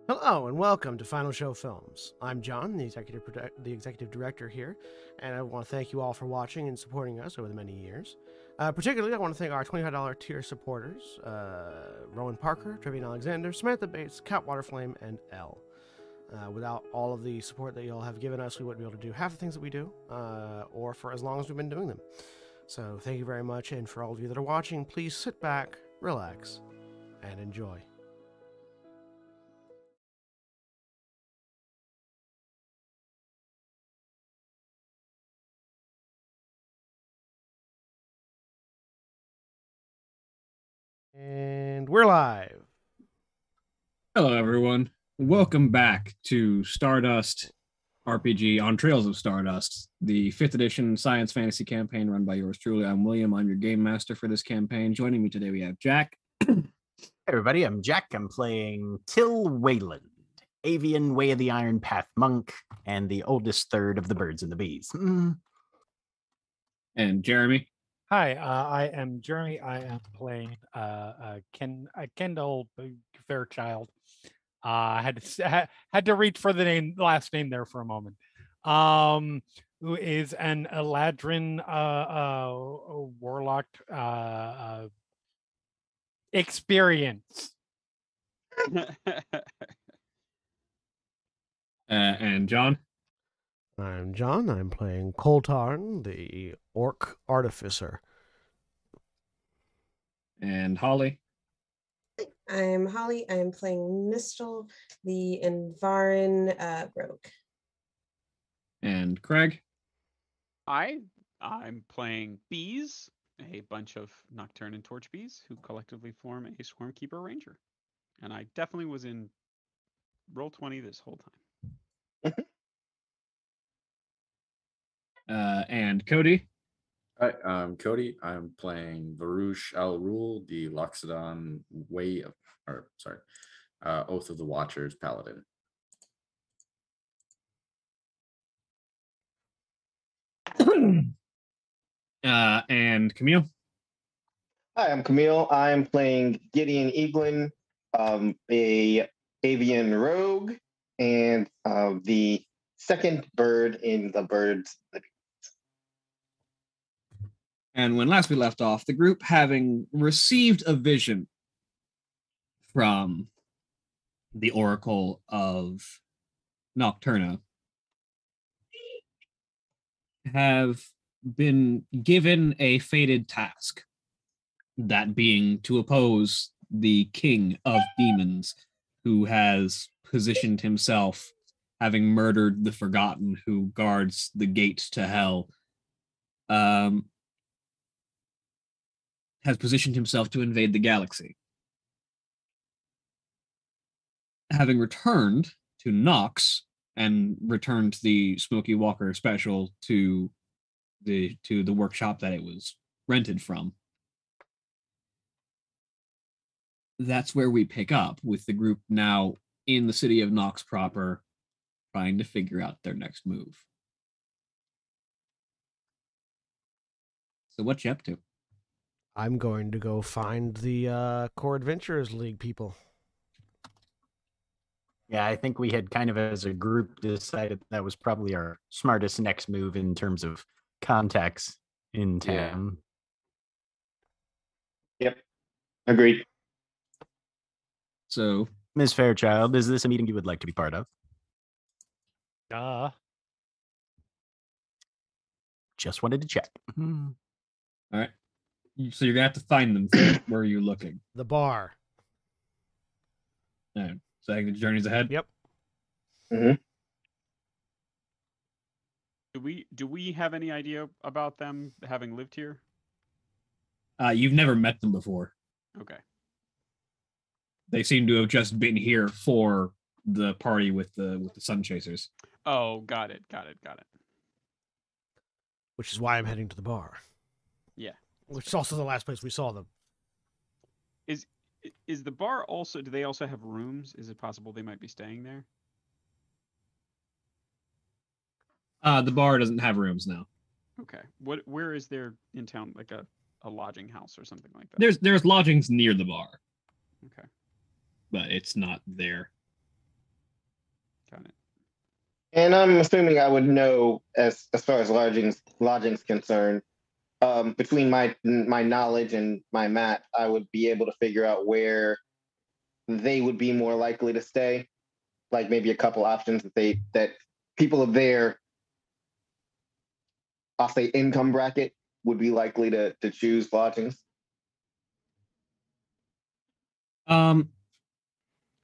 Hello and welcome to Final Show Films. I'm John, the executive director here, and I want to thank you all for watching and supporting us over the many years. Particularly, I want to thank our $25 tier supporters: Rowan Parker, Trevian Alexander, Samantha Bates, Cat Waterflame, and Elle. Without all of the support that y'all have given us, we wouldn't be able to do half the things that we do, or for as long as we've been doing them. So thank you very much, and for all of you that are watching, please sit back, relax, and enjoy. And we're live. Hello, everyone. Welcome back to Stardust RPG on Trails of Stardust, the 5th edition science fantasy campaign run by yours truly. I'm William. I'm your game master for this campaign. Joining me today, we have Jack. Hey everybody, I'm Jack. I'm playing Till Wayland, Avian Way of the Iron Path monk, and the oldest third of the birds and the bees. And Jeremy. Hi, I am Jeremy. I am playing Kendall Fairchild. Had to reach for the last name there for a moment. Who is an Eladrin warlock experience. And John. I'm John. I'm playing Coltarn, the Orc Artificer. And Holly. I'm Holly. I'm playing Mistel, the Envarin rogue. And Craig. I'm playing bees, a bunch of nocturne and torch bees who collectively form a swarmkeeper ranger. And I definitely was in Roll20 this whole time. And Cody. Hi, I'm Cody. I'm playing Varush Al Rul, the Loxodon Oath of the Watchers Paladin. And Camille. Hi, I'm Camille. I'm playing Gideon Eaglin, a avian rogue, and the second bird in the birds. And when last we left off, the group, having received a vision from the Oracle of Nocturna, have been given a fated task, that being to oppose the king of demons, who has positioned himself, having murdered the Forgotten who guards the gates to hell, has positioned himself to invade the galaxy. Having returned to Nox and returned the Smoky Walker special to the workshop that it was rented from, that's where we pick up with the group now in the city of Nox proper, trying to figure out their next move. So what you up to? I'm going to go find the Core Adventurers League people. Yeah, I think we had kind of as a group decided that was probably our smartest next move in terms of contacts in town. Yep, agreed. So, Ms. Fairchild, is this a meeting you would like to be part of? Just wanted to check. All right. So you're gonna have to find them. Where are you looking? The bar. All right. So I think the journey's ahead. Yep. Mm-hmm. Do we have any idea about them having lived here? You've never met them before. Okay. They seem to have just been here for the party with the Sun Chasers. Oh, got it. Which is why I'm heading to the bar. Yeah. Which is also the last place we saw them. Is the bar also? Do they also have rooms? Is it possible they might be staying there? The bar doesn't have rooms now. Okay. Where is there in town, like a lodging house or something like that? There's lodgings near the bar. Okay. But it's not there. Got it. And I'm assuming I would know as far as lodging's concerned. Between my knowledge and my map, I would be able to figure out where they would be more likely to stay. Like maybe a couple options that people of their, I'll say, income bracket would be likely to choose lodgings.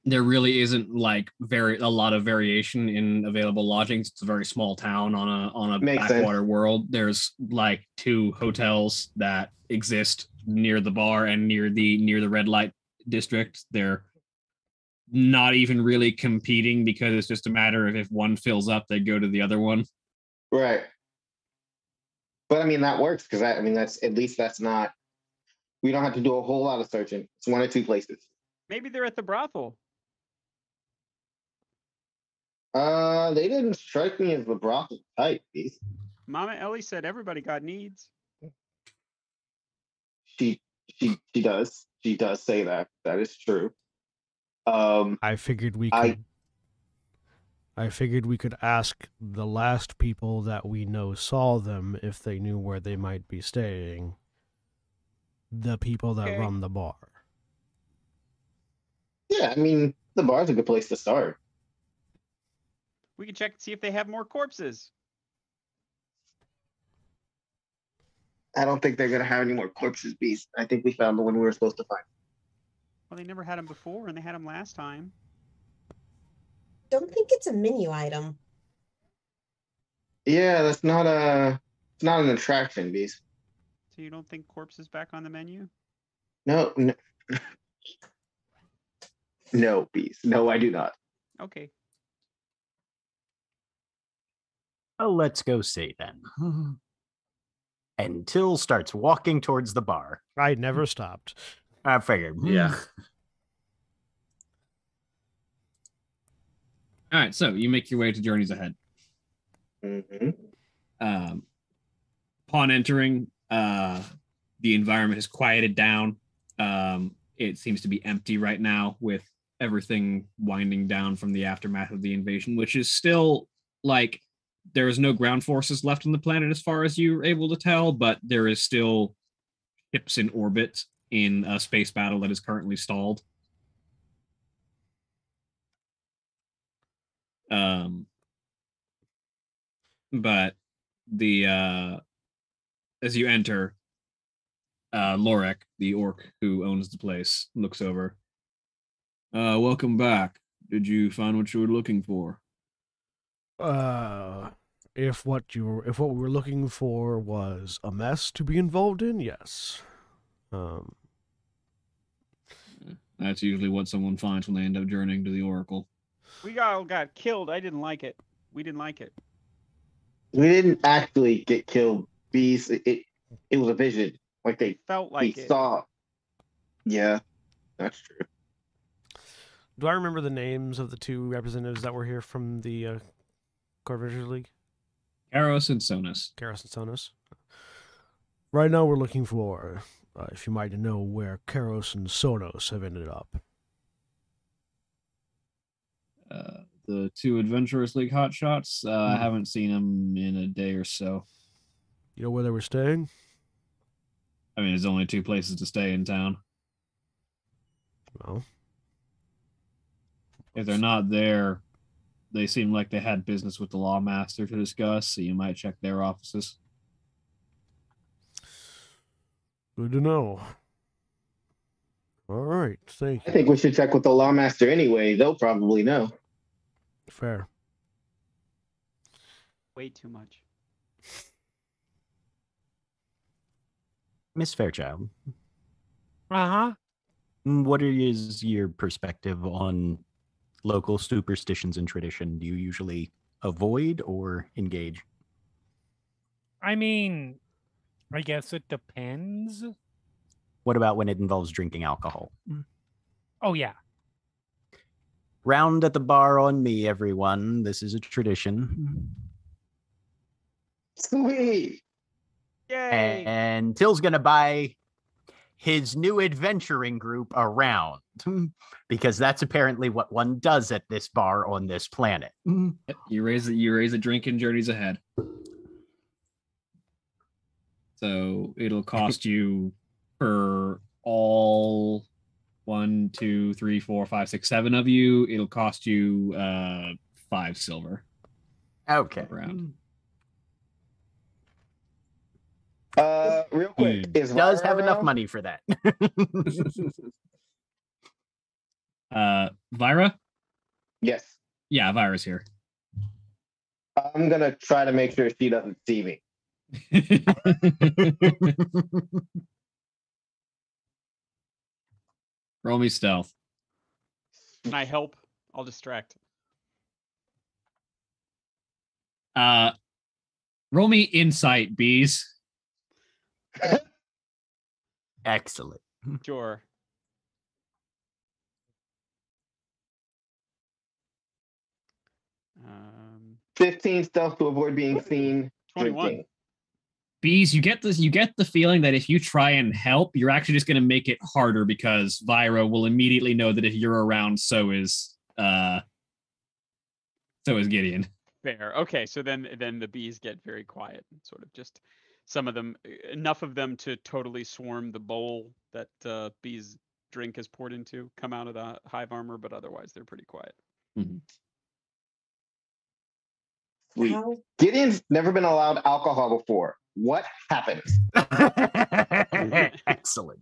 There really isn't like a lot of variation in available lodgings. It's a very small town on a Makes backwater sense. world. There's like 2 hotels that exist near the bar and near the red light district. They're not even really competing because it's just a matter of if one fills up, they go to the other one. Right. But I mean that works because I mean that's not, we don't have to do a whole lot of searching. It's 1 or 2 places. Maybe they're at the brothel. They didn't strike me as the brothel type. Mama Ellie said everybody got needs. She does. She does say that. That is true. I figured we could. I figured we could ask the last people that we know saw them if they knew where they might be staying. The people that Okay. run the bar. Yeah, I mean the bar's a good place to start. We can check and see if they have more corpses. I don't think they're gonna have any more corpses, Beast. I think we found the one we were supposed to find. Well, they never had them before, and they had them last time. Don't think it's a menu item. Yeah, it's not an attraction, Beast. So you don't think corpse is back on the menu? No, no, Beast. No, I do not. Okay. Oh, let's go see then. And Till starts walking towards the bar. I never stopped. I figured. Yeah. All right, so you make your way to Journeys Ahead. Mm-hmm. Upon entering, the environment has quieted down. It seems to be empty right now, with everything winding down from the aftermath of the invasion, which is still like there is no ground forces left on the planet as far as you're able to tell, but there is still ships in orbit in a space battle that is currently stalled. But the as you enter, Lorek, the orc who owns the place, looks over. Welcome back. Did you find what you were looking for? If what we were looking for was a mess to be involved in, yes. That's usually what someone finds when they end up journeying to the Oracle. We all got killed. I didn't like it. We didn't like it. We didn't actually get killed, Beast. It was a vision. Like they Felt like it. saw. Yeah, that's true. Do I remember the names of the 2 representatives that were here from the Core Adventures League? Karos and Sonus. Karos and Sonus. Right now we're looking for, if you might know, where Karos and Sonos have ended up. The 2 Adventurers League hotshots. I haven't seen them in a day or so. You know where they were staying? I mean, there's only 2 places to stay in town. Well, If they're not there, they seem like they had business with the Lawmaster to discuss, so you might check their offices. good to know. All right, thank I you. think we should check with the Lawmaster anyway. They'll probably know. Fair. Way too much. Miss Fairchild, Uh-huh. what is your perspective on local superstitions and tradition? Do you usually avoid or engage? I mean, I guess it depends. What about when it involves drinking alcohol? Oh, yeah. Round at the bar on me, everyone. This is a tradition. Sweet. Yay! And Till's going to buy his new adventuring group a round. because that's apparently what one does at this bar on this planet. Yep, you raise a drink in Journeys Ahead. So it'll cost you for all 1, 2, 3, 4, 5, 6, 7 of you. It'll cost you 5 silver. Okay. Around. Real quick, is Does Vira have enough around? money for that. Vira? Yes. Yeah, Vira's here. I'm gonna try to make sure she doesn't see me. Roll me stealth. Can I help? I'll distract. Roll me insight, bees. Excellent. Sure. Um, 15 stealth to avoid being seen. 21. Drinking. Bees, you get the feeling that if you try and help, you're actually just going to make it harder because Vira will immediately know that if you're around, so is Gideon. Fair. Okay, so then the bees get very quiet, sort of just some of them, enough of them to totally swarm the bowl that bees drink is poured into, come out of the hive armor, but otherwise they're pretty quiet. Mm-hmm. Sweet. How Gideon's never been allowed alcohol before. What happened? Excellent.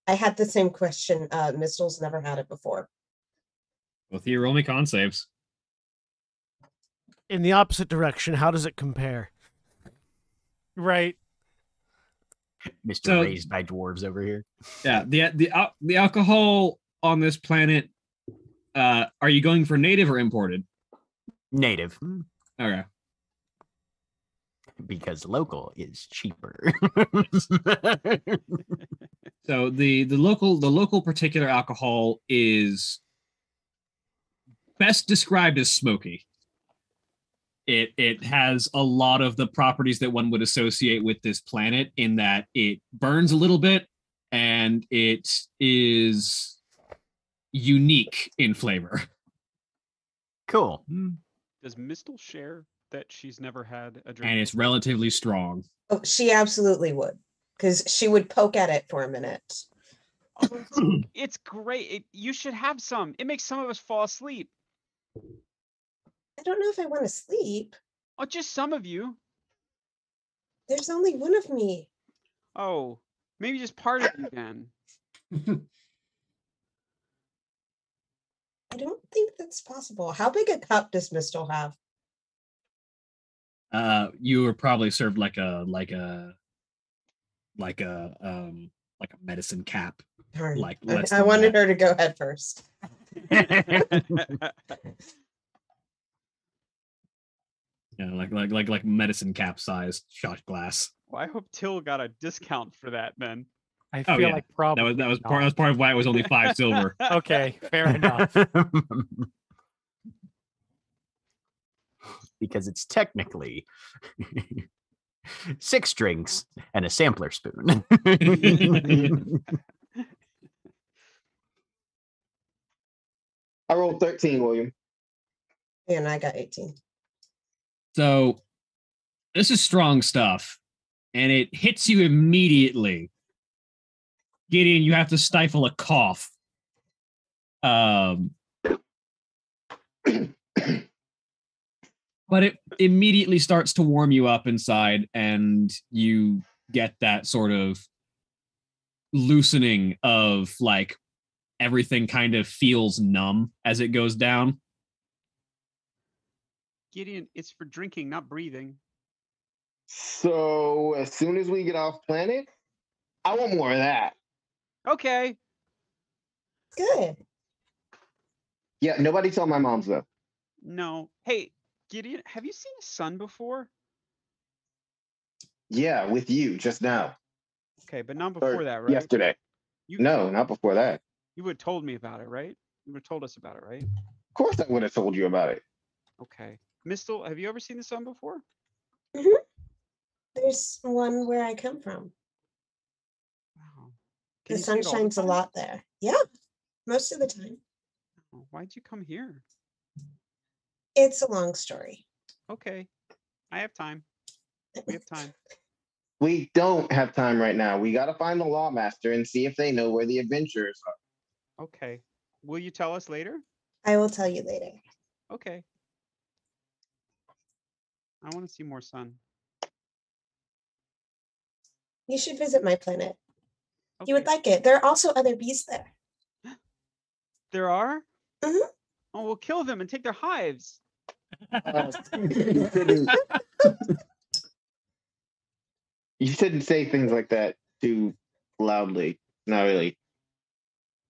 I had the same question. Mistel's never had it before. Well, Theo, roll me con saves. In the opposite direction, how does it compare? Right. Mr. So- Raised by Dwarves over here. Yeah, the alcohol on this planet. Are you going for native or imported? Native. Okay. Because local is cheaper. So the local particular alcohol is best described as smoky. It has a lot of the properties that one would associate with this planet in that it burns a little bit and it is unique in flavor. Cool. Does Mistel share that she's never had a drink? And it's before? relatively strong. Oh, she absolutely would, because she would poke at it for a minute. Oh, it's great. You should have some. It makes some of us fall asleep. I don't know if I want to sleep. Oh, just some of you. There's only one of me. Oh, maybe just part of you then. I don't think that's possible. How big a cup does Mistel have? You were probably served like a medicine cap. Darn. Like I, less I than wanted that. her to go head first. Yeah, like medicine cap sized shot glass. Well, I hope Till got a discount for that then. I Oh, feel yeah. like probably That was not. part of why it was only 5 silver. Okay, fair enough. Because it's technically 6 drinks and a sampler spoon. I rolled 13, William. And I got 18. So this is strong stuff, and it hits you immediately. Gideon, you have to stifle a cough. But it immediately starts to warm you up inside, and you get that sort of loosening of like everything kind of feels numb as it goes down. Gideon, it's for drinking, not breathing. So as soon as we get off planet, I want more of that. Okay. Good. Yeah, nobody tell my moms though. No. Hey, Gideon, have you seen a sun before? Yeah, with you just now. Okay, but not Or before that, right? Yesterday. You, No, not before that. You would have told me about it, right? You would have told us about it, right? Of course I would have told you about it. Okay. Mistel, have you ever seen the sun before? There's one where I come from. Wow. Can The you see sun it all the shines a time? lot there. Yeah, most of the time. Oh, why'd you come here? It's a long story. Okay, I have time. We have time. We don't have time right now. We got to find the Lawmaster and see if they know where the adventurers are. Okay. Will you tell us later? I will tell you later. Okay. I want to see more sun. You should visit my planet. Okay. You would like it. There are also other bees there. There are? Mhm. Oh, we'll kill them and take their hives. You shouldn't say things like that too loudly. Not really.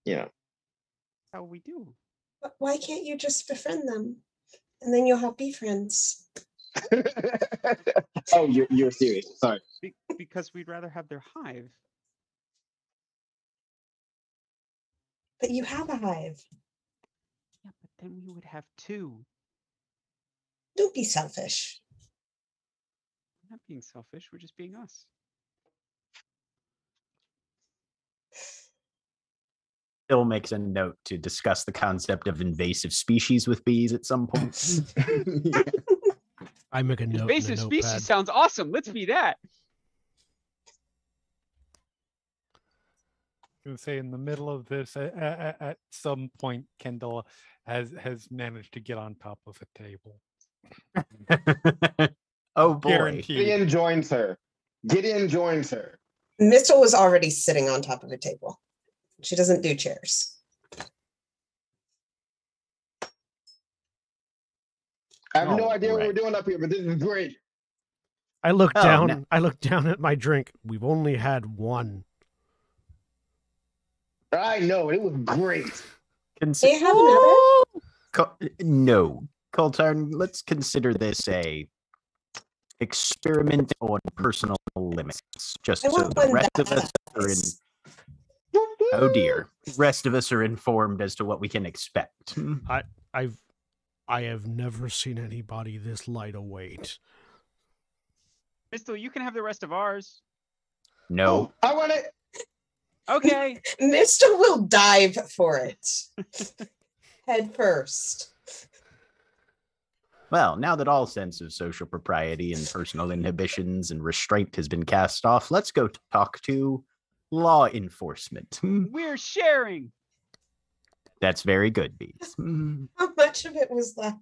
You know. How we do. But why can't you just befriend them? And then you'll have bee friends. Oh, you're serious. Sorry. Because we'd rather have their hive. But you have a hive. Yeah, but then we would have two. Don't be selfish. We're not being selfish. We're just being us. Phil makes a note to discuss the concept of invasive species with bees at some point. I make a note. Invasive in a species notepad. sounds awesome. Let's be that. I was gonna say in the middle of this, at some point, Kendall has managed to get on top of a table. Oh boy. Guaranteed. Gideon joins her. Gideon joins her. Mistle was already sitting on top of a table. She doesn't do chairs. I have no All idea what we're right. doing up here, but this is great. I look Oh, down. no. I look down at my drink. We've only had one. I know, it was great. Do you have another? No, Coltarn, let's consider this a experiment on personal limits. Just I so want the one rest of us are in. badass. Oh dear, rest of us are informed as to what we can expect. I have never seen anybody this light a weight. Mistle, you can have the rest of ours. No, Oh, I want it. Okay. Mistle will dive for it. Head first. well, now that all sense of social propriety and personal inhibitions and restraint has been cast off, let's go talk to law enforcement. We're sharing. That's very good, Bees. How much of it was left?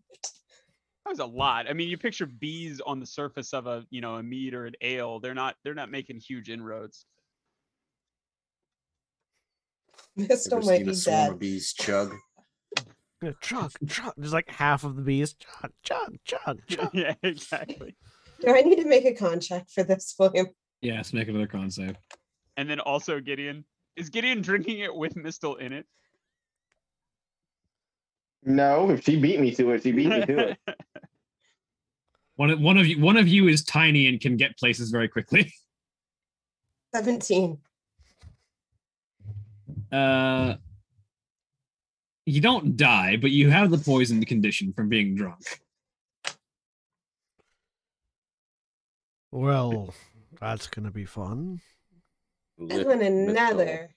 That was a lot. I mean, you picture bees on the surface of a mead or an ale. They're not making huge inroads. Mistle Ever might seen be a swarm dead. of bees chug? Yeah, chug, chug. There's like half of the bees. Chug, chug, chug, chug. Yeah, exactly. Do I need to make a contract for this, William? Yes, make another con save. And then also Gideon. Is Gideon drinking it with Mistle in it? No, if she beat me to it, she beat me to it. One of you is tiny and can get places very quickly. 17. You don't die, but you have the poisoned condition from being drunk. Well, that's gonna be fun. I Lift want Mistle- another.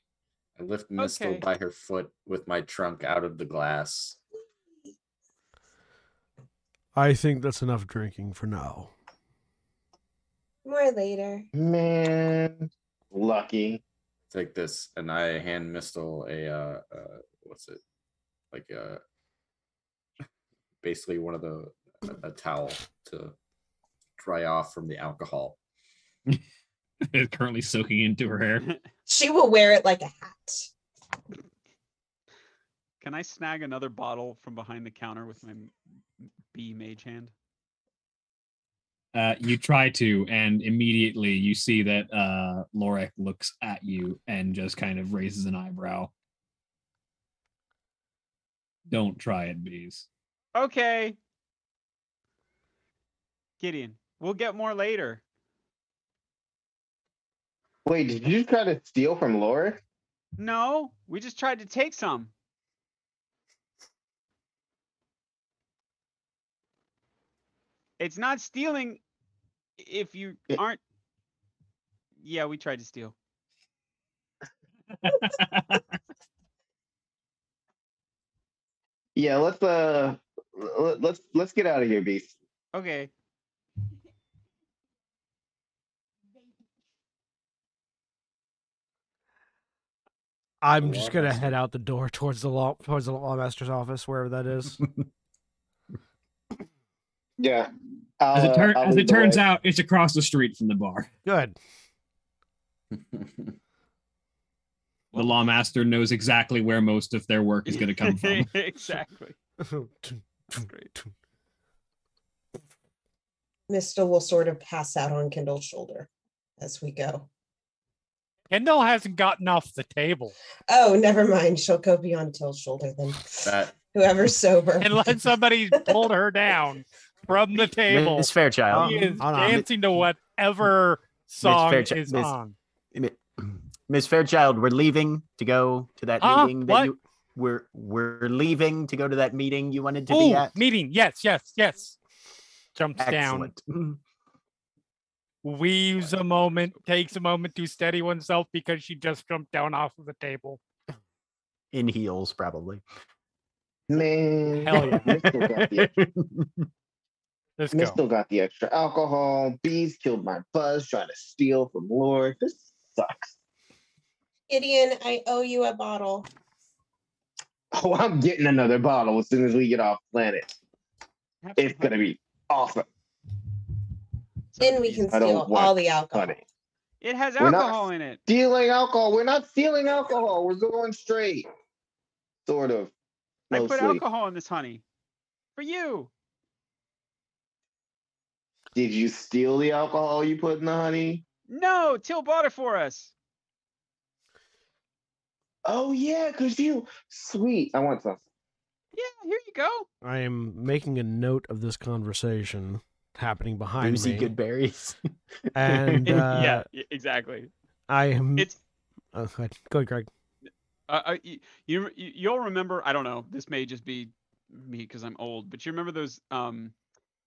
I lift Mistle Okay. by her foot with my trunk out of the glass. I think that's enough drinking for now. More later. Man, lucky. Take this, and I hand Mistle a what's it? Like basically one of the a towel to dry off from the alcohol. It's currently soaking into her hair. She will wear it like a hat. Can I snag another bottle from behind the counter with my bee mage hand? You try to, and immediately you see that Lorek looks at you and just kind of raises an eyebrow. Don't try it, Bees. Okay. Gideon, we'll get more later. Wait, did you try to steal from Laura? No, we just tried to take some. It's not stealing if you aren't. Yeah, we tried to steal. Yeah, let's get out of here, Beast. Okay. I'm The just law gonna master. head out the door towards the lawmaster's office, wherever that is. Yeah. As it, I'll as lead it the turns way. out, it's across the street from the bar. Good. The lawmaster knows exactly where most of their work is going to come from. Exactly. Great. Mistel will sort of pass out on Kindle's shoulder as we go. Kendall hasn't gotten off the table. Oh, never mind. She'll go be on Till's shoulder then. That Whoever's sober. Unless somebody pulled her down from the table. Miss Fairchild. She is Hold on. dancing to whatever song Fairchild- is Miss- on. Miss Fairchild, we're leaving to go to that Huh? meeting that What? you we're leaving to go to that meeting you wanted to be Oh, at. meeting. Yes. Jumps down. Excellent. Weaves a moment, takes a moment to steady oneself because she just jumped down off of the table. In heels, probably. Man, Hell yeah. Mistel got the Let's go. Mistel got the extra alcohol. Bees killed my buzz trying to steal from Lord. This sucks. Gideon, I owe you a bottle. Oh, I'm getting another bottle as soon as we get off planet. It's gonna be awesome. Then we can I don't steal want all the alcohol. honey. It has We're not- alcohol in it. Stealing alcohol. We're not stealing alcohol. We're going straight. Sort of. I put Mostly. alcohol in this honey. For you. Did you steal the alcohol you put in the honey? No, Till bought it for us. Oh yeah, cause you sweet. I want some. Yeah, here you go. I am making a note of this conversation happening behind Boozy me, good berries. and Yeah, exactly. I am. It's Oh, go ahead, Greg. you'll remember. I don't know. This may just be me because I'm old, but you remember those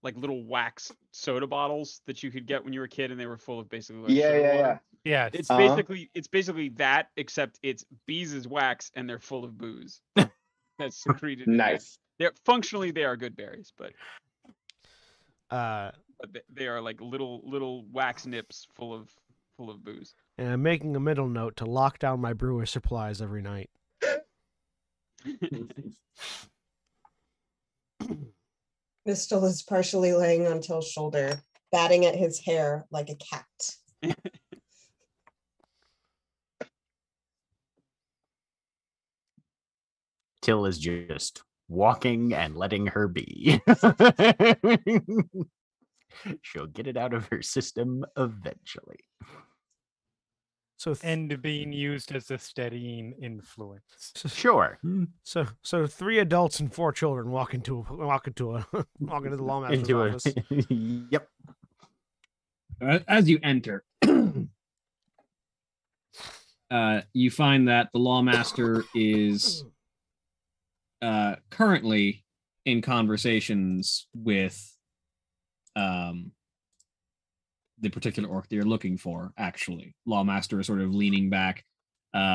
like little wax soda bottles that you could get when you were a kid, and they were full of basically like soda water? Yes. It's Uh-huh. basically that, except it's bees' wax and they're full of booze. That's secreted. in there. Nice. They're functionally they are good berries, but Uh, they are like little wax nips full of booze. and I'm making a middle note to lock down my brewer supplies every night. Mistel is partially laying on Till's shoulder, batting at his hair like a cat. Till is just walking and letting her be. She'll get it out of her system eventually. So, And being used as a steadying influence. Sure. so 3 adults and 4 children walk into the lawmaster's Into a office. yep. As you enter, you find that the lawmaster is currently in conversations with the particular orc that you're looking for. Actually, lawmaster is sort of leaning back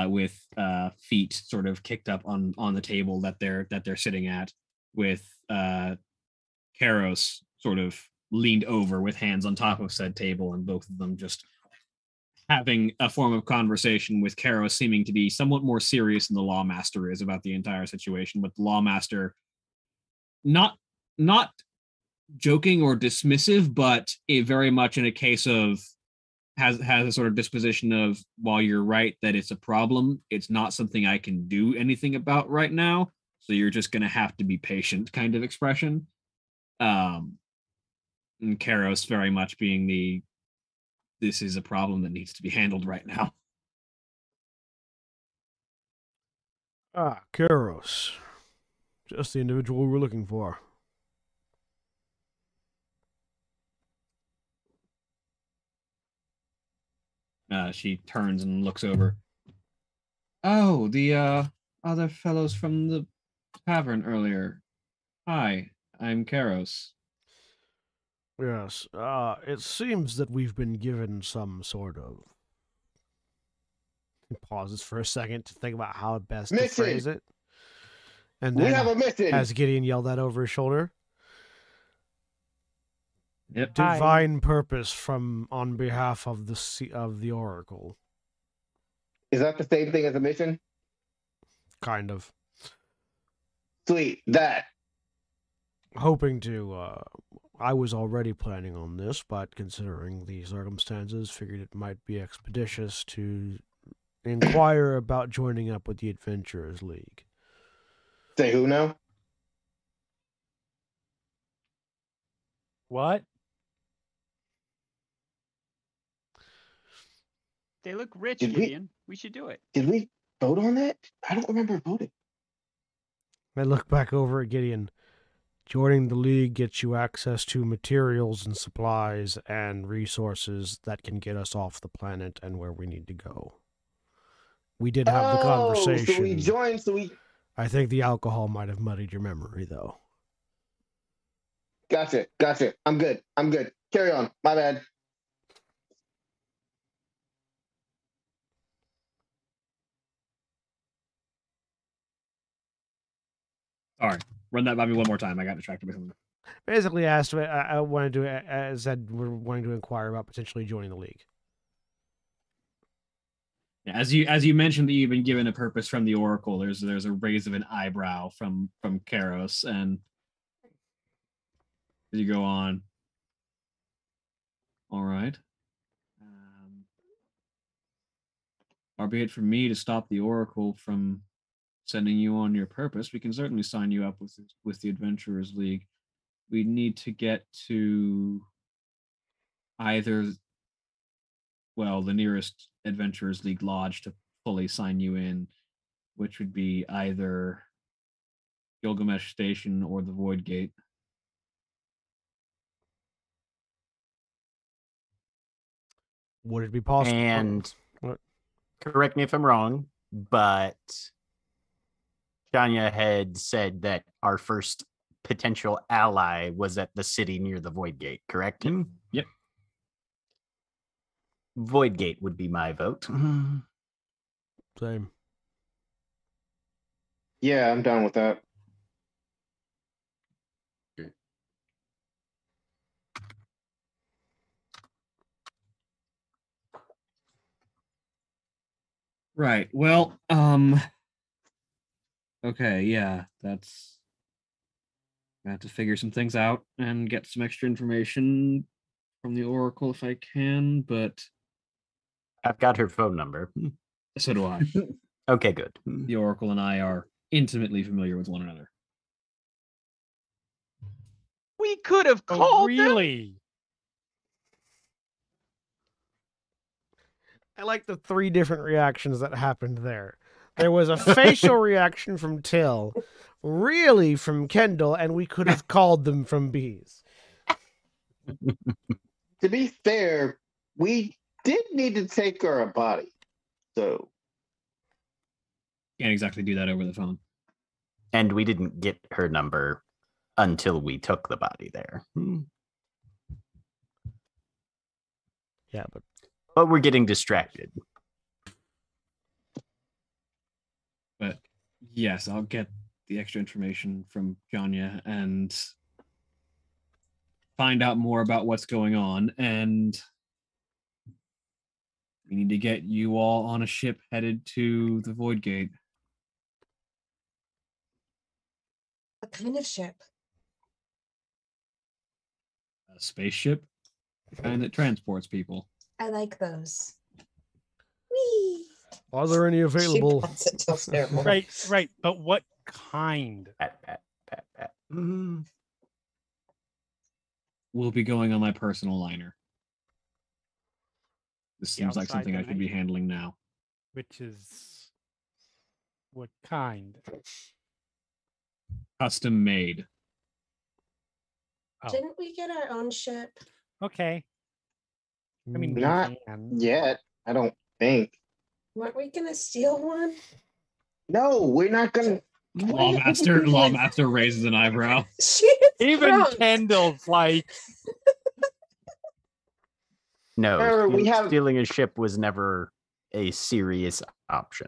with feet sort of kicked up on the table that they're sitting at, with Karos sort of leaned over with hands on top of said table, and both of them just having a form of conversation, with Karos seeming to be somewhat more serious than the lawmaster is about the entire situation, but the lawmaster not joking or dismissive, but very much in a case of has a sort of disposition of, while you're right that it's a problem, it's not something I can do anything about right now, so you're just going to have to be patient kind of expression. And Karos very much being this is a problem that needs to be handled right now. Ah, Karos. Just the individual we were looking for. She turns and looks over. Oh, the other fellows from the tavern earlier. Hi, I'm Karos. Yes. It seems that we've been given some sort of He pauses for a second to think about how best to Mission. phrase it. And We then have a mission. has Gideon yelled that over his shoulder. Yep. Divine purpose from on behalf of the Oracle. Is that the same thing as a mission? Kind of. Sweet. That. Hoping to, I was already planning on this, but considering the circumstances, figured it might be expeditious to inquire about joining up with the Adventurers League. Say who now? What? They look rich, Did we- Gideon. We should do it. Did we vote on that? I don't remember voting. I look back over at Gideon. Joining the League gets you access to materials and supplies and resources that can get us off the planet and where we need to go. We did have the conversation. So we joined, I think the alcohol might have muddied your memory, though. Gotcha. I'm good. Carry on. My bad. Sorry. Run that by me one more time. I got distracted by something. Basically, asked. I wanted to, said we're wanting to inquire about potentially joining the League. Yeah, as you mentioned that you've been given a purpose from the Oracle, there's a raise of an eyebrow from Karos, and as you go on. All right. Far be it from me to stop the Oracle from sending you on your purpose. We can certainly sign you up with the Adventurers League. We need to get to either, well, the nearest Adventurers League lodge to fully sign you in, which would be either Gilgamesh Station or the Void Gate. Would it be possible? And What? correct me if I'm wrong, but Shania had said that our first potential ally was at the city near the Void Gate, correct? Yep. Void Gate would be my vote. Same. Yeah, I'm down with that. Right. Well, okay, yeah, that's I have to figure some things out and get some extra information from the Oracle if I can, but I've got her phone number. so do I. Okay, good. The Oracle and I are intimately familiar with one another. We could have Oh, called them. really? I like the 3 different reactions that happened there. There was a facial reaction from Till, really from Kendall, and we could have called them from Bees. To be fair, we did need to take her a body. So Can't exactly do that over the phone. And we didn't get her number until we took the body there. Yeah, But we're getting distracted. But yes, I'll get the extra information from Janya and find out more about what's going on. And we need to get you all on a ship headed to the Void Gate. What kind of ship? A spaceship, and it transports people. I like those. Whee! are there any She available? pats it till terrible. Right. But what kind? Pat. We'll be going on my personal liner. This The seems like outside something I should be tonight? handling now. Which is what kind? Custom made. Oh, Didn't we get our own ship? okay. I mean, we Not can. yet, I don't think. Weren't we gonna steal one? No, we're not gonna. Lawmaster raises an eyebrow. She is Even drunk. Kendall's like, No, Remember, we have- stealing a ship was never a serious option.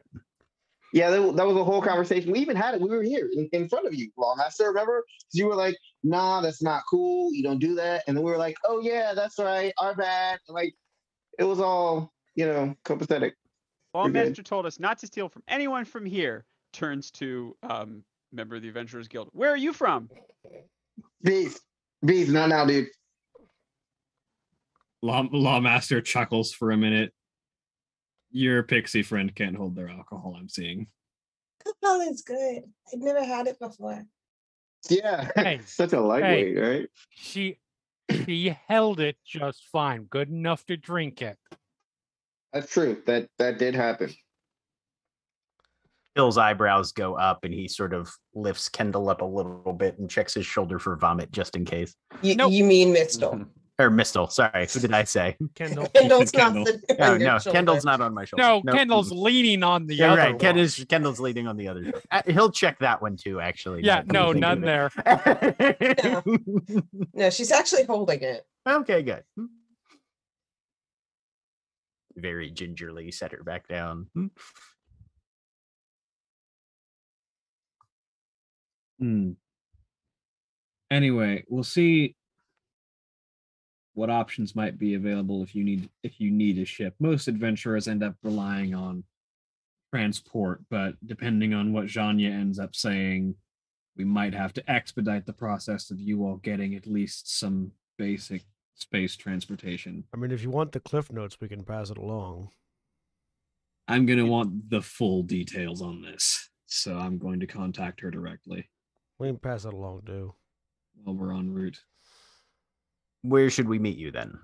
Yeah, that was a whole conversation. We even had it. We were here in front of you, Lawmaster. Remember? 'Cause you were like, "Nah, that's not cool. You don't do that." And then we were like, "Oh yeah, that's right. Our bad." Like it was all copacetic. We're good. Lawmaster told us not to steal from anyone from here. Turns to member of the Adventurers Guild. Where are you from? Beast, not now, dude. Lawmaster chuckles for a minute. Your pixie friend can't hold their alcohol, I'm seeing. Alcohol is good. I've never had it before. Yeah, Hey, such a lightweight, right? She held it just fine. Good enough to drink it. That's true. That did happen. Bill's eyebrows go up and he sort of lifts Kendall up a little bit and checks his shoulder for vomit just in case. Nope. You mean Mistle? Or Mistle, sorry. Who did I say? Kendall. Kendall's not Kendall. sitting Oh, on your no, shoulder. Kendall's not on my shoulder. No, Nope. Kendall's leaning on the You're other right. one. Kendall's leading on the other shoulder. He'll check that one too, actually. Yeah, now that no, I'm none thinking there. of it. No, she's actually holding it. Okay, good. Very gingerly set her back down. Anyway, we'll see what options might be available if you need a ship. Most adventurers end up relying on transport, but depending on what Janya ends up saying, we might have to expedite the process of you all getting at least some basic space transportation. I mean, if you want the cliff notes, we can pass it along. I'm going to want the full details on this, so I'm going to contact her directly We can pass it along, too. while we're en route. Where should we meet you then?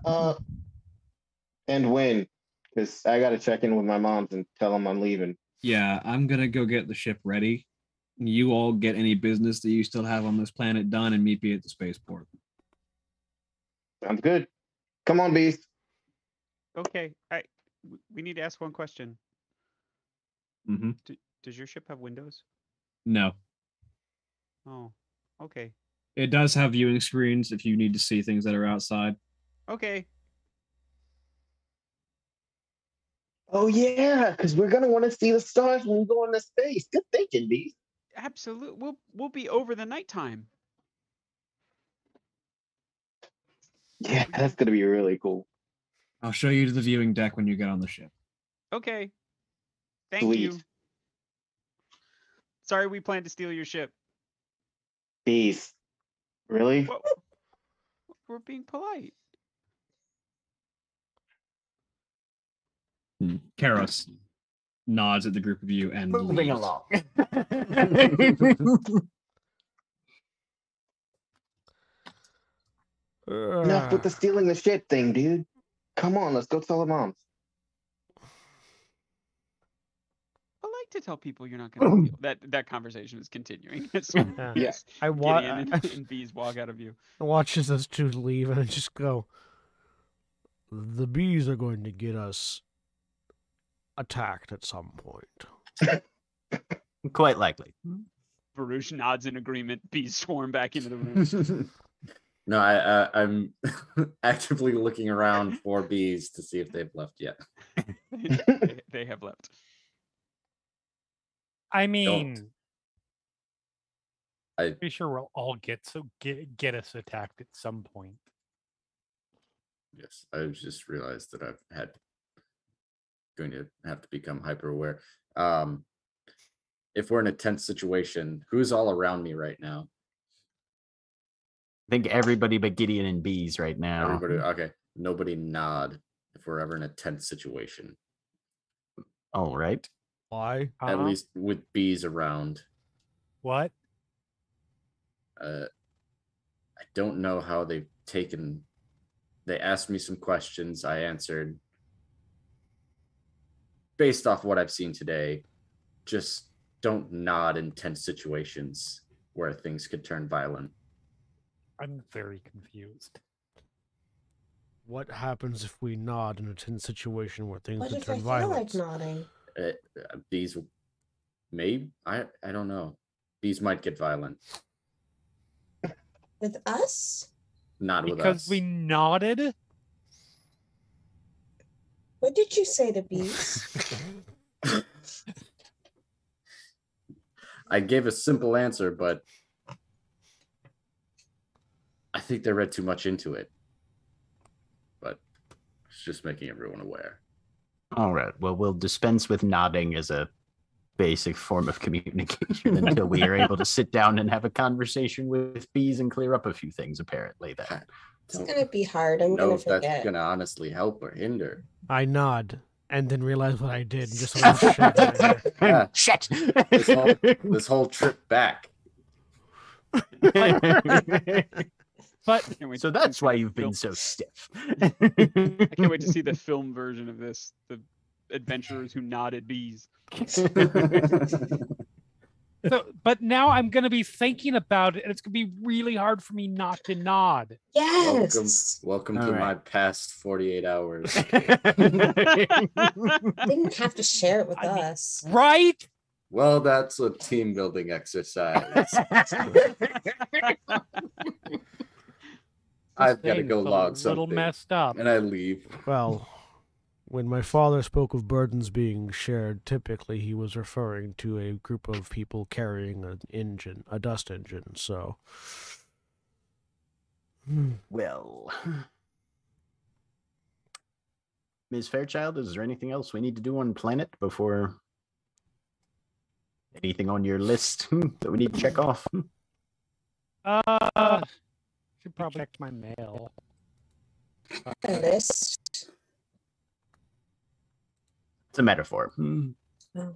And when? Because I got to check in with my moms and tell them I'm leaving. Yeah, I'm going to go get the ship ready. You all get any business that you still have on this planet done and meet me at the spaceport. Sounds good. Come on, Beast. Okay, we need to ask one question. Mm-hmm. Does your ship have windows? No. Oh, okay. It does have viewing screens if you need to see things that are outside. Okay. Oh yeah, because we're gonna want to see the stars when we go into space. Good thinking, Beast. Absolutely. We'll be over the nighttime. Yeah, that's gonna be really cool. I'll show you to the viewing deck when you get on the ship. Okay. Thank Sweet. you. Sorry we planned to steal your ship. Beast. Really? What? We're being polite. Karos nods at the group of you and Moving leaves. along. Enough with the stealing the shit thing, dude. Come on, let's go tell the moms. I like to tell people you're not going to steal. That conversation is continuing. Yes. Gideon and bees walk out of view. Watches us two leave and I just go, the bees are going to get us attacked at some point. Quite likely. Baruch nods in agreement. Bees swarm back into the room. No, I'm actively looking around for bees to see if they've left yet. they have left. I mean, I- pretty sure we'll all get us attacked at some point. Yes, I just realized that I've going to have to become hyper aware. If we're in a tense situation, who's all around me right now? I think everybody but Gideon and Bees right now. Everybody, okay. Nobody nod if we're ever in a tense situation. All right. Why? At least with bees around. What? I don't know how they've taken. They asked me some questions. I answered. Based off what I've seen today, just don't nod in tense situations where things could turn violent. I'm very confused. What happens if we nod in a tense situation where things What could if I turn feel violent? like nodding? Bees, maybe I don't know. Bees might get violent. With us? Not with Because us. we nodded? What did you say to bees? I gave a simple answer, but I think they read too much into it. But it's just making everyone aware. All right. Well, we'll dispense with nodding as a basic form of communication until we are able to sit down and have a conversation with bees and clear up a few things, apparently. Then. It's gonna be hard. I'm know gonna if that's forget. gonna honestly help or hinder. I nod and then realize what I did and just sort of shake my head. Yeah. Shit. This whole trip back. But Can't wait So to that's see why the you've been film- so stiff. I can't wait to see the film version of this. The adventurers who nodded bees. but now I'm gonna be thinking about it, and it's gonna be really hard for me not to nod. Yes. Welcome All to right. my past 48 hours. Didn't have to share it with I mean- us. Right? Well, that's a team building exercise. I've got to Thing go is a log little something, messed up. and I leave. Well, when my father spoke of burdens being shared, typically he was referring to a group of people carrying an engine, a dust engine, so. Well, Ms. Fairchild, is there anything else we need to do on planet before anything on your list that we need to check off? Should probably check my mail. A list. It's a metaphor. Oh.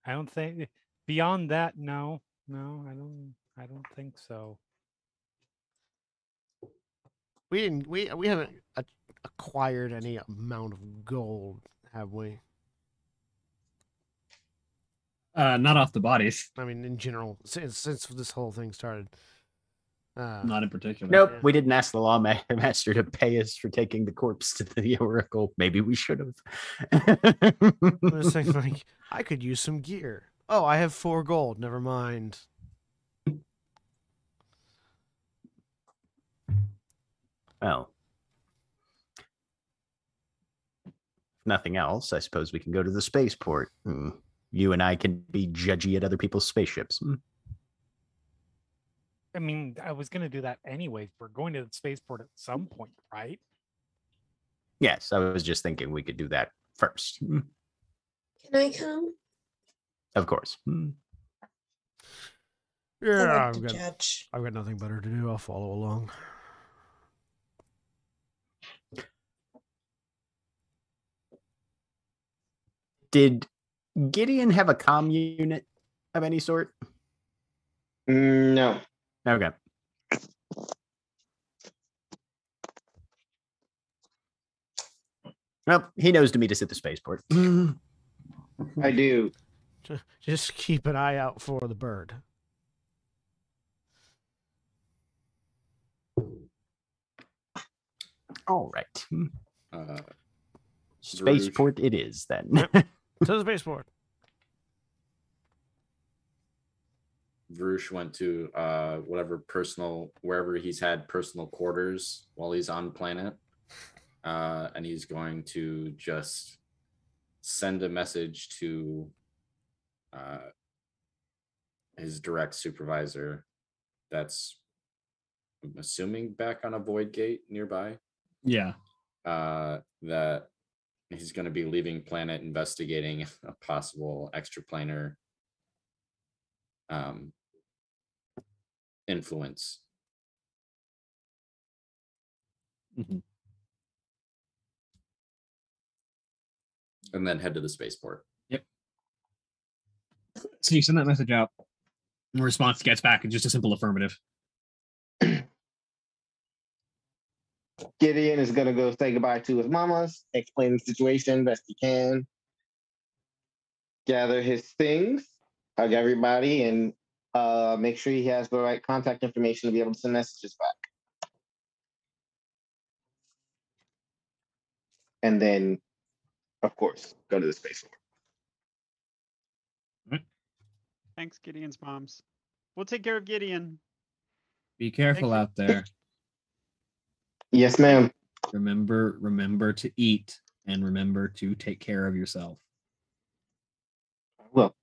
I don't think beyond that. No, I don't think so. We didn't. We haven't acquired any amount of gold, have we? Not off the bodies. I mean, in general, since this whole thing started. Not in particular. Nope, Yeah. we didn't ask the lawmaster to pay us for taking the corpse to the oracle. Maybe we should have. I was thinking, like, I could use some gear. Oh, I have 4 gold. Never mind. Well, if nothing else, I suppose we can go to the spaceport. You and I can be judgy at other people's spaceships. I mean, I was gonna do that anyways. We're going to the spaceport at some point, right? Yes, I was just thinking we could do that first. Can I come? Of course. I Yeah, like to judge. I've got nothing better to do. I'll follow along. Did Gideon have a comm unit of any sort? No. Okay. Well, he knows to meet us at the spaceport. I do. Just keep an eye out for the bird. All right. Uh, Spaceport it is then. To the spaceport. Varush went to wherever he's had personal quarters while he's on planet. And he's going to just send a message to his direct supervisor that's, I'm assuming, back on a void gate nearby. Yeah. That he's going to be leaving planet investigating a possible extraplanar influence. Mhm. And then head to the spaceport. So you send that message out. The response gets back in just a simple affirmative. Gideon is gonna go say goodbye to his mamas, explain the situation best he can, gather his things, hug everybody, and make sure he has the right contact information to be able to send messages back. And then, of course, go to the spaceport. Thanks, Gideon's moms. We'll take care of Gideon. Be careful you. out there. Yes, ma'am. Remember to eat and remember to take care of yourself. Well,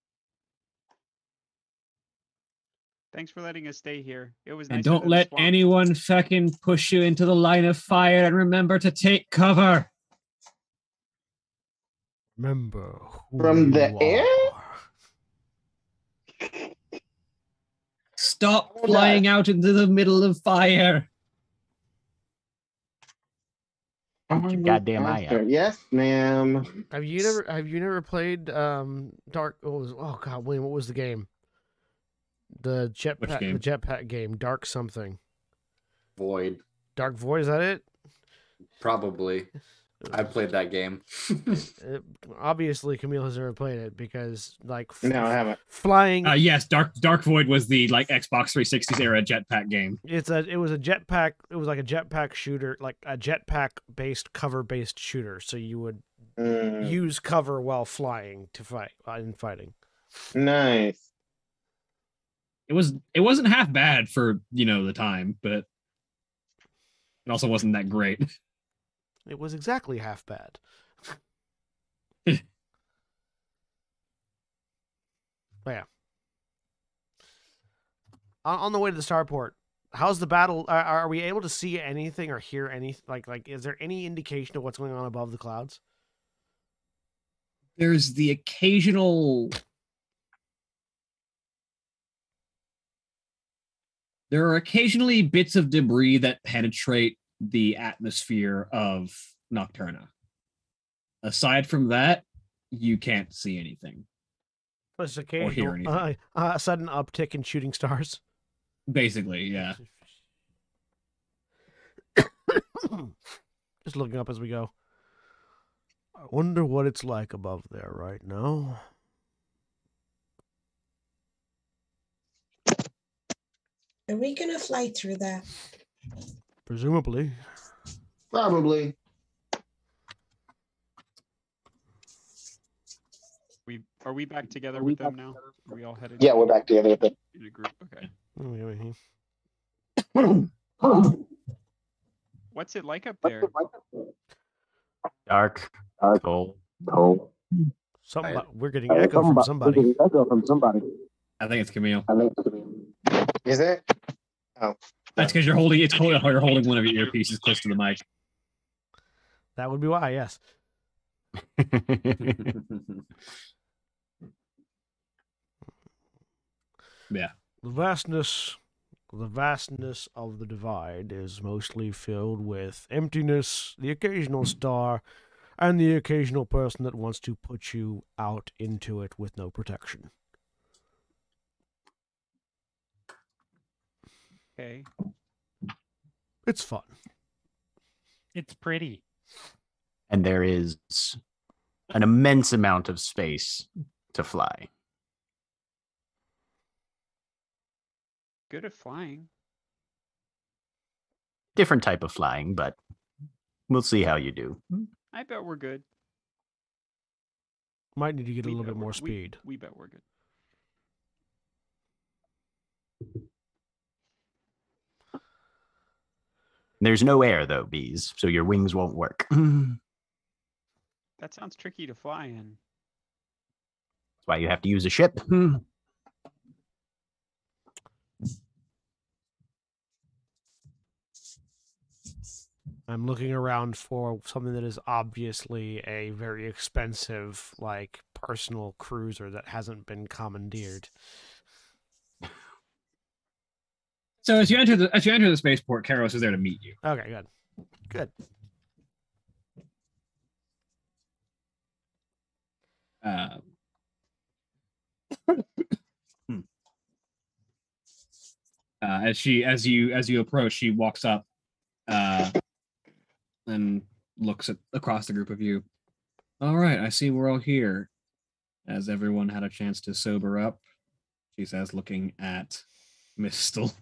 Thanks for letting us stay here. It was And nicer don't than let swamp. anyone fucking push you into the line of fire, and remember to take cover. Remember who From the you air? are. Stop Hold flying out into the middle of fire. Keep your goddamn eye out. Yes, ma'am. Have you never played Dark? Oh god, William, what was the game? The game? jetpack game, Dark something. Void. Dark Void, is that it? Probably. I played that game. Obviously, Camille has never played it because, like, No, I haven't. flying. Yes, Dark Void was the like Xbox 360 era jetpack game. It was a jetpack. It was like a jetpack shooter, like a jetpack based cover based shooter. So you would use cover while flying to fight in fighting. Nice. It wasn't half bad for the time, but it also wasn't that great. It was exactly half bad. But yeah. On the way to the starport, how's the battle? Are we able to see anything or hear anything? Like, is there any indication of what's going on above the clouds? There's the occasional. There are occasionally bits of debris that penetrate the atmosphere of Nocturna. Aside from that, you can't see anything. Just Or hear anything. A sudden uptick in shooting stars. Basically, yeah. Just looking up as we go. I wonder what it's like above there right now. Are we gonna fly through that? Presumably. Probably. Are we back together with them now? Are we all headed? Yeah, we're back together with it. in a group. Okay. What's it like up there? Dark, cold. We're getting echo from somebody. I think it's Camille. Is it? Oh. That's because you're holding one of your earpieces close to the mic. That would be why, yes. Yeah. The vastness of the divide is mostly filled with emptiness, the occasional star, and the occasional person that wants to put you out into it with no protection. Okay. It's fun. It's pretty. And there is an immense amount of space to fly. Good at flying. Different type of flying, but we'll see how you do. I bet we're good. Might need to get a We little bet bit more we're- speed. We bet we're good. There's no air though, bees, so your wings won't work. That's That sounds tricky to fly in. why you have to use a ship. I'm looking around for something that is obviously a very expensive, like, personal cruiser that hasn't been commandeered. So as you enter the spaceport, Karos is there to meet you. Okay, good. Good. As you approach, she walks up and looks across the group of you. All right, I see we're all here. Has everyone had a chance to sober up? She says, looking at Mistel.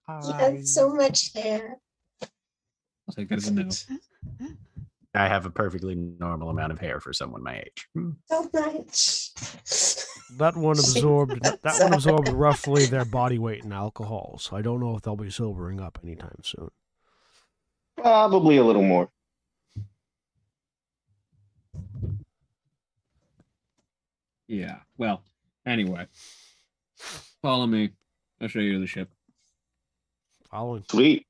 He has so much hair. I'll take that as a no. I have a perfectly normal amount of hair for someone my age. So much. That one absorbed roughly their body weight in alcohol, so I don't know if they'll be sobering up anytime soon. Probably a little more. Yeah. Well, anyway, follow me. I'll show you the ship. Following. Sweet.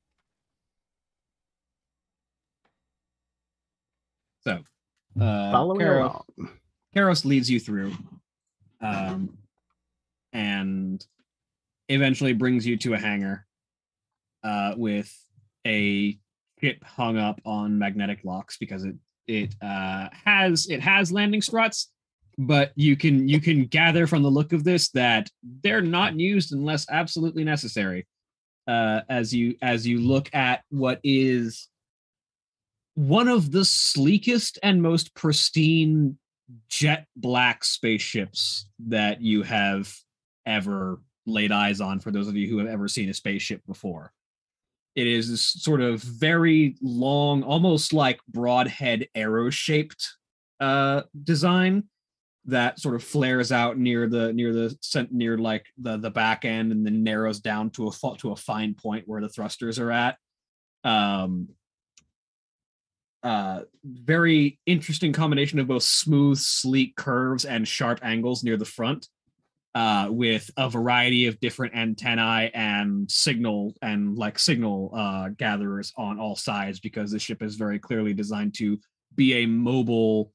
So, Following along. Karos leads you through, and eventually brings you to a hangar with a ship hung up on magnetic locks because it has landing struts, but you can gather from the look of this that they're not used unless absolutely necessary. As you look at what is one of the sleekest and most pristine jet black spaceships that you have ever laid eyes on, for those of you who have ever seen a spaceship before. It is this sort of very long, almost like broadhead arrow-shaped design that sort of flares out near like the back end and then narrows down to a fine point where the thrusters are at. Very interesting combination of both smooth, sleek curves and sharp angles near the front, with a variety of different antennae and signal gatherers on all sides, because the ship is very clearly designed to be a mobile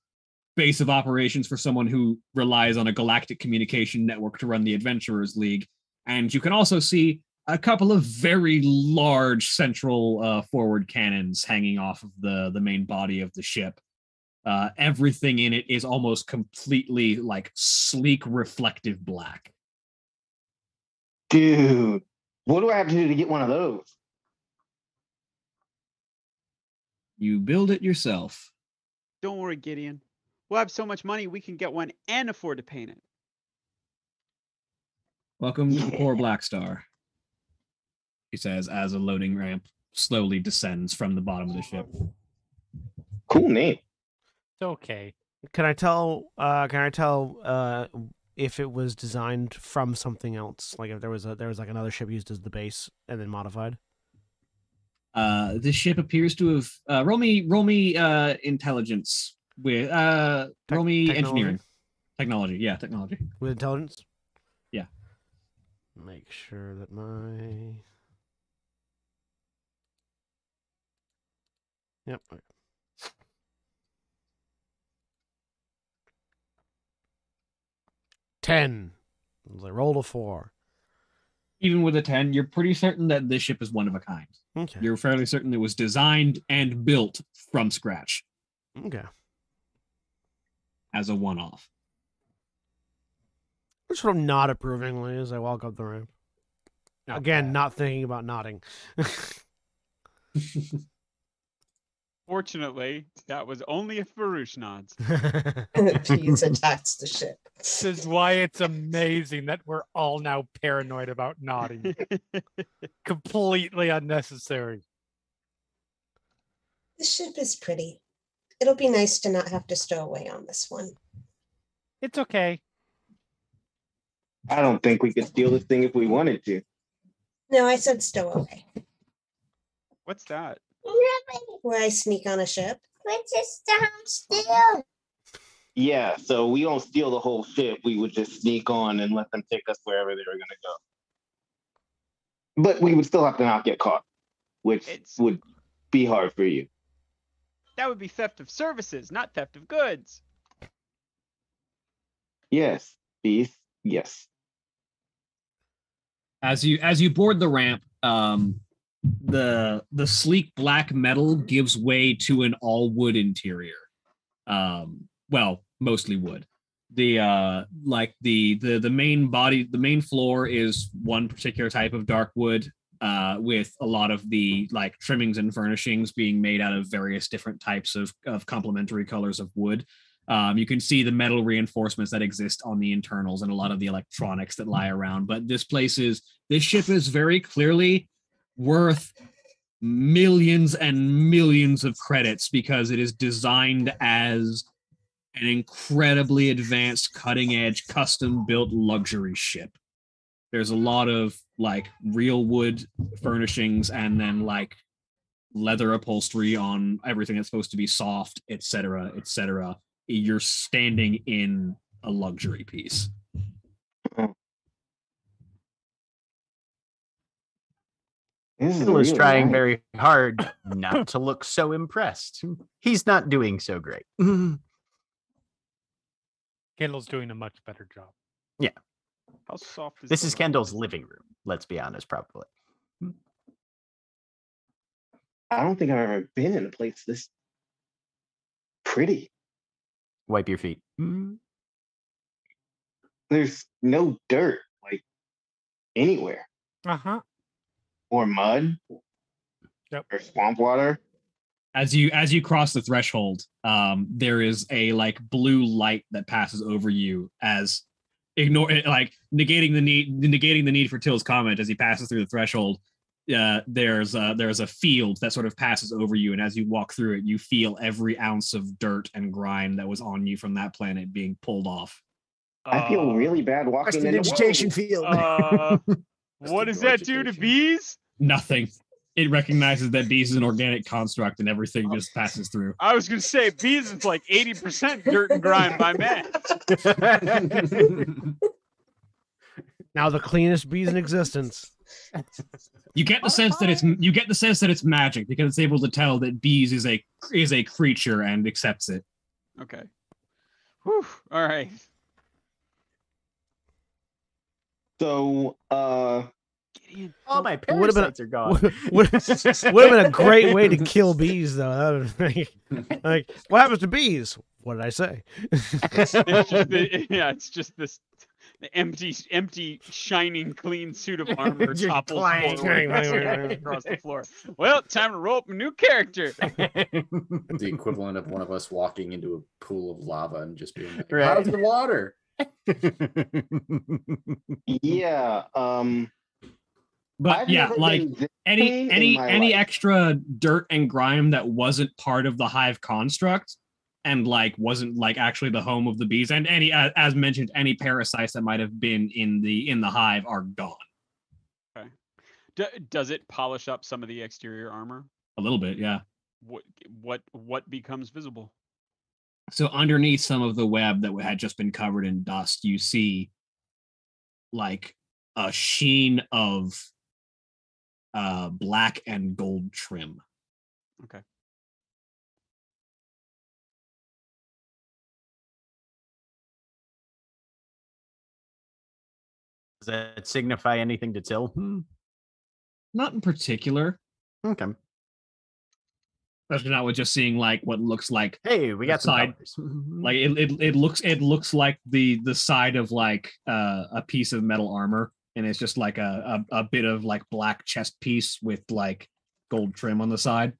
base of operations for someone who relies on a galactic communication network to run the Adventurers League. And you can also see a couple of very large central forward cannons hanging off of the main body of the ship. Everything in it is almost completely like sleek, reflective black. Dude, what do I have to do to get one of those? You build it yourself. Don't worry, Gideon. We'll have so much money we can get one and afford to paint it. Welcome to the Core Black Star, he says as a loading ramp slowly descends from the bottom of the ship. Cool name. It's okay. Can I tell if it was designed from something else? Like if there was like another ship used as the base and then modified? This ship appears to have roll me intelligence with roll me engineering. Technology. Yeah, technology. With intelligence? Yeah. Make sure that my Yep. 10. I rolled a 4. Even with a 10, you're pretty certain that this ship is one of a kind. Okay. You're fairly certain it was designed and built from scratch. Okay. As a one-off. I sort of nod approvingly as I walk up the ramp. Again, not thinking about nodding. Fortunately, that was only if Farouche nods. Peas attacks the ship. This is why it's amazing that we're all now paranoid about nodding. Completely unnecessary. The ship is pretty. It'll be nice to not have to stow away on this one. It's okay. I don't think we could steal this thing if we wanted to. No, I said stow away. What's that? Where I sneak on a ship. Yeah, so we don't steal the whole ship. We would just sneak on and let them take us wherever they were going to go. But we would still have to not get caught, which would be hard for you. That would be theft of services, not theft of goods. Yes, Beast. Yes. As you board the ramp, the sleek black metal gives way to an all wood interior. Well, mostly wood. The main body, the main floor is one particular type of dark wood, with a lot of the like trimmings and furnishings being made out of various different types of complementary colors of wood. You can see the metal reinforcements that exist on the internals and a lot of the electronics that lie around. But this ship is very clearly worth millions and millions of credits because it is designed as an incredibly advanced, cutting-edge, custom-built luxury ship. There's a lot of like real wood furnishings and then like leather upholstery on everything that's supposed to be soft, etc., etc. You're standing in a luxury piece. This is Kendall is really trying nice. very hard not to look so impressed. He's not doing so great. Kendall's doing a much better job. How soft is This the is rug? Kendall's living room, let's be honest, probably. I don't think I've ever been in a place this pretty. Wipe your feet. There's no dirt like anywhere, Uh-huh. or mud, Yep. or swamp water. As you cross the threshold, there is a like blue light that passes over you as negating the need for Till's comment as he passes through the threshold. There's a field that sort of passes over you, and as you walk through it, you feel every ounce of dirt and grime that was on you from that planet being pulled off. I feel really bad walking in Prestidigitation the field. What does that do to bees? Nothing. It recognizes that bees is an organic construct, and everything just passes through. I was gonna say bees is like 80% dirt and grime, my man. Now the cleanest bees in existence. You get the sense that it's magic because it's able to tell that bees is a creature and accepts it. Okay. Whew. All right. So, Gideon, All my Would've been- parasites are gone. Would have been a great way to kill bees, though. That would like, what happens to bees? What did I say? it's just this empty, shining, clean suit of armor Just topples clang, forward clang, clang, clang. across the floor. Well, time to roll up a new character. The equivalent of one of us walking into a pool of lava and just being like, Right. how's the water? yeah. But I've yeah, never like been this clean in any my any life. extra dirt and grime that wasn't part of the hive construct and like wasn't like actually the home of the bees, and any as mentioned, any parasites that might have been in the hive are gone. Does it polish up some of the exterior armor? A little bit, yeah. What becomes visible? So underneath some of the web that had just been covered in dust, you see like a sheen of black and gold trim. Okay. Does that signify anything to Till? Not in particular. Okay. Especially not with just seeing like what looks like Hey, we got some Side. colors. like it looks like the side of like a piece of metal armor, and it's just like a bit of like black chest piece with like gold trim on the side.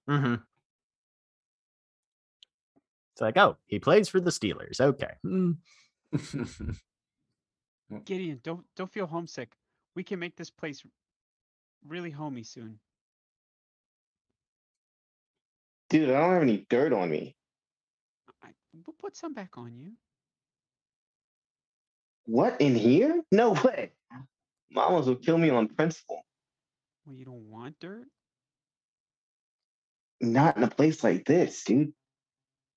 Mm-hmm. It's like, oh, he plays for the Steelers. Okay. Gideon, don't feel homesick. We can make this place really homey soon. Dude, I don't have any dirt on me. We'll put some back on you. What, in here? No way. Mamas will kill me on principle. Well, you don't want dirt? Not in a place like this, dude.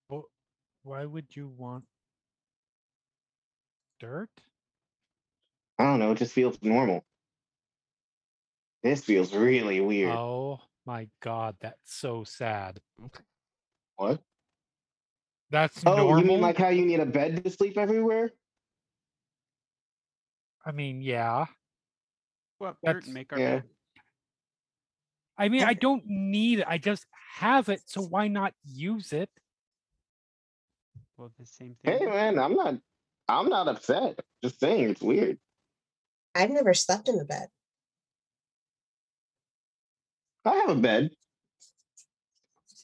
Well, why would you want dirt? I don't know. It just feels normal. This feels really weird. Oh my god, that's so sad. What? That's Oh, normal. you mean like how you need a bed to sleep everywhere? I mean, yeah. Well, dirt That's- and make our Yeah. bed. I mean, I don't need it. I just have it, so why not use it? Well, the same thing. Hey man, I'm not upset. Just saying it's weird. I've never slept in a bed. I have a bed.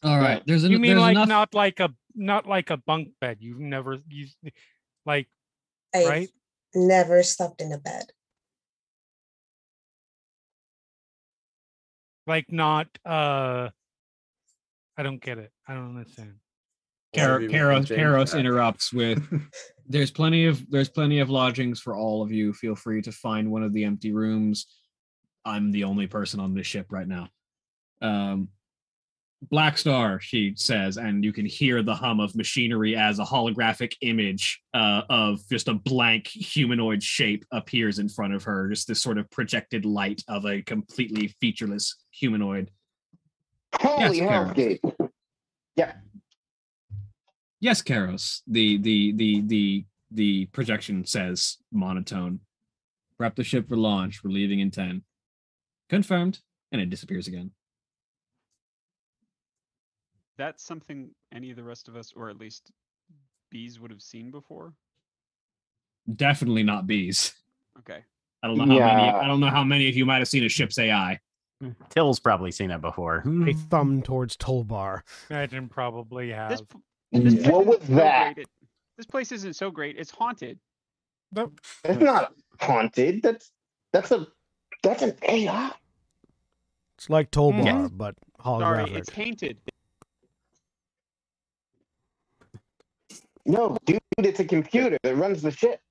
All right, there's You mean there's like enough. not like a bunk bed? You've never used like I've right? never slept in a bed. Like not I don't get it. I don't understand. Why have you changed Karos that? interrupts with there's plenty of lodgings for all of you. Feel free to find one of the empty rooms. I'm the only person on this ship right now. Black Star, she says, and you can hear the hum of machinery as a holographic image of just a blank humanoid shape appears in front of her. Just this sort of projected light of a completely featureless humanoid. Holy Yes, Karos. hellscape. Yeah. Yes, Karos. The projection says monotone. Prep the ship for launch. We're leaving in 10. Confirmed. And it disappears again. That's something any of the rest of us, or at least bees, would have seen before. Definitely not bees. Okay. I don't know how many. Yeah. I don't know how many of you might have seen a ship's AI. Till's probably seen it before. A thumb towards Tolbar. Imagine probably This have. this place What was isn't so that? great. This place isn't so great. It's haunted. That's not haunted. That's an AI. It's like Tolbar, Yes. but Sorry, holographic. it's tainted. No, dude, it's a computer that runs the ship.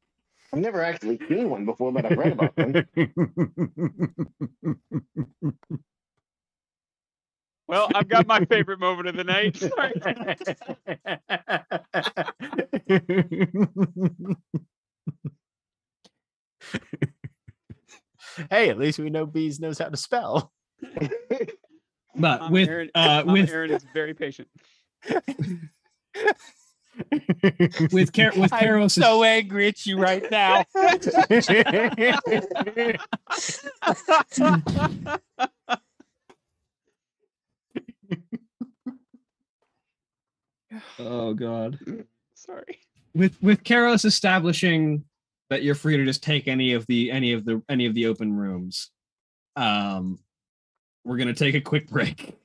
I've never actually seen one before, but I've read about them. Well, I've got my favorite moment of the night. Sorry. Hey, at least we know Bees knows how to spell. But with Aaron, with Aaron is very patient. with Karos, So angry at you right now. oh god, Sorry. with Karos establishing that you're free to just take any of the open rooms. We're gonna take a quick break.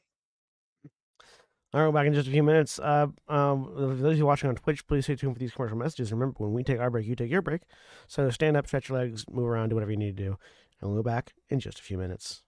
All right, we're back in just a few minutes. For those of you watching on Twitch, please stay tuned for these commercial messages. Remember, when we take our break, you take your break. So stand up, stretch your legs, move around, do whatever you need to do. And we'll go back in just a few minutes.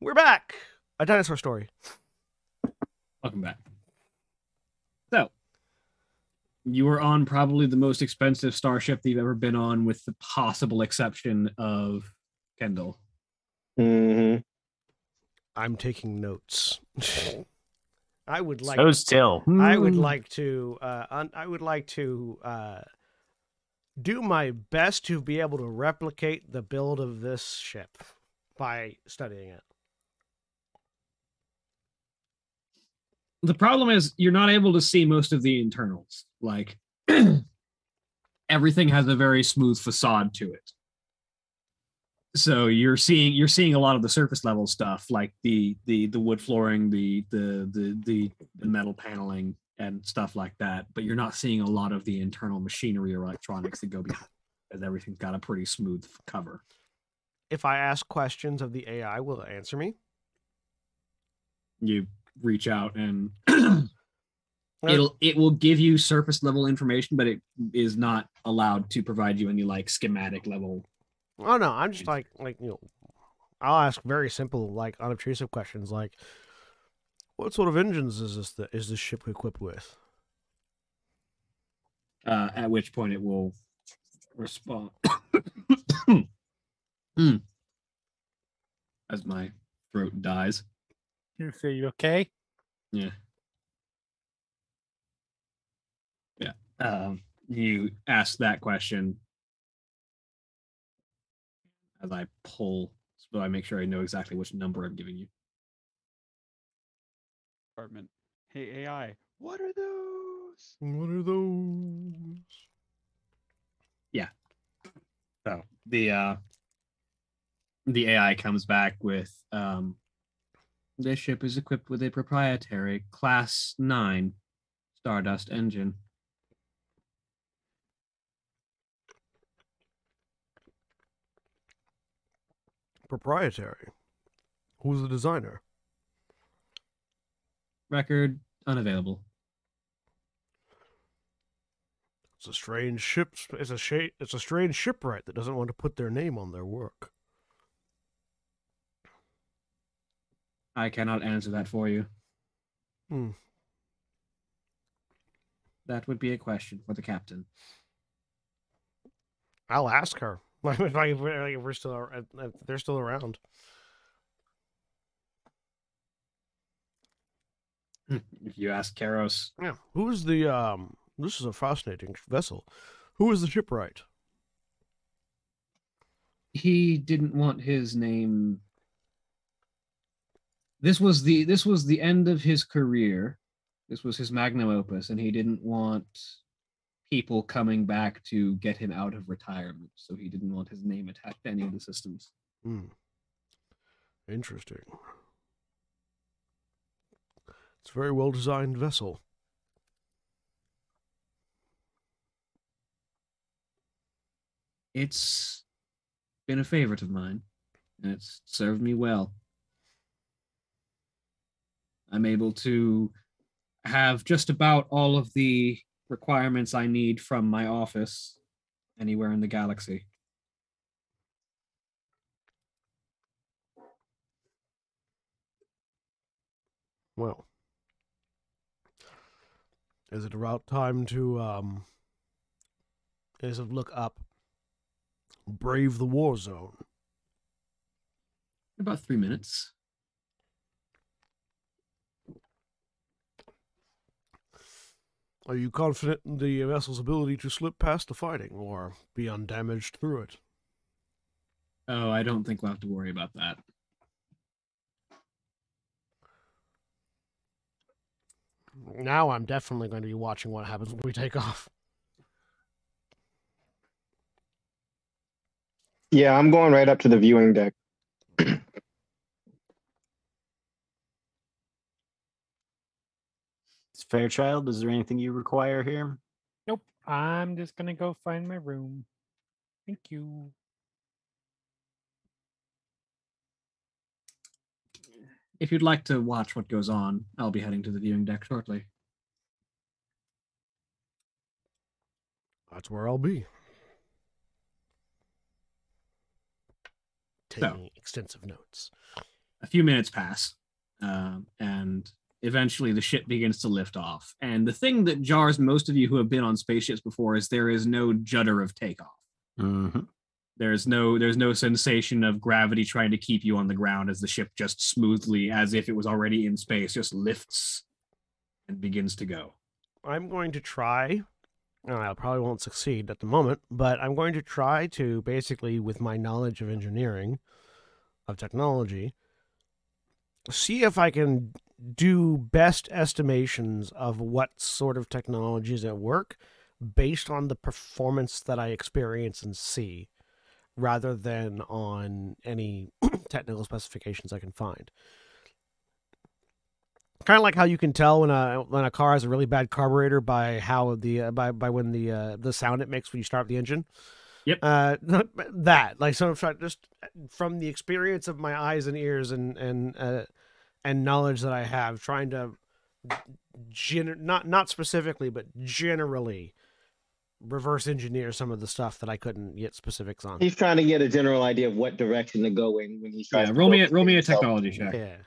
We're back. A dinosaur story. Welcome back. So, you were on probably the most expensive starship that you've ever been on, with the possible exception of Kendall. Hmm. I'm taking notes. I would like. So still. I would like to. I would like to do my best to be able to replicate the build of this ship by studying it. The problem is you're not able to see most of the internals. Like everything has a very smooth facade to it. So you're seeing a lot of the surface level stuff, like the wood flooring, the metal paneling and stuff like that, but you're not seeing a lot of the internal machinery or electronics that go behind, as everything's got a pretty smooth cover. If I ask questions of the AI, will it answer me? You reach out and it will give you surface level information, but it is not allowed to provide you any like schematic level. Oh no, I'm just like I'll ask very simple, like unobtrusive questions, like, what sort of engines is this ship equipped with? At which point it will respond. As my throat dies. You say you okay? Yeah. You ask that question as I pull, so I make sure I know exactly which number I'm giving you. Department. Hey AI, what are those? What are those? Yeah. So the AI comes back with this ship is equipped with a proprietary Class 9 Stardust engine. Proprietary. Who's the designer? Record unavailable. It's a strange ship. It's a strange shipwright that doesn't want to put their name on their work. I cannot answer that for you. That would be a question for the captain. I'll ask her. If we're still, if they're still around. If you ask Karos, Yeah. Who is the This is a fascinating vessel. Who is the shipwright? he didn't want his name. This was the end of his career. This was his magnum opus, and he didn't want people coming back to get him out of retirement. So he didn't want his name attached to any of the systems. Interesting. It's a very well designed vessel. It's been a favorite of mine, and it's served me well. I'm able to have just about all of the requirements I need from my office anywhere in the galaxy. Well, is it about time to look up, brave the war zone? About 3 minutes. Are you confident in the vessel's ability to slip past the fighting or be undamaged through it? Oh, I don't think we'll have to worry about that. Now I'm definitely going to be watching what happens when we take off. Yeah, I'm going right up to the viewing deck. Fairchild, is there anything you require here? Nope. I'm just gonna go find my room. Thank you. If you'd like to watch what goes on, I'll be heading to the viewing deck shortly. That's where I'll be. Taking extensive notes. a few minutes pass, and eventually the ship begins to lift off. And the thing that jars most of you who have been on spaceships before is there is no judder of takeoff. Mm-hmm. There's no sensation of gravity trying to keep you on the ground as the ship just smoothly, as if it was already in space, just lifts and begins to go. I'm going to try. I probably won't succeed at the moment, but I'm going to try to basically, with my knowledge of engineering, of technology, see if I can do best estimations of what sort of technologies at work based on the performance that I experience and see, rather than on any technical specifications I can find. Kind of like how you can tell when a car has a really bad carburetor by how by when the sound it makes when you start the engine. Yep. That, like, so just from the experience of my eyes and ears and knowledge that I have, trying to not specifically but generally reverse engineer some of the stuff that I couldn't get specifics on. He's trying to get a general idea of what direction to go in when he tries to roll me a himself. technology check. Yeah.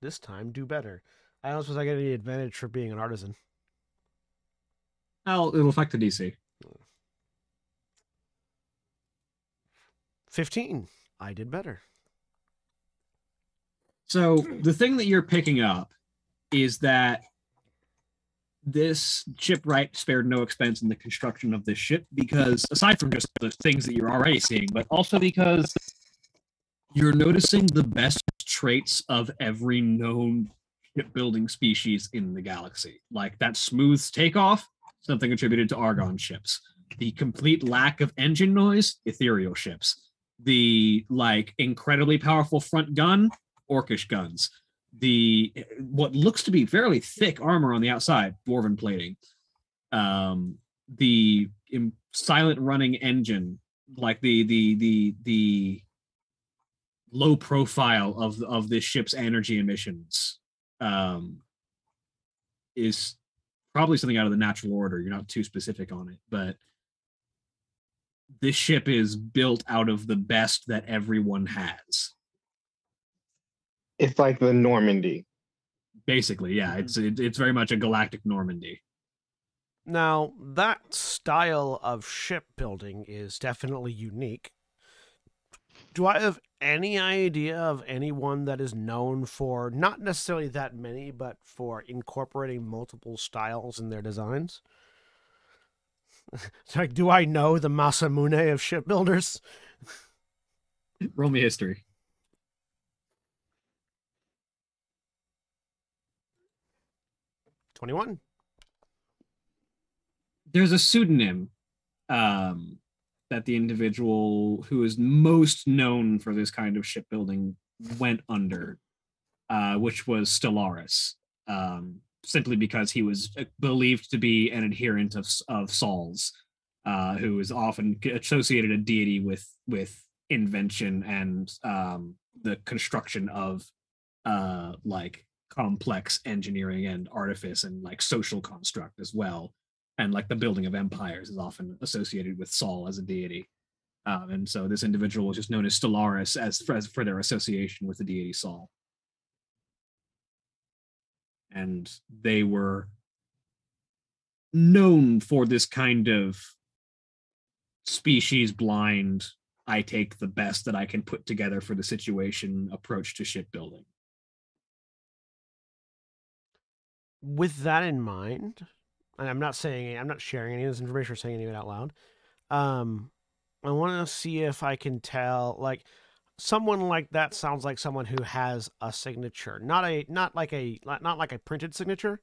This time, do better. I don't suppose I get any advantage for being an artisan. It'll affect the DC. 15. I did better. So the thing that you're picking up is that this shipwright spared no expense in the construction of this ship, because aside from just the things that you're already seeing, but also because you're noticing the best traits of every known shipbuilding species in the galaxy. Like that smooth takeoff, something attributed to Argon ships. The complete lack of engine noise, ethereal ships. The like incredibly powerful front gun, Orcish guns. The what looks to be fairly thick armor on the outside, dwarven plating. The silent running engine, like the low profile of this ship's energy emissions, is probably something out of the natural order. You're not too specific on it, but this ship is built out of the best that everyone has. It's like the Normandy. Basically, yeah. It's very much a galactic Normandy. Now, that style of shipbuilding is definitely unique. Do I have any idea of anyone that is known for, not necessarily that many, but for incorporating multiple styles in their designs? It's like, do I know the Masamune of shipbuilders? Roll me history. $21. There's a pseudonym that the individual who is most known for this kind of shipbuilding went under, which was Stellaris, simply because he was believed to be an adherent of Sol's, who is often associated a deity with invention and the construction of like complex engineering and artifice and like social construct as well. And like the building of empires is often associated with Sol as a deity. And so this individual was just known as Stellaris as for their association with the deity Sol. And they were known for this kind of species blind, I take the best that I can put together for the situation approach to shipbuilding. With that in mind, and I'm not sharing any of this information or saying any of it out loud. I want to see if I can tell, like, someone like that sounds like someone who has a signature, not like a printed signature,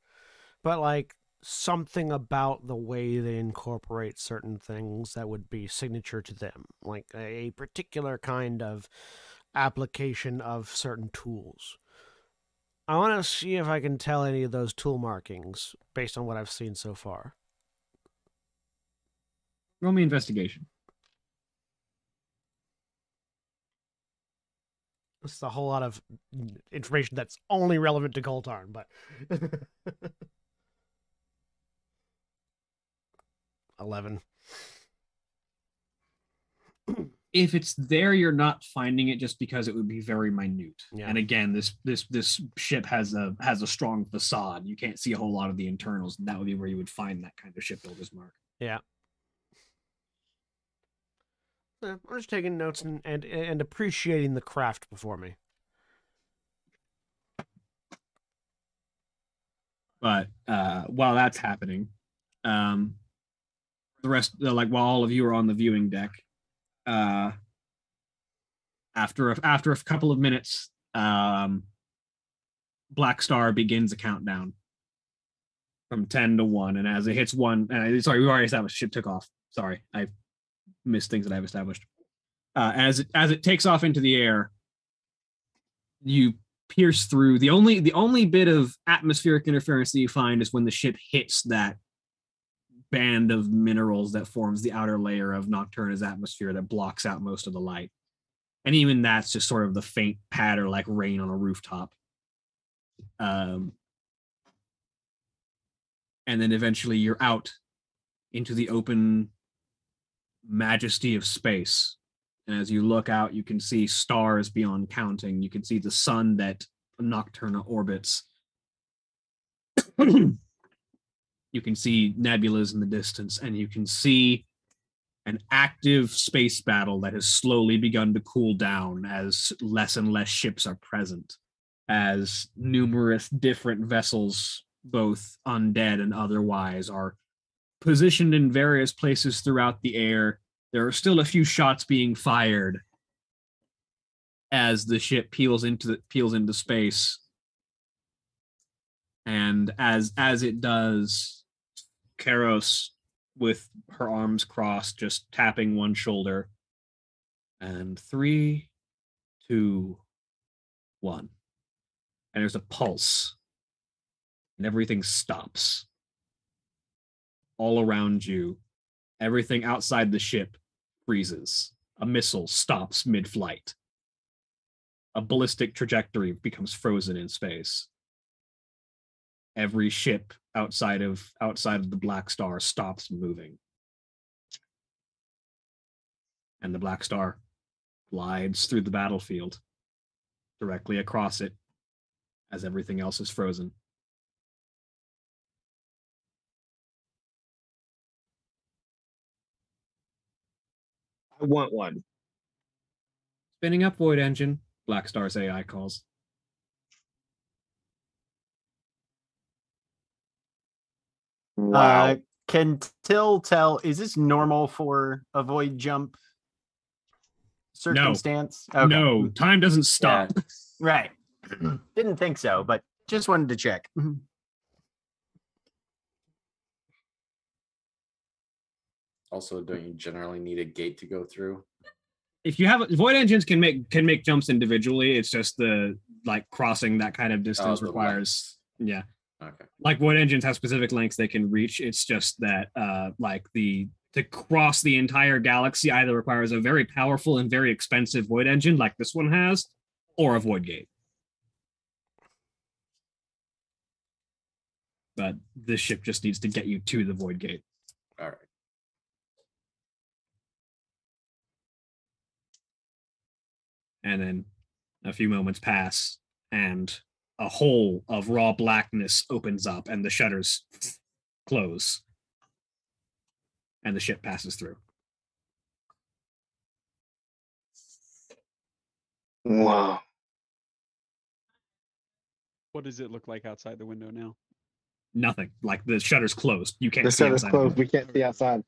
but like something about the way they incorporate certain things that would be signature to them, like a particular kind of application of certain tools. I want to see if I can tell any of those tool markings based on what I've seen so far. Roll me investigation. This is a whole lot of information that's only relevant to Goltarn, but 11. If it's there, you're not finding it just because it would be very minute. Yeah. And again, this ship has a strong facade. You can't see a whole lot of the internals, and that would be where you would find that kind of shipbuilder's mark. Yeah. I'm just taking notes and appreciating the craft before me. But while that's happening, the rest, while all of you are on the viewing deck, after a couple of minutes, Black Star begins a countdown from 10 to 1, and as it hits 1, sorry, we already established ship took off. Sorry, I missed things that I've established. As it takes off into the air, you pierce through. The only bit of atmospheric interference that you find is when the ship hits that band of minerals that forms the outer layer of Nocturna's atmosphere that blocks out most of the light. And even that's just sort of the faint patter like rain on a rooftop. And then eventually you're out into the open majesty of space. And as you look out, you can see stars beyond counting. You can see the sun that Nocturna orbits. You can see nebulas in the distance, and you can see an active space battle that has slowly begun to cool down as less and less ships are present, as numerous different vessels, both undead and otherwise, are positioned in various places throughout the air. There are still a few shots being fired as the ship peels into space. And as it does, Karos, with her arms crossed, just tapping one shoulder. And 3, 2, 1. And there's a pulse. And everything stops. All around you, everything outside the ship freezes. A missile stops mid-flight. A ballistic trajectory becomes frozen in space. Every ship outside of the Black Star stops moving. And the Black Star glides through the battlefield, directly across it, as everything else is frozen. I want one. Spinning up Void Engine, Black Star's AI calls. Wow. Can Till tell, is this normal for a void jump circumstance? No, Okay. no, time doesn't stop. Yeah. Right. Didn't think so, but just wanted to check. Also, don't you generally need a gate to go through? If you have Void Engines can make jumps individually, it's just the crossing that kind of distance the requires lengths. yeah. Okay. Void Engines have specific lengths they can reach. It's just that to cross the entire galaxy either requires a very powerful and very expensive Void Engine like this one has, or a Void Gate. But this ship just needs to get you to the Void Gate. All right. And then a few moments pass, and a hole of raw blackness opens up, and the shutters close, and the ship passes through. Wow. What does it look like outside the window now? Nothing. Like the shutters closed. You can't The see shutter's outside. closed. We can't see outside.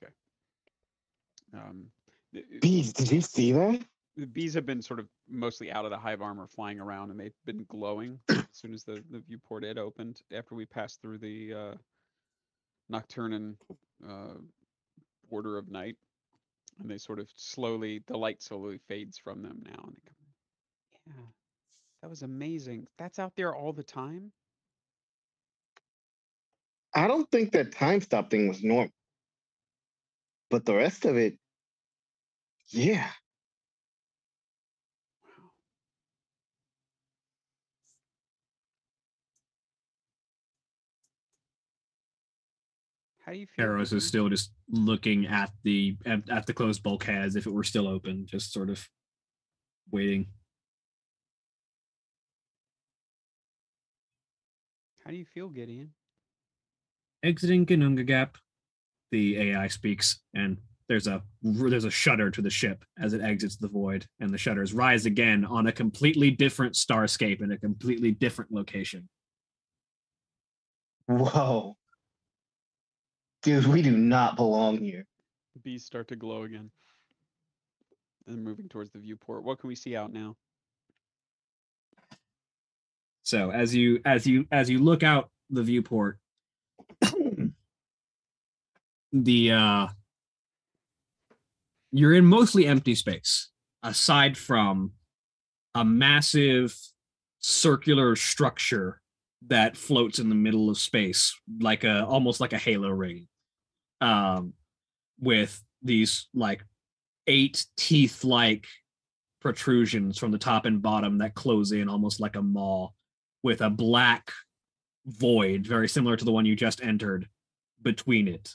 Okay. Bees, did you see that? The bees have been sort of mostly out of the hive armor, flying around, and they've been glowing as soon as the viewport had opened. After we passed through the Nocturnan border of night, and they sort of the light slowly fades from them now, and they come. Yeah, that was amazing. That's out there all the time. I don't think that time stop thing was normal. But the rest of it, yeah. How do you feel? Eros is Gideon? still just looking at the closed bulkhead as if it were still open, just sort of waiting. How do you feel, Gideon? Exiting Ganunga Gap, the AI speaks, and there's a shudder to the ship as it exits the void, and the shutters rise again on a completely different starscape in a completely different location. Whoa. Dude, we do not belong here. The bees start to glow again. And moving towards the viewport. What can we see out now? So as you look out the viewport, the you're in mostly empty space, aside from a massive circular structure that floats in the middle of space, like almost like a halo ring, with these like 8 teeth-like protrusions from the top and bottom that close in almost like a maw, with a black void very similar to the one you just entered between it,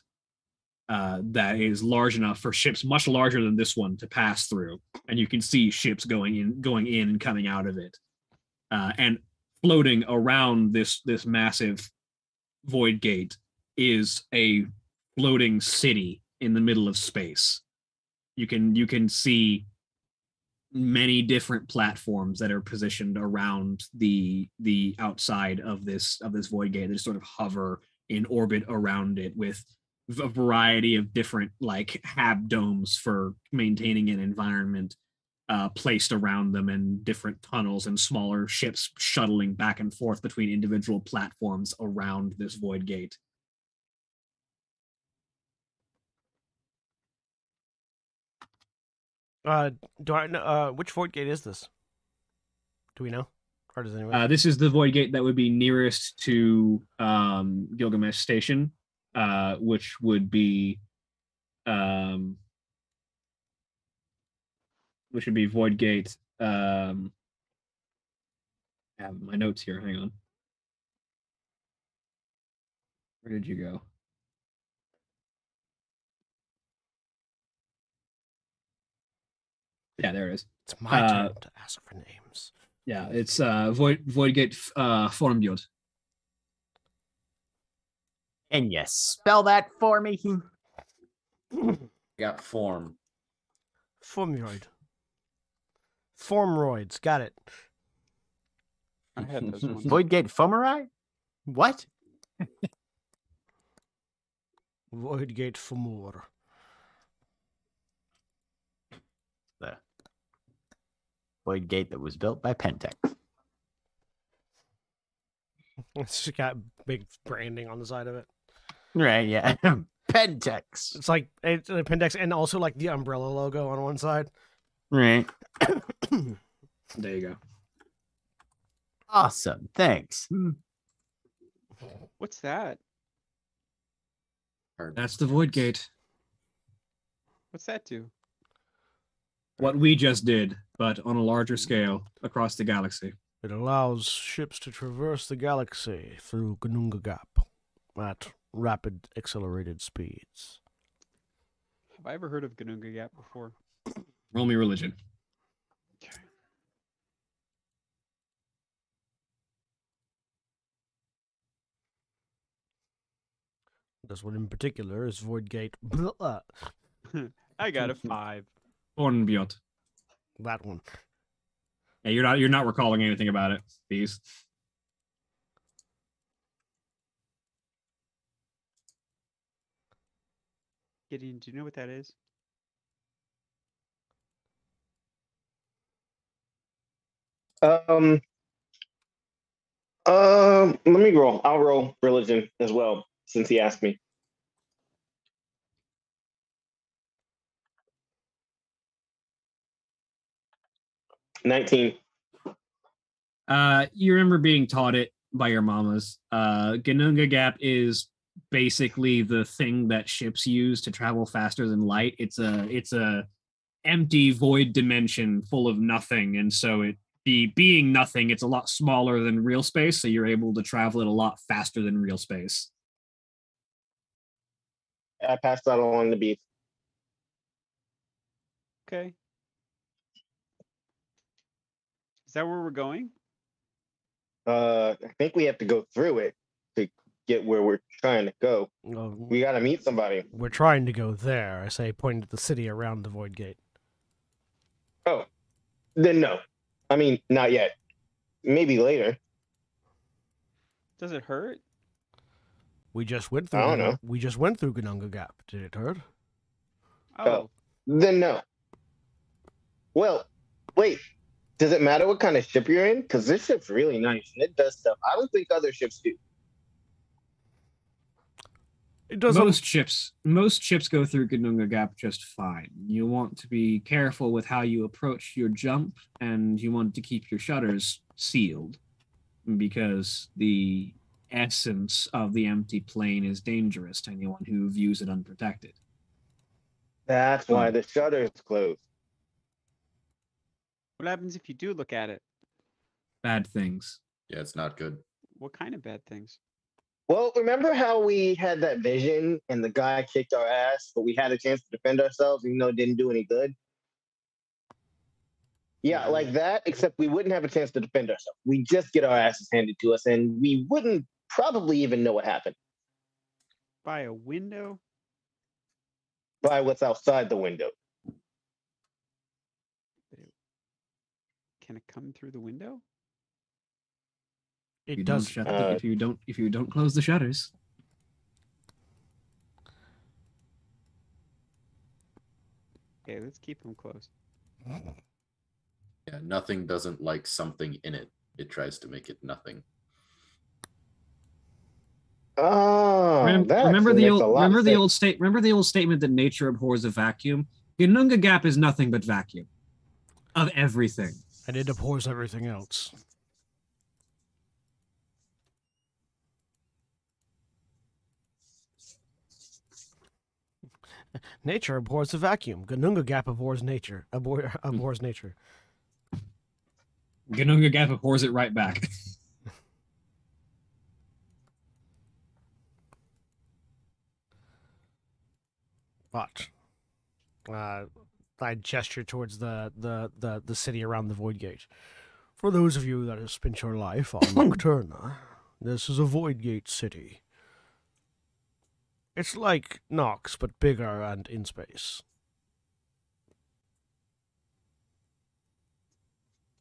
that is large enough for ships much larger than this one to pass through, and you can see ships going in and coming out of it, and floating around this massive void gate is a floating city in the middle of space. You can see many different platforms that are positioned around the outside of this void gate that just sort of hover in orbit around it, with a variety of different like hab domes for maintaining an environment placed around them, and different tunnels and smaller ships shuttling back and forth between individual platforms around this void gate. Do I know which void gate is this? Do we know? Or does anyone? This is the void gate that would be nearest to Gilgamesh Station, which would be void gate. I have my notes here. Hang on. Where did you go? Yeah, there it is. It's my turn to ask for names. Yeah, it's void gate Formbjord. Can you spell that for me? Got form. Formroid. Formroids. Got it. I had those ones. Voidgate Fomeri? What? Voidgate Fomor. The void gate that was built by Pentex. It's just got big branding on the side of it. Right, yeah. Pentex. It's like it's an appendix and also like the umbrella logo on one side. Right. There you go. Awesome. Thanks. What's that? That's the void gate. What's that do? What we just did, but on a larger scale across the galaxy. It allows ships to traverse the galaxy through Ganunga Gap at rapid accelerated speeds. Have I ever heard of Ganunga Gap before? Roll me religion. Okay. This one in particular is Voidgate. I got a 5. Formbjord. That one. Yeah, you're not recalling anything about it, these. Gideon, do you know what that is? Let me roll. I'll roll religion as well, since he asked me. $19. You remember being taught it by your mamas. Ganunga Gap is basically the thing that ships use to travel faster than light. It's a empty void dimension full of nothing, and so being nothing, it's a lot smaller than real space, so you're able to travel it a lot faster than real space. I passed that along to Beef. Okay. Is that where we're going? I think we have to go through it to get where we're trying to go. Well, We got to meet somebody. we're trying to go there, I say, pointing to the city around the Void Gate. Oh, then no. I mean, not yet. Maybe later. Does it hurt? We just went through. I don't know. We just went through Gununga Gap. Did it hurt? Oh, Then no. Well, wait. Does it matter what kind of ship you're in? Because this ship's really nice and it does stuff I don't think other ships do. It doesn't. Most ships go through Gununga Gap just fine. You want to be careful with how you approach your jump, and you want to keep your shutters sealed, because the essence of the empty plane is dangerous to anyone who views it unprotected. That's why the shutter is closed. what happens if you do look at it? Bad things. Yeah, it's not good. What kind of bad things? Well, remember how we had that vision and the guy kicked our ass, but we had a chance to defend ourselves even though it didn't do any good? Yeah, like that, except we wouldn't have a chance to defend ourselves. We just get our asses handed to us, and we wouldn't probably even know what happened By a window? by what's outside the window. Can it come through the window? It You does. don't shut the, if you don't close the shutters. Okay, let's keep them closed. Yeah, nothing doesn't like something in it. It tries to make it nothing. Oh, remember the old statement that nature abhors a vacuum? Gununga Gap is nothing but vacuum of everything. And it abhors everything else. Nature abhors the vacuum. Gununga Gap abhors nature. Abhors nature. Gununga Gap abhors it right back. But I gesture towards the city around the Void Gate. For those of you that have spent your life on Nocturna, this is a Void Gate city. It's like Nox, but bigger and in space.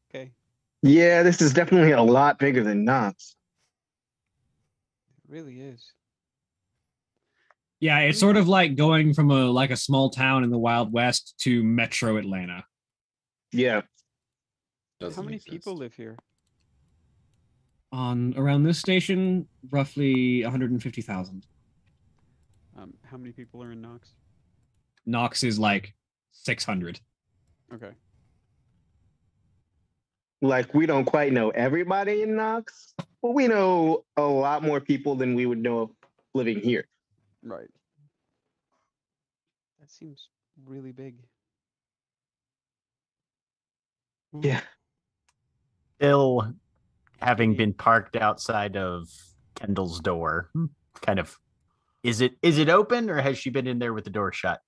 Okay, Yeah, this is definitely a lot bigger than Knox. it really is. Yeah, it's sort of like going from a small town in the Wild West to Metro Atlanta. Yeah. How Doesn't many exist. people live here? On around this station, roughly 150,000. How many people are in Knox? Knox is like 600. Okay. Like, we don't quite know everybody in Knox, but we know a lot more people than we would know living here. Right. That seems really big. Yeah. Still having been parked outside of Kendall's door, kind of, is it open, or has she been in there with the door shut?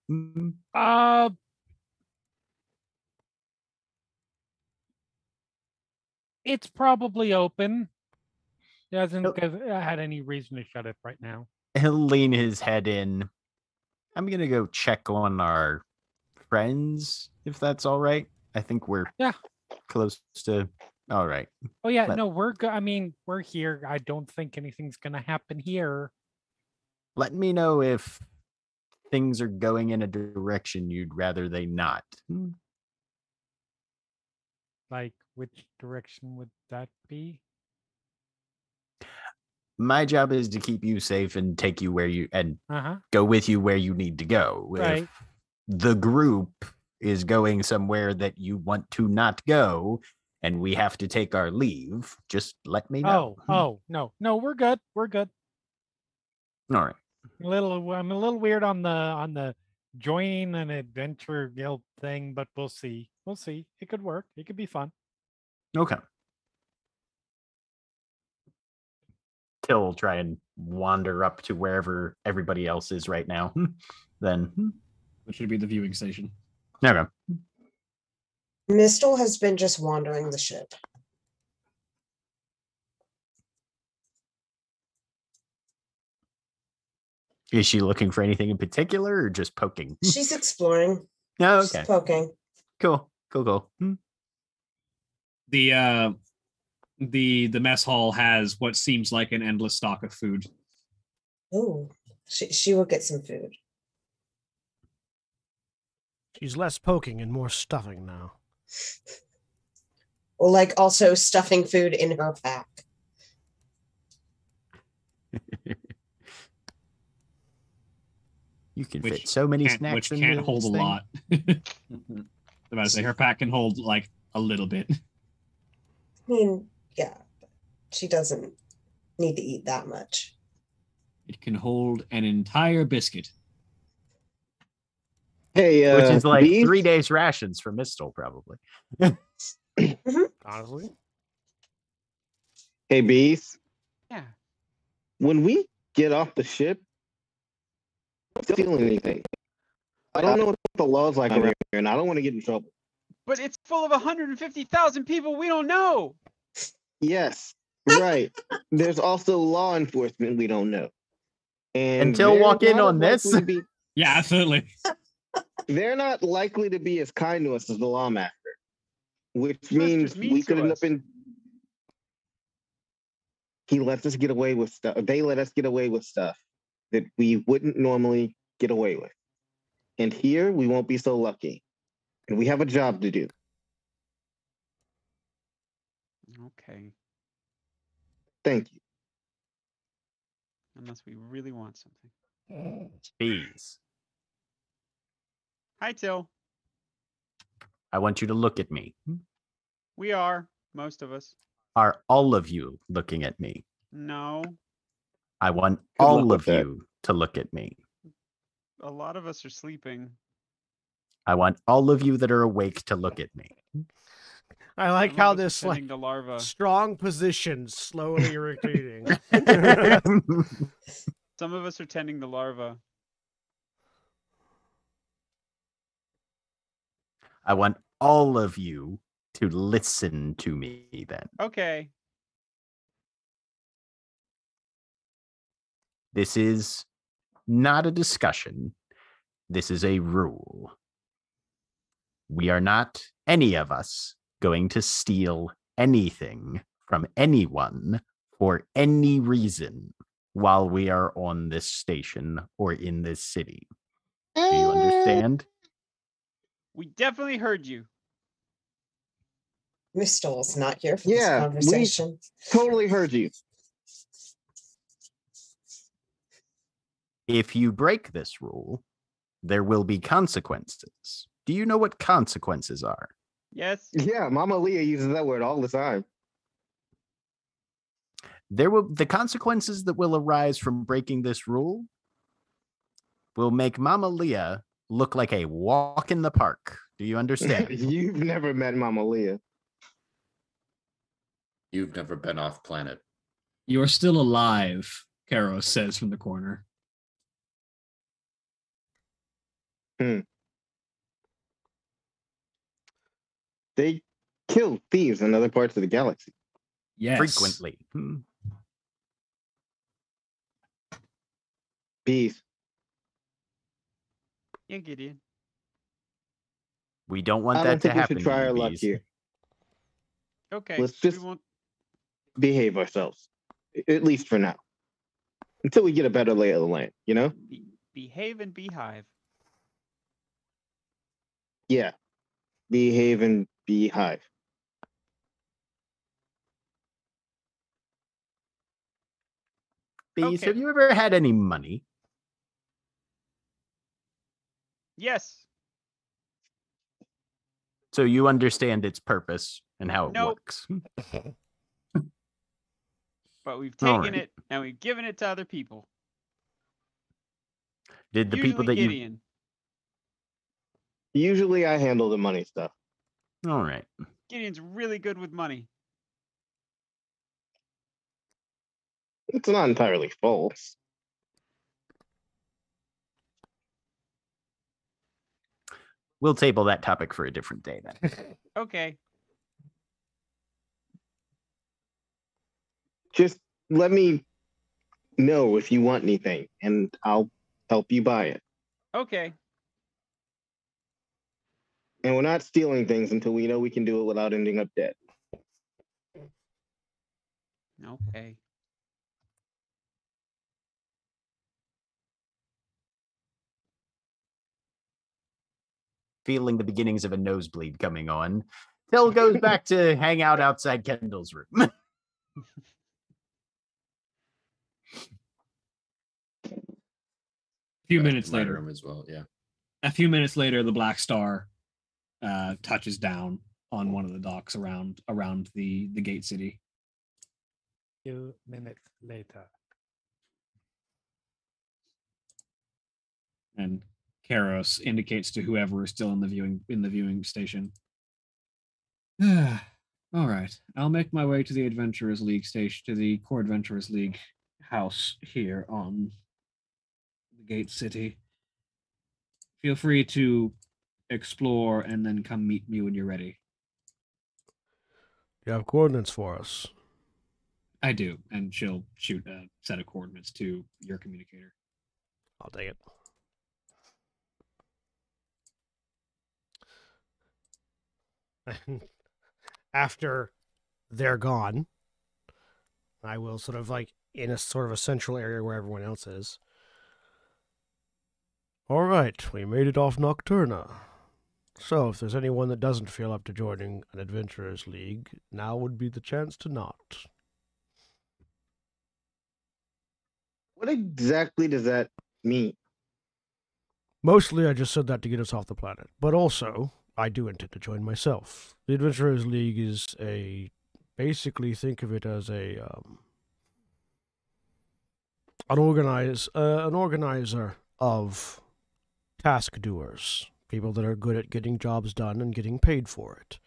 It's probably open. He hasn't had any reason to shut it right now. He'll lean his head in. I'm gonna go check on our friends, if that's all right. I think we're close to all right. Oh yeah, But- no, I mean, we're here. I don't think anything's gonna happen here. Let me know if things are going in a direction you'd rather they not. Like, which direction would that be? My job is to keep you safe and take you where you and Uh-huh. go with you where you need to go. Right. If the group is going somewhere that you want to not go and we have to take our leave, just let me know. No, we're good. We're good. All right. I'm a little weird on the joining an adventure guild thing, but we'll see. We'll see. It could work. It could be fun. Okay. Till will try and wander up to wherever everybody else is right now. Then, Which should be the viewing station. okay. Mistel has been just wandering the ship. Is she looking for anything in particular or just poking? She's exploring. Oh, She's okay. poking. Cool. The mess hall has what seems like an endless stock of food. Ooh, she will get some food. She's less poking and more stuffing now. Or like also stuffing food in her pack. You can Which fit so many Which snacks in can't hold this a thing. lot. I'm about to say her pack can hold like a little bit. I mean, yeah, she doesn't need to eat that much. It can hold an entire biscuit. Hey, Which is like Beast, 3 days rations for Mistel, probably. Honestly. hey, Beast. Yeah. When we get off the ship, I don't feel anything. I don't know what the law's like around here, and I don't want to get in trouble. But it's full of 150,000 people we don't know. Yes, right. There's also law enforcement we don't know. And Until they're walk in not on this. likely to be- Yeah, absolutely. they're not likely to be as kind to us as the lawmaster, which Supposed to means be mean we to could end us. up in. He lets us get away with stuff. They let us get away with stuff that we wouldn't normally get away with. And here we won't be so lucky. And we have a job to do. Okay. Thank you. Unless we really want something. Bees. Hi, Till. I want you to look at me. We are, most of us. Are all of you looking at me? No. I want Good luck all with of that. you to look at me. A lot of us are sleeping. I want all of you that are awake to look at me. I like Some how of us are this like tending to larva. strong position slowly retreating. Some of us are tending the larva. I want all of you to listen to me then. Okay. This is not a discussion. This is a rule. We are not, any of us, going to steal anything from anyone for any reason while we are on this station or in this city. Do you understand? We definitely heard you. Mistel's not here for this Yeah, conversation. Totally heard you. If you break this rule, there will be consequences. Do you know what consequences are? Yes. Yeah, Mama Leah uses that word all the time. The consequences that will arise from breaking this rule will make Mama Leah look like a walk in the park. Do you understand? You've never met Mama Leah. You've never been off planet. You're still alive, Karo says from the corner. They kill thieves in other parts of the galaxy. Yes. Frequently. Bees. Yeah, Gideon. We don't want I that don't to think we happen should try to you, our luck bees. here. Okay. Let's just we won't... behave ourselves, at least for now, until we get a better lay of the land. You know? behave and beehive. Yeah. Behave and beehive. Bees, Okay. have you ever had any money? Yes. So you understand its purpose and how it Nope. works. But we've All taken right. it and we've given it to other people. Did the Usually people that Gideon. Usually I handle the money stuff. you... All right. Gideon's really good with money. It's not entirely false. We'll table that topic for a different day then. Okay. Just let me know if you want anything, and I'll help you buy it. Okay. And we're not stealing things until we know we can do it without ending up dead. Okay. Feeling the beginnings of a nosebleed coming on, Till goes back to hang out outside Kendall's room. few Back minutes to my later. room as well. Yeah. A few minutes later, the Black Star touches down on one of the docks around the gate city. Few minutes later. And Karos indicates to whoever is still in the viewing station. All right, I'll make my way to the Adventurers League station, to the Core Adventurers League house here on the Gate City. Feel free to explore and then come meet me when you're ready. You have coordinates for us. I do, and she'll shoot a set of coordinates to your communicator. I'll take it. And after they're gone, I will sort of like in a sort of a central area where everyone else is. All right, we made it off Nocturna. So if there's anyone that doesn't feel up to joining an Adventurers League, now would be the chance to not. What exactly does that mean? Mostly I just said that to get us off the planet, but also I do intend to join myself. The Adventurers League is basically think of it as an organizer of task doers, people that are good at getting jobs done and getting paid for it.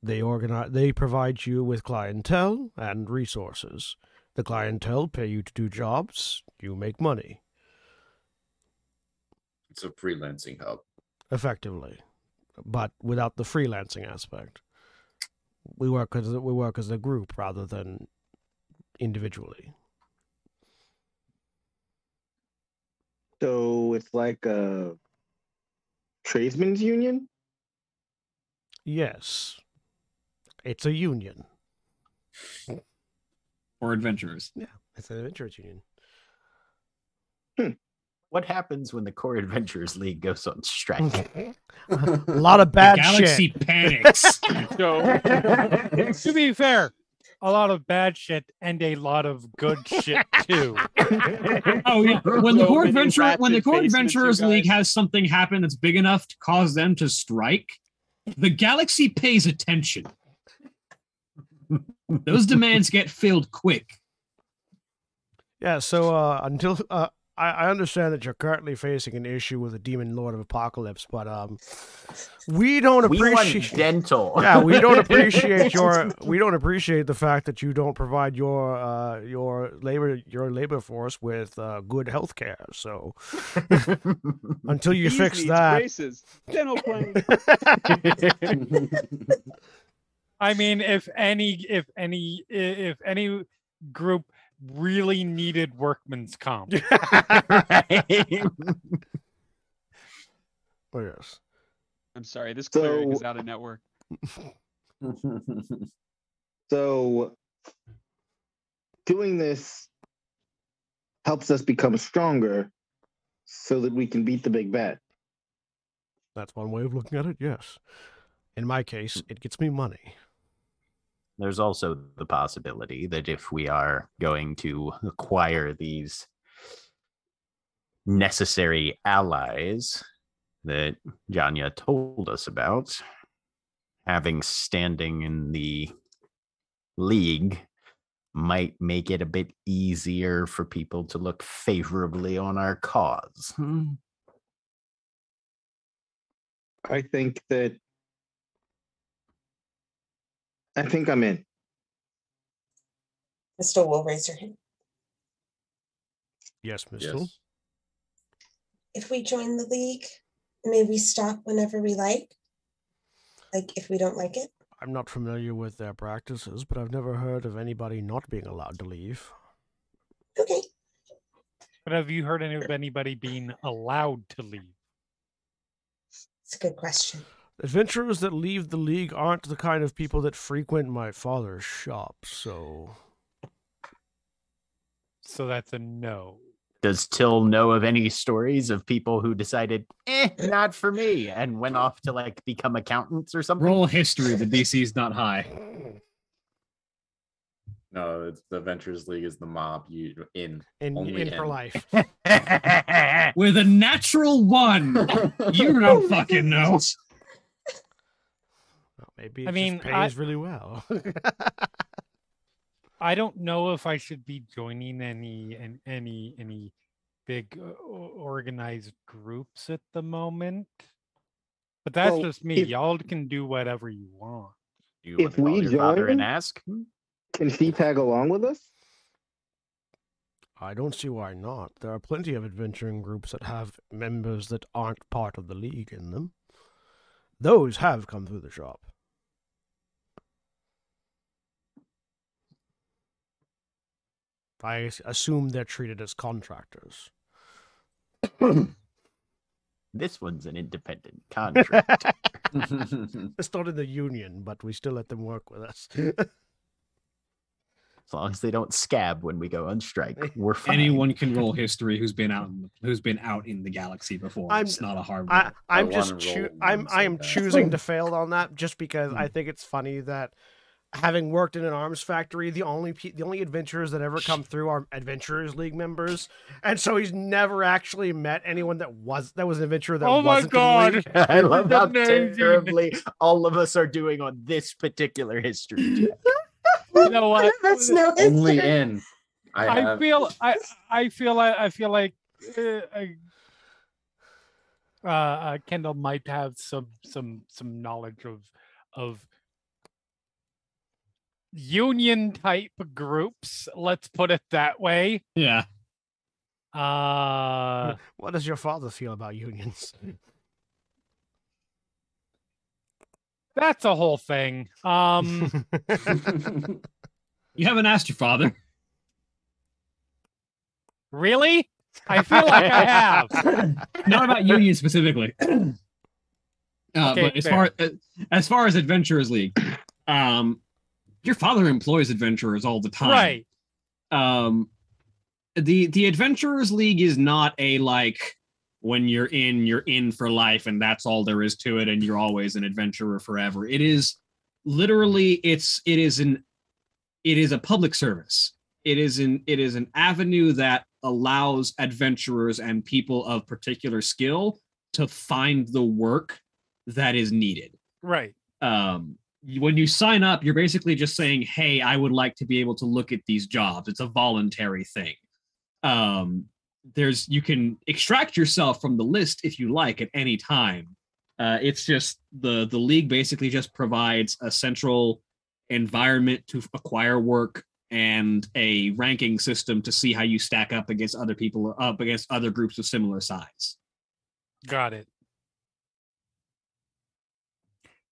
They provide you with clientele and resources. The clientele pay you to do jobs, you make money. It's a freelancing hub. Effectively, but without the freelancing aspect. We work as a group rather than individually. So it's like a tradesmen's union? Yes. It's a union. Or adventurers. Yeah, it's an adventurers union. What happens when the Core Adventurers League goes on strike? A lot of bad the galaxy shit. panics. So To be fair, a lot of bad shit and a lot of good shit too. Oh yeah, when the So Core many ratchet Adventurers basements, you League guys. has something happen that's big enough to cause them to strike, the galaxy pays attention. Those demands get filled quick. Yeah, so until I understand that you're currently facing an issue with the Demon Lord of Apocalypse, but we don't We want appreciate dental. Yeah, we don't appreciate the fact that you don't provide your labor force with good health care. So until you Bees fix needs that, braces, dental plan. I mean, if any group really needed workman's comp, Right. Oh yes. I'm sorry, this So- clearing is out of network. So doing this helps us become stronger so that we can beat the big bad. That's one way of looking at it. Yes. In my case, it gets me money. There's also the possibility that if we are going to acquire these necessary allies that Janya told us about, having standing in the league might make it a bit easier for people to look favorably on our cause. I think I'm in. Crystal will raise her hand. Yes, Mistle. Yes. If we join the league, may we stop whenever we like? Like, if we don't like it? I'm not familiar with their practices, but I've never heard of anybody not being allowed to leave. Okay. But have you heard of anybody being allowed to leave? It's a good question. Adventurers that leave the league aren't the kind of people that frequent my father's shop, so... So that's a no. Does Till know of any stories of people who decided, not for me, and went off to like become accountants or something? Roll history. The DC's not high. No, it's the Adventurers League is the mob. You in only for life. With a natural 1. You don't fucking know. Well, maybe I it mean, just pays really well. I don't know if I should be joining any big organized groups at the moment. But that's Well, just me. Y'all can do whatever you want. You If want to call we your father and join- ask? Can she tag along with us? I don't see why not. There are plenty of adventuring groups that have members that aren't part of the league in them. Those have come through the shop. I assume they're treated as contractors. This one's an independent contract. It's not in the union, but we still let them work with us. As long as they don't scab when we go on strike, we're fine. Anyone can roll history who's been out in the galaxy before. It's not a hard one. I'm wanna just roll I one so am bad. choosing to fail on that just because I think it's funny that having worked in an arms factory, the only adventurers that ever come through are Adventurers League members, and so he's never actually met anyone that was an adventurer that Oh my wasn't in the league. God. I love how amazing. terribly all of us are doing on this particular history check. You know what? That's no only history. in. I feel like Kendall might have some knowledge of union type groups. Let's put it that way. Yeah. What does your father feel about unions? That's a whole thing. You haven't asked your father. Really? I feel like I have. Not about union specifically. Okay, But as far as Adventurers League, your father employs adventurers all the time. Right. The Adventurers League is not a like when you're in for life and that's all there is to it and you're always an adventurer forever. It is literally it is a public service. It is an avenue that allows adventurers and people of particular skill to find the work that is needed. Right. When you sign up, you're basically just saying, hey, I would like to be able to look at these jobs. It's a voluntary thing. You can extract yourself from the list if you like at any time. It's just the league basically just provides a central environment to acquire work and a ranking system to see how you stack up against other people, up against other groups of similar size. Got it.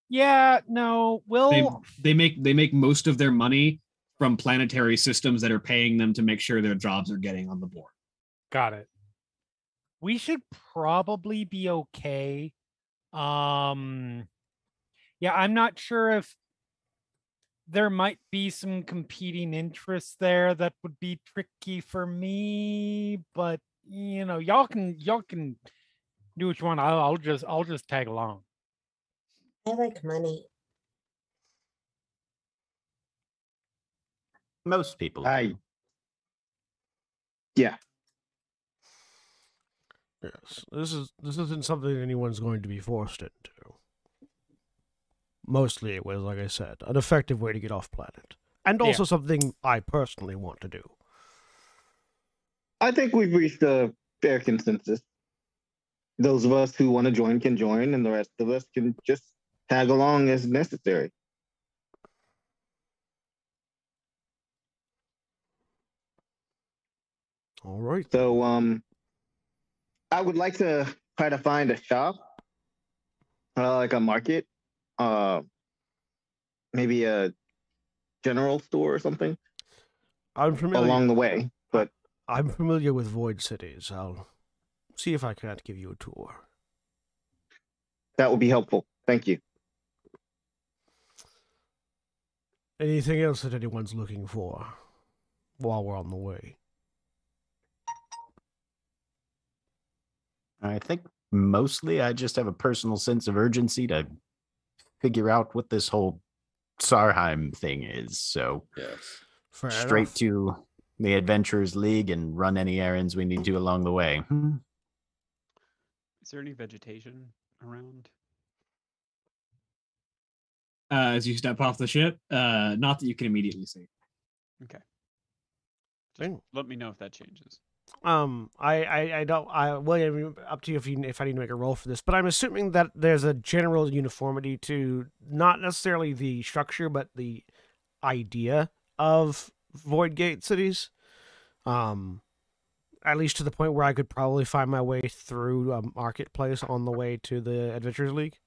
Yeah, no, They make most of their money from planetary systems that are paying them to make sure their jobs are getting on the board. got it. We should probably be okay. Yeah, I'm not sure if there might be some competing interests there that would be tricky for me, but y'all can do what you want. I'll just tag along. I like money. Most people. Yeah. Yes, this isn't something anyone's going to be forced into. Mostly it was, like I said, an effective way to get off planet. And also something I personally want to do. I think we've reached a fair consensus. Those of us who want to join can join, and the rest of us can just tag along as necessary. All right. So I would like to try to find a shop, like a market, uh, maybe a general store or something I'm familiar. along the way. But I'm familiar with void cities. I'll see if I can't give you a tour. that would be helpful. Thank you. Anything else that anyone's looking for while we're on the way? I think mostly I just have a personal sense of urgency to figure out what this whole Sarheim thing is. So Yes. Fair straight enough. to the Adventurers League and run any errands we need to along the way. Is there any vegetation around? As you step off the ship, not that you can immediately see. Okay. Thing. Let me know if that changes. I don't. William, up to you if I need to make a roll for this, but I'm assuming that there's a general uniformity to not necessarily the structure, but the idea of void gate cities. At least to the point where I could probably find my way through a marketplace on the way to the Adventurers League.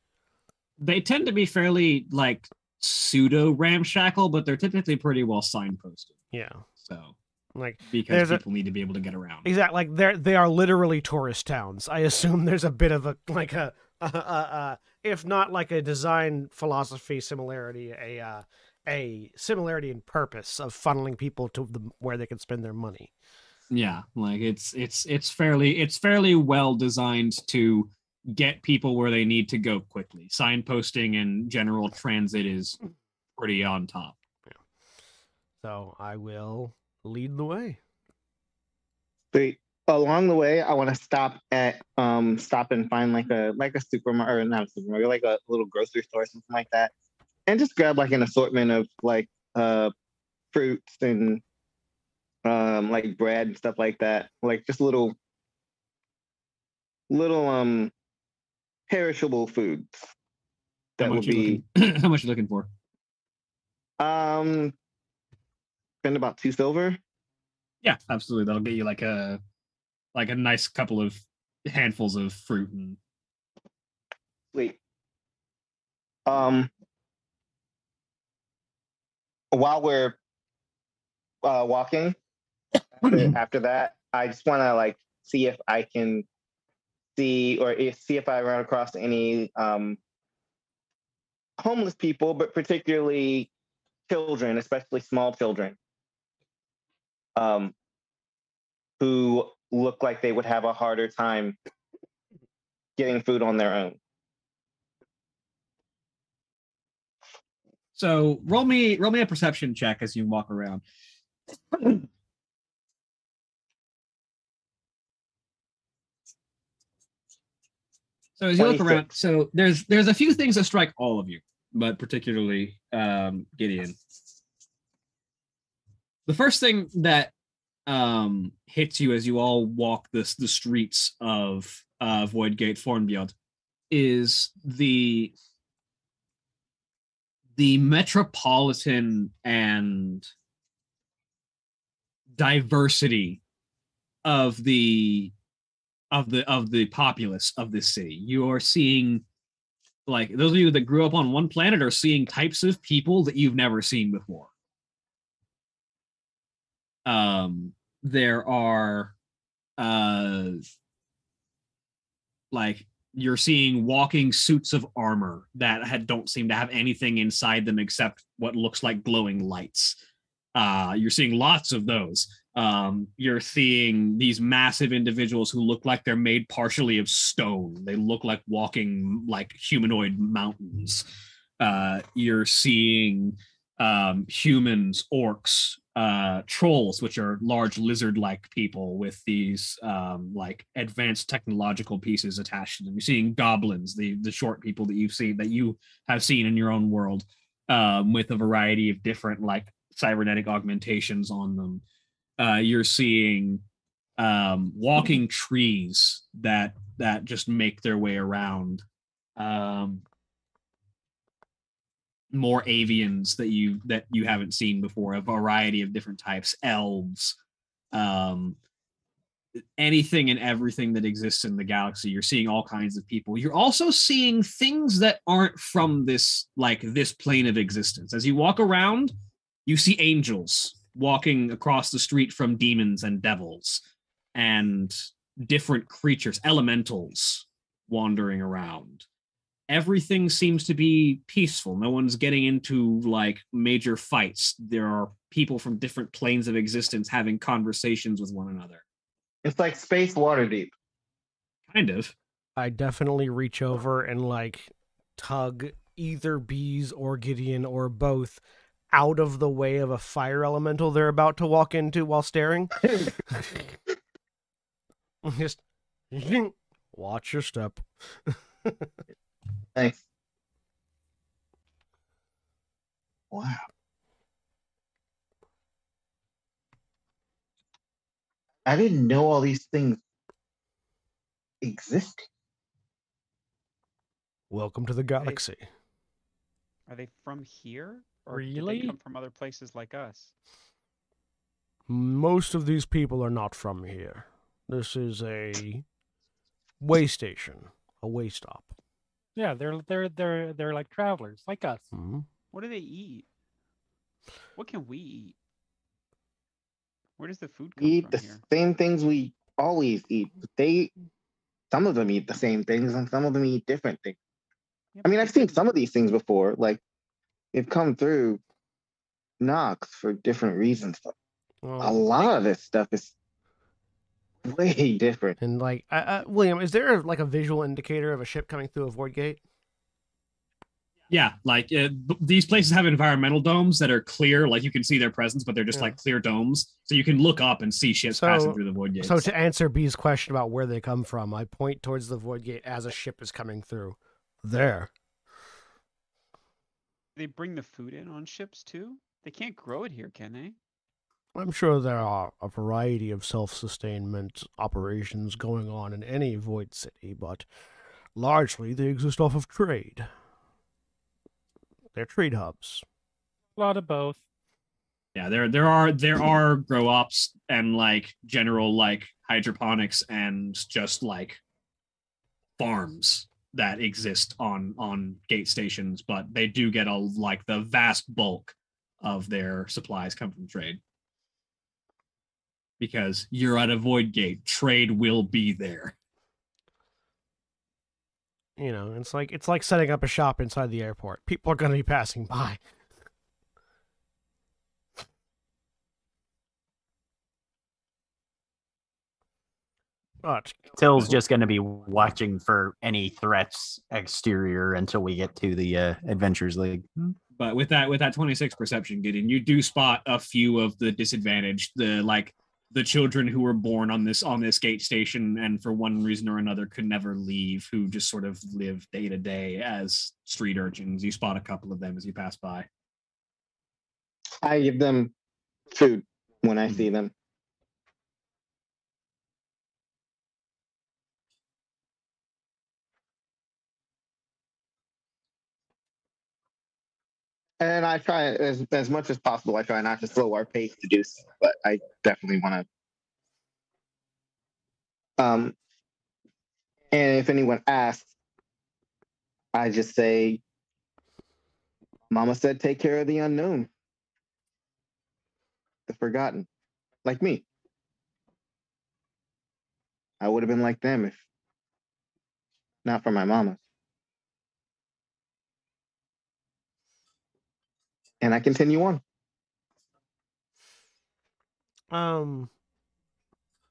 They tend to be fairly like pseudo ramshackle, but they're typically pretty well signposted. Yeah, So like because people need to be able to get around. exactly, like they are literally tourist towns. I assume there's a bit of a if not like a design philosophy similarity, a similarity in purpose of funneling people to where they can spend their money. Yeah, like it's fairly well designed to get people where they need to go quickly. Signposting and general transit is pretty on top. So I will lead the way. But along the way, I want to stop and find like a supermarket, or not a supermarket, like a little grocery store or something like that, and just grab like an assortment of like fruits and like bread and stuff like that, like just little perishable foods that would be how much you looking for? spend about 2 silver. Yeah, absolutely. That'll get you like a nice couple of handfuls of fruit and Wait. While we're walking, after that, I just want to like see if I can see if I run across any homeless people, but particularly children, especially small children, who look like they would have a harder time getting food on their own. So roll me a perception check as you walk around. So as you look around, so there's a few things that strike all of you, but particularly Gideon. The first thing that hits you as you all walk the streets of Voidgate Fornbjörn is the metropolitan and diversity of the populace of this city. You are seeing, like, those of you that grew up on one planet are seeing types of people that you've never seen before. There are like, you're seeing walking suits of armor that don't seem to have anything inside them except what looks like glowing lights. You're seeing lots of those. You're seeing these massive individuals who look like they're made partially of stone. They look like walking like humanoid mountains. You're seeing humans, orcs, trolls, which are large lizard-like people with these like advanced technological pieces attached to them. You're seeing goblins, the short people that you have seen in your own world, with a variety of different like cybernetic augmentations on them. You're seeing walking trees that just make their way around. More avians that you haven't seen before, a variety of different types, elves, anything and everything that exists in the galaxy. You're seeing all kinds of people. You're also seeing things that aren't from this plane of existence. As you walk around, you see angels walking across the street from demons and devils, and different creatures, elementals wandering around. Everything seems to be peaceful. No one's getting into like major fights. There are people from different planes of existence having conversations with one another. It's like space Waterdeep. Kind of. I definitely reach over and like tug either Bees or Gideon or both out of the way of a fire elemental they're about to walk into while staring. Just watch your step. Thanks. Wow. I didn't know all these things existed. Welcome to the galaxy. Are they from here? Or did Really? they come from other places like us? Most of these people are not from here. This is a way station, a way stop. Yeah, they're like travelers, like us. Mm-hmm. What do they eat? What can we eat? Where does the food We come eat from the here? same things we always eat. Some of them eat the same things, and some of them eat different things. Yeah, I mean, but I've seen some of these things before. Like, they've come through Nox for different reasons. But a lot of this stuff is way different. And like, William, is there like a visual indicator of a ship coming through a void gate? Yeah, like these places have environmental domes that are clear, like you can see their presence, but they're just like clear domes, so you can look up and see ships passing through the void gates. So to answer B's question about where they come from, I point towards the void gate as a ship is coming through. There. They bring the food in on ships too? They can't grow it here, can they? I'm sure there are a variety of self-sustainment operations going on in any void city, but largely they exist off of trade. They're trade hubs. A lot of both. Yeah, there are grow ops and like general like hydroponics and just like farms that exist on gate stations, but they do get the vast bulk of their supplies come from trade. Because you're at a void gate, trade will be there. You know, it's like setting up a shop inside the airport. People are going to be passing by. But Till's just going to be watching for any threats exterior until we get to the Adventures League. But with that 26 perception, Gideon, you do spot a few of the disadvantaged, the children who were born on this gate station and for one reason or another could never leave, who just sort of live day to day as street urchins. You spot a couple of them as you pass by. I give them food when I see them. And I try as much as possible. I try not to slow our pace to do so, but I definitely want to. And if anyone asks, I just say, "Mama said, take care of the unknown, the forgotten, like me. I would have been like them if not for my mama." And I continue on.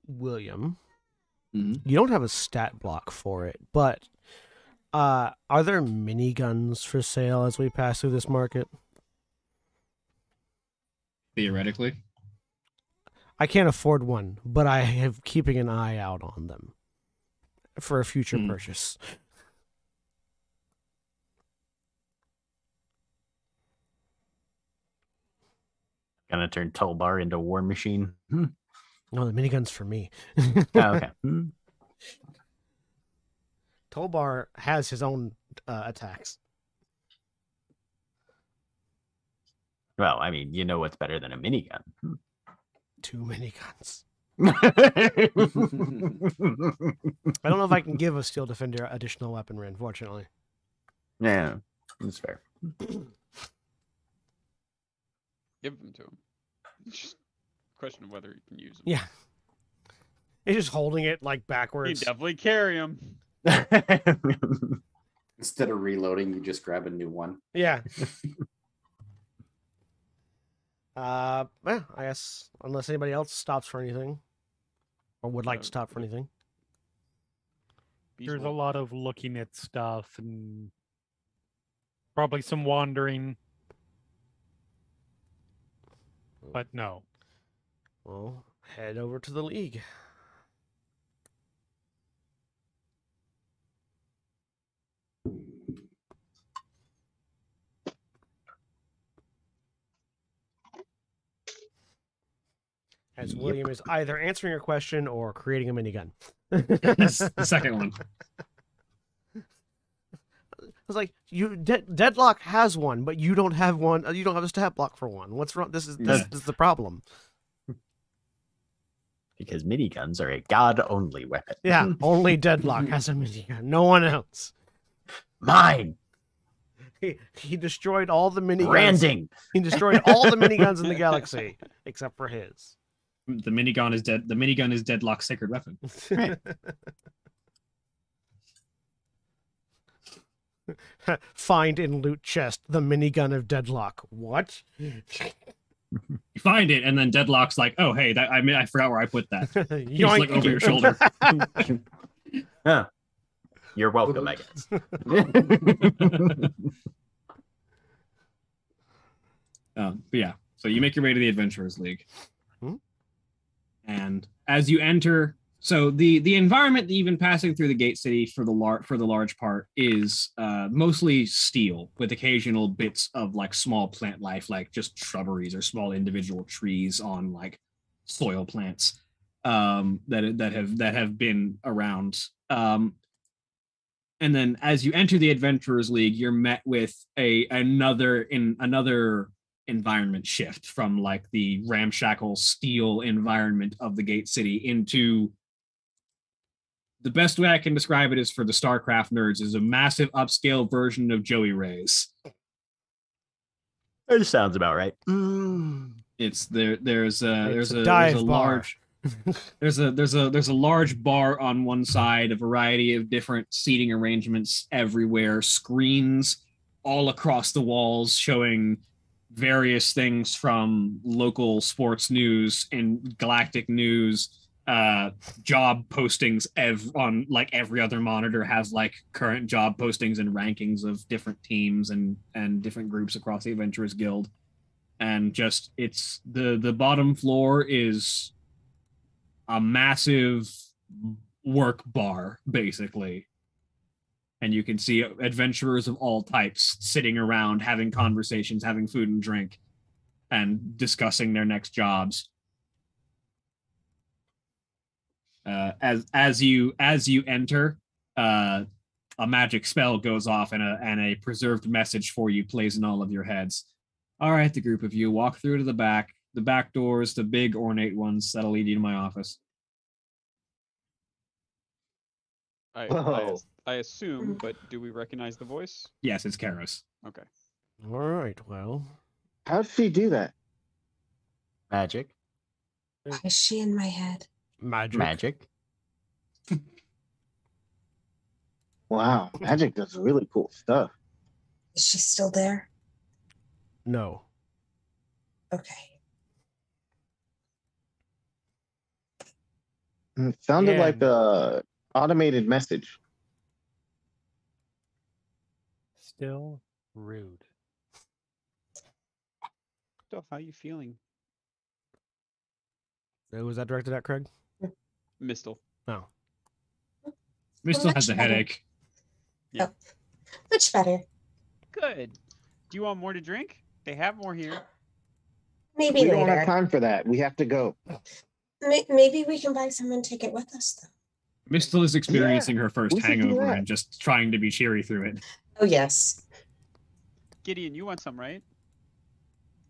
William, Mhm. you don't have a stat block for it, but are there miniguns for sale as we pass through this market? Theoretically. I can't afford one, but I have keeping an eye out on them for a future purchase. Gonna turn Tulbar into a war machine. No, the minigun's for me. Oh, okay. Tolbar has his own attacks. Well, I mean, you know what's better than a minigun. 2 miniguns. I don't know if I can give a Steel Defender additional weaponry, unfortunately. Yeah, that's fair. Give them to him. It's just a question of whether you can use them. Yeah. He's just holding it like You backwards. definitely carry them. Instead of reloading, you just grab a new one. Yeah. Yeah, I guess unless anybody else stops for anything, or would like to stop for anything. There's a lot of looking at stuff and probably some wandering. But no. Well, head over to the League. As William is either answering your question or creating a minigun. The second one. I was like, Deadlock has one, but you don't have one. You don't have a stat block for one. What's wrong? This is the problem. Because miniguns are a god-only weapon. Yeah, only Deadlock has a minigun. No one else. Mine. He destroyed all the miniguns. Branding. He destroyed all the miniguns in the galaxy except for his. The minigun is dead. The minigun is Deadlock's sacred weapon. Find in loot chest the minigun of Deadlock. What? You find it, and then Deadlock's like, "Oh, hey, that I forgot where I put that." He's like over your shoulder. Yeah. You're welcome, I guess. But yeah, so you make your way to the Adventurers League, Hmm? and as you enter, so the environment that you've been passing through the Gate City for the large part is mostly steel, with occasional bits of like small plant life, like just shrubberies or small individual trees on like soil plants that have been around. And then as you enter the Adventurers League, you're met with another environment shift from like the ramshackle steel environment of the Gate City into the best way I can describe it is for the StarCraft nerds is a massive upscale version of Joey Ray's. That sounds about right. It's there's a dive large there's a large bar on one side, a variety of different seating arrangements everywhere, screens all across the walls showing various things from local sports news and galactic news, job postings on like every other monitor has like current job postings and rankings of different teams and different groups across the Adventurers Guild. And just it's the bottom floor is a massive work bar, basically. And you can see adventurers of all types sitting around, having conversations, having food and drink, and discussing their next jobs. As you enter, a magic spell goes off, and a preserved message for you plays in all of your heads. All right, the group of you walk through to the back. The back doors, the big ornate ones that'll lead you to my office. I assume, but do we recognize the voice? Yes, it's Karos. Okay. All right, well. How did she do that? Magic. Why is she in my head? Magic. Wow, magic does really cool stuff. Is she still there? No. Okay. It sounded Yeah. like a automated message. Still rude. So how are you feeling, Who was that directed at, Craig? Mistle? No. Mistle has a Much better. headache. Much better. Good. Do you want more to drink? They have more here. Maybe We don't have later. time for that. We have to go. Maybe we can buy someone to take it with us, though. Mistle is experiencing her first we should do hangover that. and just trying to be cheery through it. Oh, yes. Gideon, you want some, right?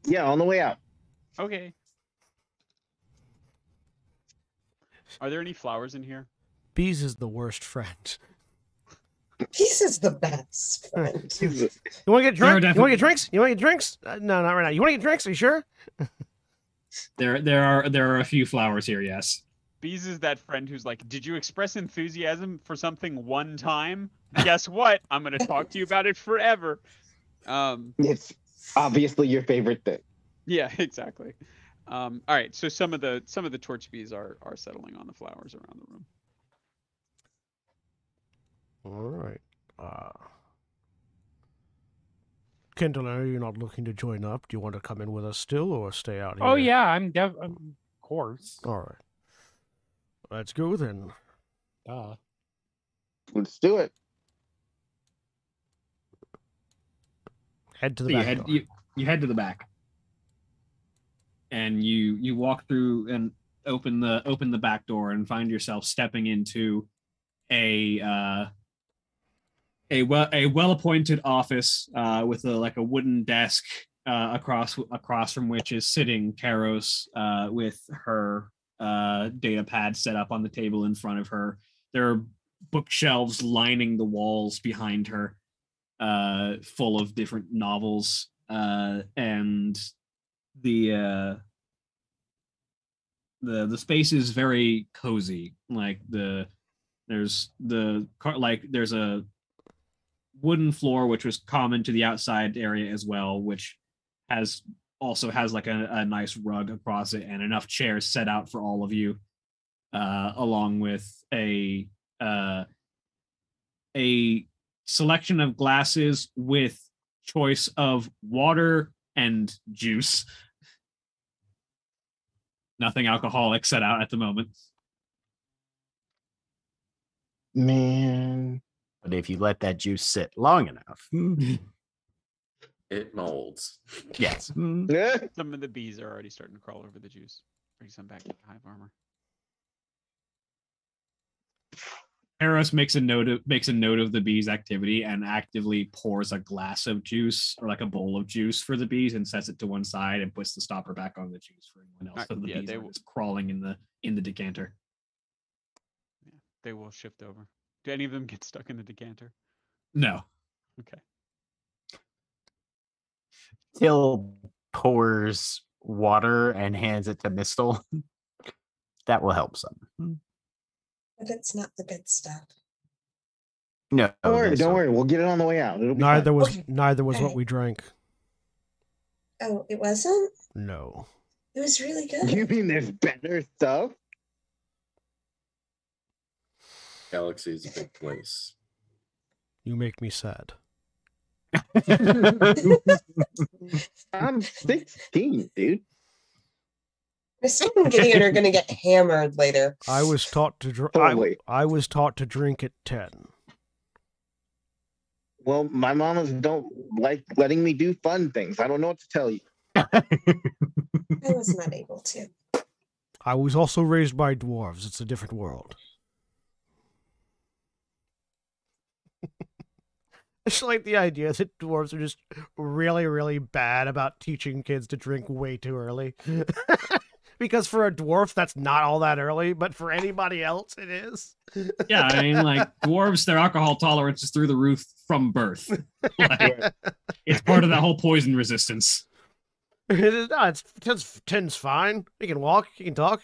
Yeah, on the way out. Okay. Are there any flowers in here? Bees is the worst friend. Peace is the best friend. Jesus. You want to get a There are drink? You want to get definitely- drinks? You want to get drinks? No, not right now. You want to get drinks? Are you sure? There are a few flowers here, yes. Bees is that friend who's like, did you express enthusiasm for something one time? Guess what? I'm gonna talk to you about it forever. It's obviously your favorite thing. Yeah, exactly. All right, so some of the torch bees are settling on the flowers around the room. All right. Kendall, I know you're not looking to join up. Do you want to come in with us still or stay out here? Oh yeah, of course. All right. Let's go then. Let's do it. Head to the So back door. you head to the back, and you walk through and open the back door and find yourself stepping into a well appointed office with a wooden desk across from which is sitting Karos with her data pad set up on the table in front of her. There are bookshelves lining the walls behind her, full of different novels, and the space is very cozy. Like there's a wooden floor which was common to the outside area as well, which also has like a nice rug across it and enough chairs set out for all of you, along with a selection of glasses with choice of water and juice. Nothing alcoholic set out at the moment. Man. But if you let that juice sit long enough, It molds. yes. Some of the bees are already starting to crawl over the juice. Bring some back to the hive armor. Eros makes a note of the bees' activity and actively pours a glass of juice or like a bowl of juice for the bees and sets it to one side and puts the stopper back on the juice for anyone else. So the yeah, bees they are will- just crawling in the decanter. Yeah, they will shift over. Do any of them get stuck in the decanter? No. Okay. Till pours water and hands it to Mistle. That will help some. But it's not the good stuff. No, Don't worry. We'll get it on the way out. It'll be Neither fine. was Okay. neither was what Okay. we drank. Oh, it wasn't? No. It was really good. You mean there's better stuff? Galaxy is a big place. You make me sad. I'm 16, dude. Mr. and Gideon are gonna get hammered later. I was taught to Totally. I was taught to drink at 10. Well, my mamas don't like letting me do fun things. I don't know what to tell you. I was not able to. I was also raised by dwarves. It's a different world. It's like the idea that dwarves are just really, really bad about teaching kids to drink way too early. Because for a dwarf, that's not all that early, but for anybody else, it is. Yeah, I mean, like dwarves, their alcohol tolerance is through the roof from birth. Like, it's part of that whole poison resistance. It is not. It's 10's fine. You can walk. You can talk.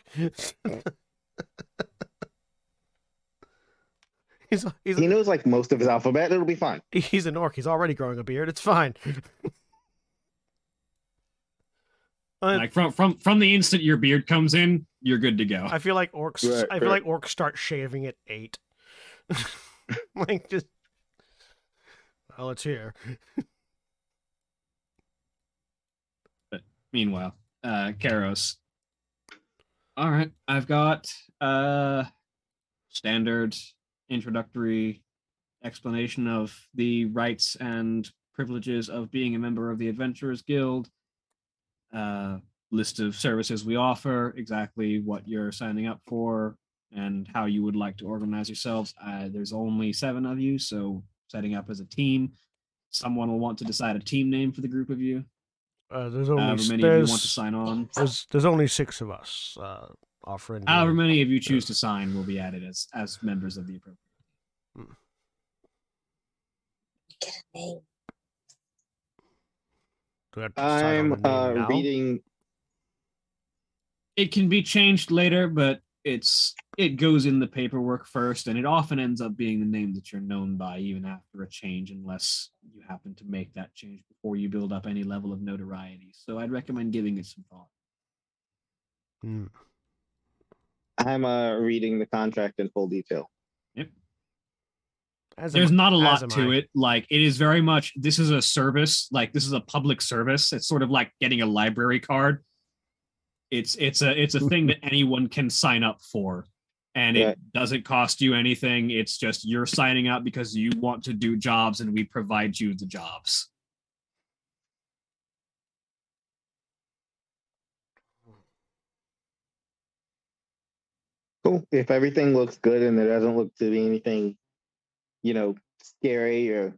He knows like most of his alphabet. It'll be fine. He's an orc. He's already growing a beard. It's fine. Like from the instant your beard comes in, you're good to go. I feel like orcs. Right, I feel right. like orcs start shaving at 8. Like just. Well, it's here. Meanwhile, Karos. All right, I've got standard introductory explanation of the rights and privileges of being a member of the Adventurers Guild. List of services we offer, exactly what you're signing up for, and how you would like to organize yourselves. There's only 7 of you, so setting up as a team. Someone will want to decide a team name for the group of you. There's However only many of you want to sign on. there's only 6 of us. offering. However many of you choose to sign will be added as members of the appropriate. Get a name. Do we have to decide on I'm the name now? reading. It can be changed later, but it goes in the paperwork first, and it often ends up being the name that you're known by even after a change, unless you happen to make that change before you build up any level of notoriety. So I'd recommend giving it some thought. I'm reading the contract in full detail. Yep. As There's am- not a as lot am to I. it. Like, it is very much, this is a service, like this is a public service. It's sort of like getting a library card. It's a thing that anyone can sign up for, and it doesn't cost you anything. It's just you're signing up because you want to do jobs, and we provide you the jobs. Cool. If everything looks good and there doesn't look to be anything, scary or,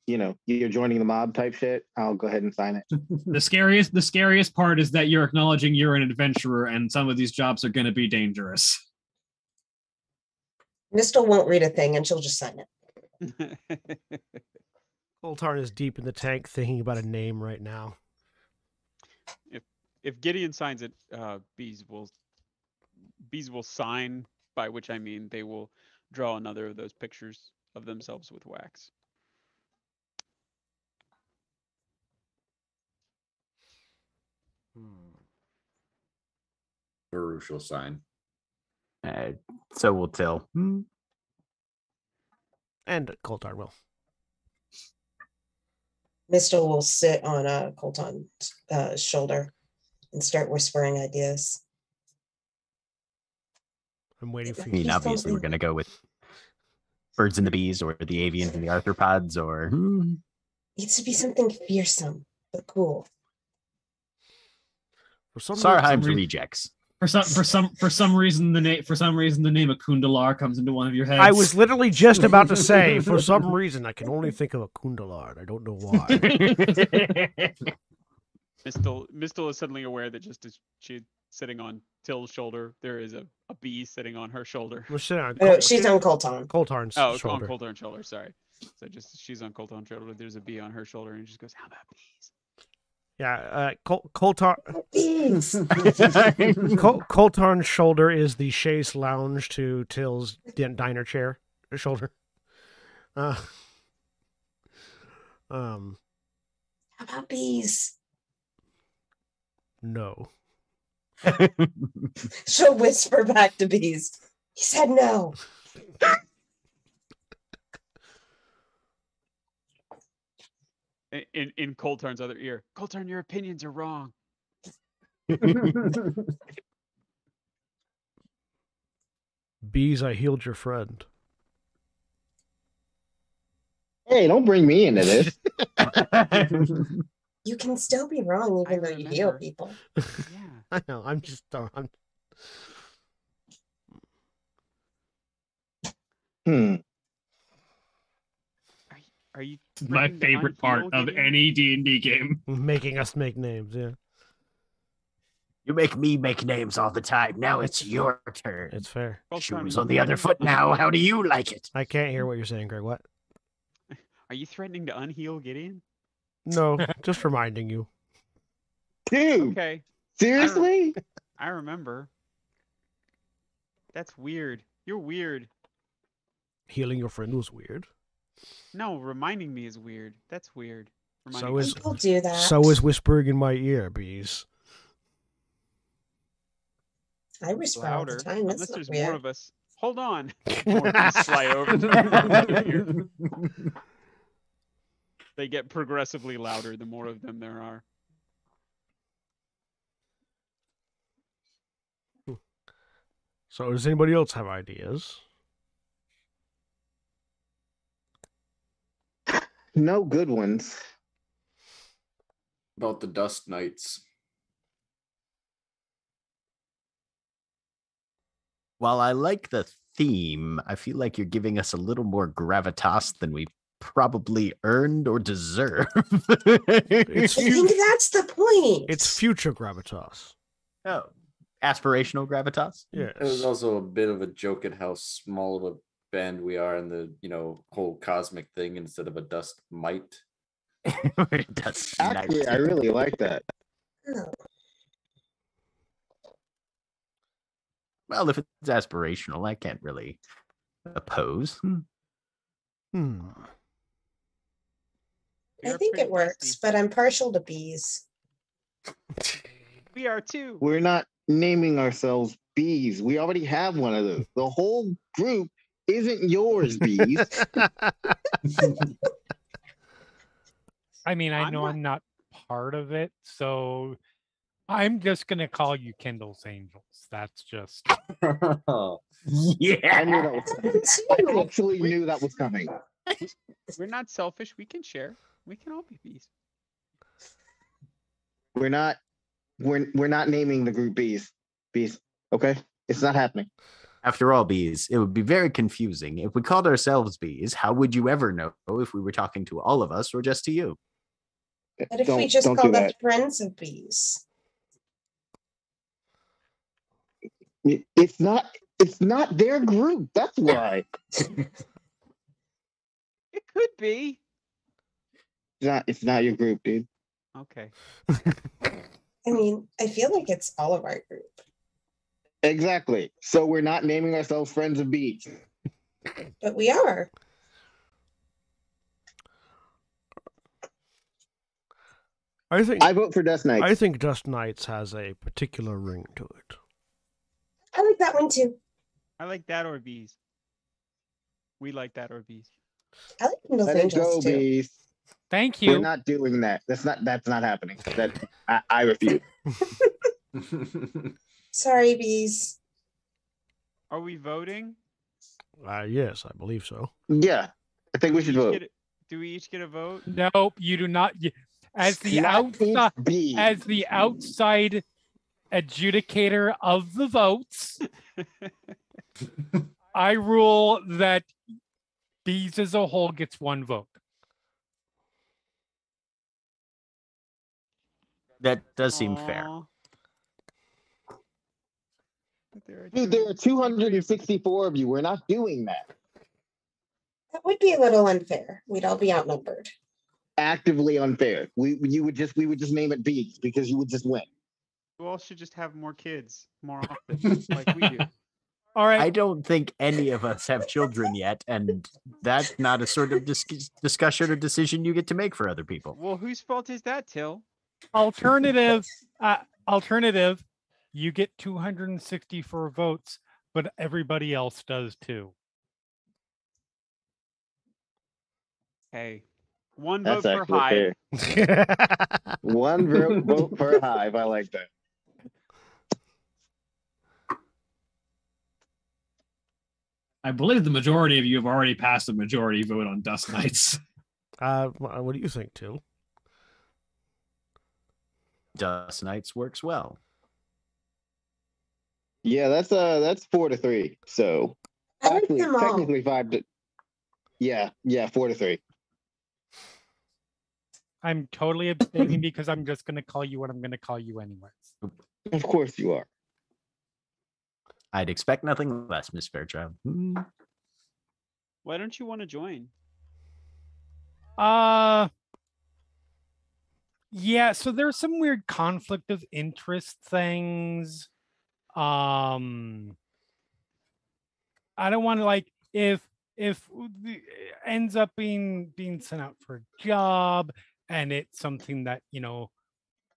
you're joining the mob type shit, I'll go ahead and sign it. The scariest part is that you're acknowledging you're an adventurer, and some of these jobs are going to be dangerous. Mistel won't read a thing and she'll just sign it. Coltarn is deep in the tank thinking about a name right now. If Gideon signs it, bees will sign, by which I mean they will draw another of those pictures of themselves with wax. Baruch will sign. So will Till. And Coltarn will. Mistel will sit on Colton's shoulder and start whispering ideas. I'm waiting for I mean, obviously, we're going to go with birds and the bees, or the avians and the arthropods, or Needs to be something fearsome but cool. Sarheim's rejects. For some reason the name of Kundalar comes into one of your heads. I was literally just about to say, for some reason, I can only think of a Kundalar. I don't know why. Mistel is suddenly aware that just as she's sitting on Till's shoulder, there is a bee sitting on her shoulder. We're sitting on She's on Colton. Coltarn's shoulder. On Coltarn's shoulder, sorry. So she's on Coltarn's shoulder, there's a bee on her shoulder, and she just goes, how about bees? Yeah, Coltarn's shoulder is the chaise lounge to Till's diner chair shoulder. How about bees? No. She'll whisper back to bees. He said no. In Coltarn's other ear, Coltarn, your opinions are wrong. Bees, I healed your friend. Hey, don't bring me into this. You can still be wrong even though you heal people. Yeah. I know. I'm just. Are you my threatening to favorite part unheal of Gideon? any D&D game. Making us make names, yeah. You make me make names all the time. Now it's your turn. It's fair. Shoes on the other foot now. How do you like it? I can't hear what you're saying, Greg. What? Are you threatening to unheal Gideon? No, just reminding you. Dude, Okay. seriously? I remember. That's weird. You're weird. Healing your friend was weird. No, reminding me is weird. That's weird. So Reminding is People do that. so is whispering in my ear, bees. I whisper all louder. the time. That's Unless not there's weird. more of us. Hold on. More bees fly over. They get progressively louder the more of them there are. So does anybody else have ideas? No good ones. About the Dust Knights. While I like the theme, I feel like you're giving us a little more gravitas than we probably earned or deserve. It's I think that's the point. It's future gravitas. Oh, aspirational gravitas. Yes. It was also a bit of a joke at how small of a band we are in the whole cosmic thing instead of a dust mite. Actually, I really like that. Oh, Well, if it's aspirational, I can't really oppose. Hmm. We I are think pretty it works, tasty. but I'm partial to bees. We are too. We're not naming ourselves bees. We already have one of those. The whole group isn't yours, bees. I mean, I I'm know not- I'm not part of it, so I'm just gonna call you Kendall's Angels. That's just I knew that was coming. I actually Wait. knew that was coming. We're not selfish. We can share. We can all be bees. We're not naming the group bees. Bees. Okay? It's not happening. After all, bees, it would be very confusing. If we called ourselves bees, how would you ever know if we were talking to all of us or just to you? What if we just don't do called us that. friends of bees? It's not their group. That's why. It could be. It's not your group, dude. Okay. I mean, I feel like it's all of our group. Exactly. So we're not naming ourselves friends of bees. But we are. I vote for Dust Knight. I think Dust Knights has a particular ring to it. I like that one too. I like that or bees. We like that or bees. I like Kendall's Let it Angels go, too. bees. thank We're you. not doing that. That's not happening. I refuse. Sorry, bees. Are we voting? Yes, I believe so. Yeah. I think we should Each vote. get a- Do we each get a vote? Nope, you do not. As the Not each outside, bee. as the outside adjudicator of the votes, I rule that bees as a whole gets one vote. That does seem fair. Aw. But there are Dude, there are 263 of us. 264 of you. We're not doing that. That would be a little unfair. We'd all be outnumbered. Actively unfair. We would just name it bees because you would just win. You all should just have more kids more often, like we do. All right. I don't think any of us have children yet, and that's not a sort of discussion or decision you get to make for other people. Well, whose fault is that, Till? Alternative. Alternative. You get 264 votes, but everybody else does too. Hey, one That's vote for actually Hive. fair. One vote for a hive. I like that. I believe the majority of you have already passed a majority vote on Dust Knights. What do you think, Till? Dust Knights works well. Yeah, that's 4-3. So I like actually, them all. technically 5 to. Yeah, 4-3. I'm totally abstaining because I'm just going to call you what I'm going to call you anyways. Of course you are. I'd expect nothing less, Miss Fairchild. Why don't you want to join? Yeah, so there's some weird conflict of interest things. I don't want to like if ends up being sent out for a job and it's something that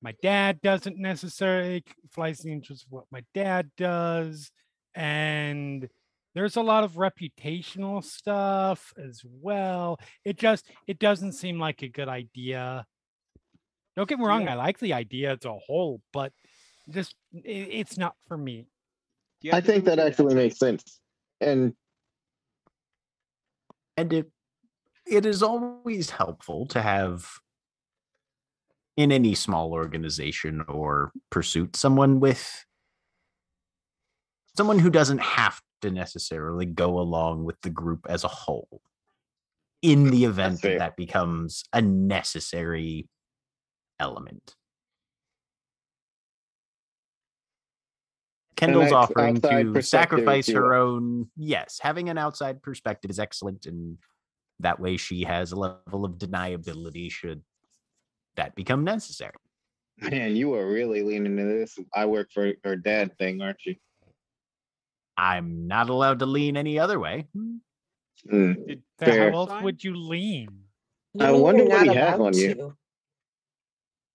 my dad doesn't necessarily flies the interest of what my dad does, and there's a lot of reputational stuff as well. It doesn't seem like a good idea. Don't get me wrong, I like the idea as a whole, but just it's not for me. Do you have I to think do with that your actually dad? makes sense. And it is always helpful to have, in any small organization or pursuit, someone who doesn't have to necessarily go along with the group as a whole, in the event fair. that becomes a necessary element. Kendall's offering outside to perspective, sacrifice if you her will. own. Yes, having an outside perspective is excellent, and that way she has a level of deniability should that become necessary. Man, you are really leaning into this. I work for her dad thing, aren't you? I'm not allowed to lean any other way. Mm. Did Then Fair. how else would you lean? You I mean wonder you're what not he has allowed on you. to?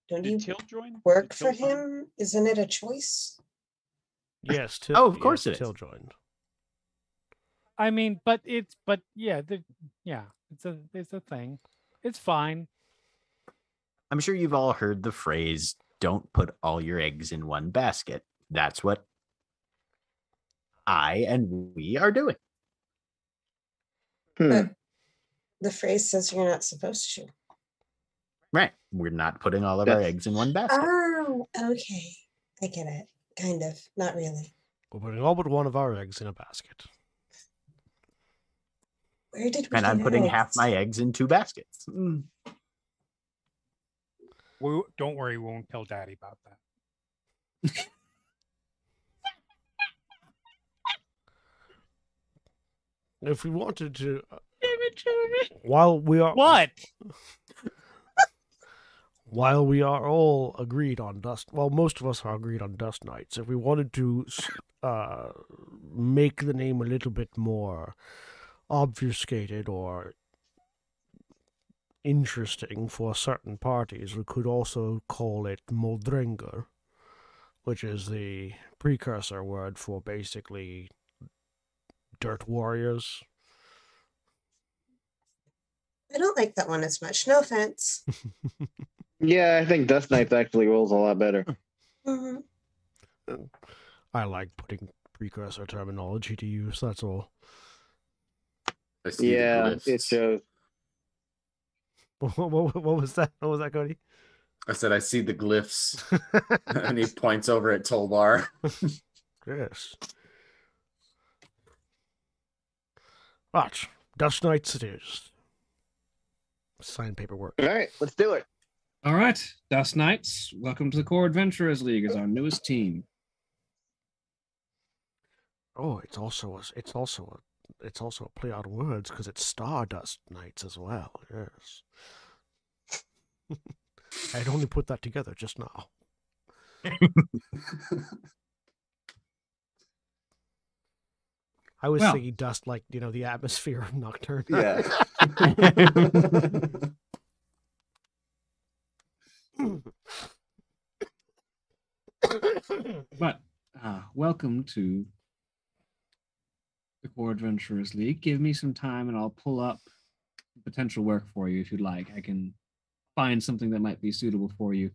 Don't did you Till join? work Did for Till join? him? Isn't it a choice? Yes. Till, Oh, of course yes, it is. Till joined. I mean, yeah, it's a thing. It's fine. I'm sure you've all heard the phrase, don't put all your eggs in one basket. That's what I and we are doing. Hmm. But the phrase says you're not supposed to. Right. We're not putting all of our That's- eggs in one basket. Oh, okay. I get it. Kind of. Not really. We're putting all but one of our eggs in a basket. Where did we And I'm get putting eggs? half my eggs in 2 baskets. Don't worry, we won't tell Daddy about that. If we wanted to, while we are What? while we are all agreed on dust, well, most of us are agreed on dust knights. If we wanted to make the name a little bit more obfuscated or interesting for certain parties, we could also call it Moldringer, which is the precursor word for basically dirt warriors. I don't like that one as much. No offense. Yeah, I think Dust Knights actually rolls a lot better. hmm I like putting precursor terminology to use, that's all. I see Yeah, the it glyphs. shows. What was that? What was that, Cody? I said I see the glyphs, and he points over at Tolbar. Yes. But Dust Knights it is. Sign paperwork. All right, let's do it. All right, Dust Knights, welcome to the Core Adventurers League as our newest team. Oh, it's also a play on words because it's Stardust Knights as well. Yes. I had only put that together just now. I was Well. thinking dust like, the atmosphere of Nocturne. Yeah. But welcome to the Core Adventurers League. Give me some time and I'll pull up potential work for you if you'd like. I can find something that might be suitable for you.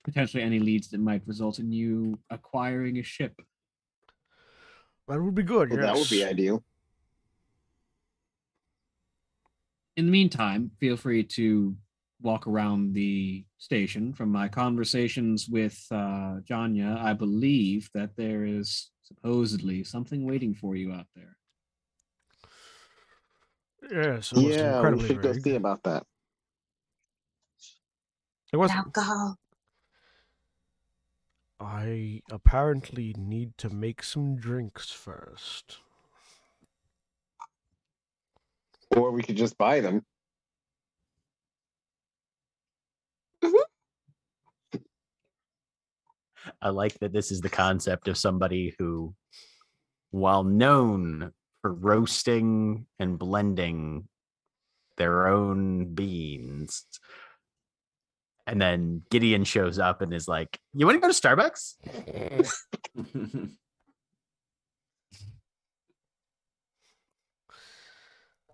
Potentially any leads that might result in you acquiring a ship. That would be good, Well, yes. that would be ideal. In the meantime, feel free to walk around the station. From my conversations with Janya, I believe that there is supposedly something waiting for you out there. Yes, it was Yeah, we incredibly should go big. see about that. It was. Alcohol. I apparently need to make some drinks first. Or we could just buy them. I like that this is the concept of somebody who, while known for roasting and blending their own beans, and then Gideon shows up and is like, "You want to go to Starbucks?"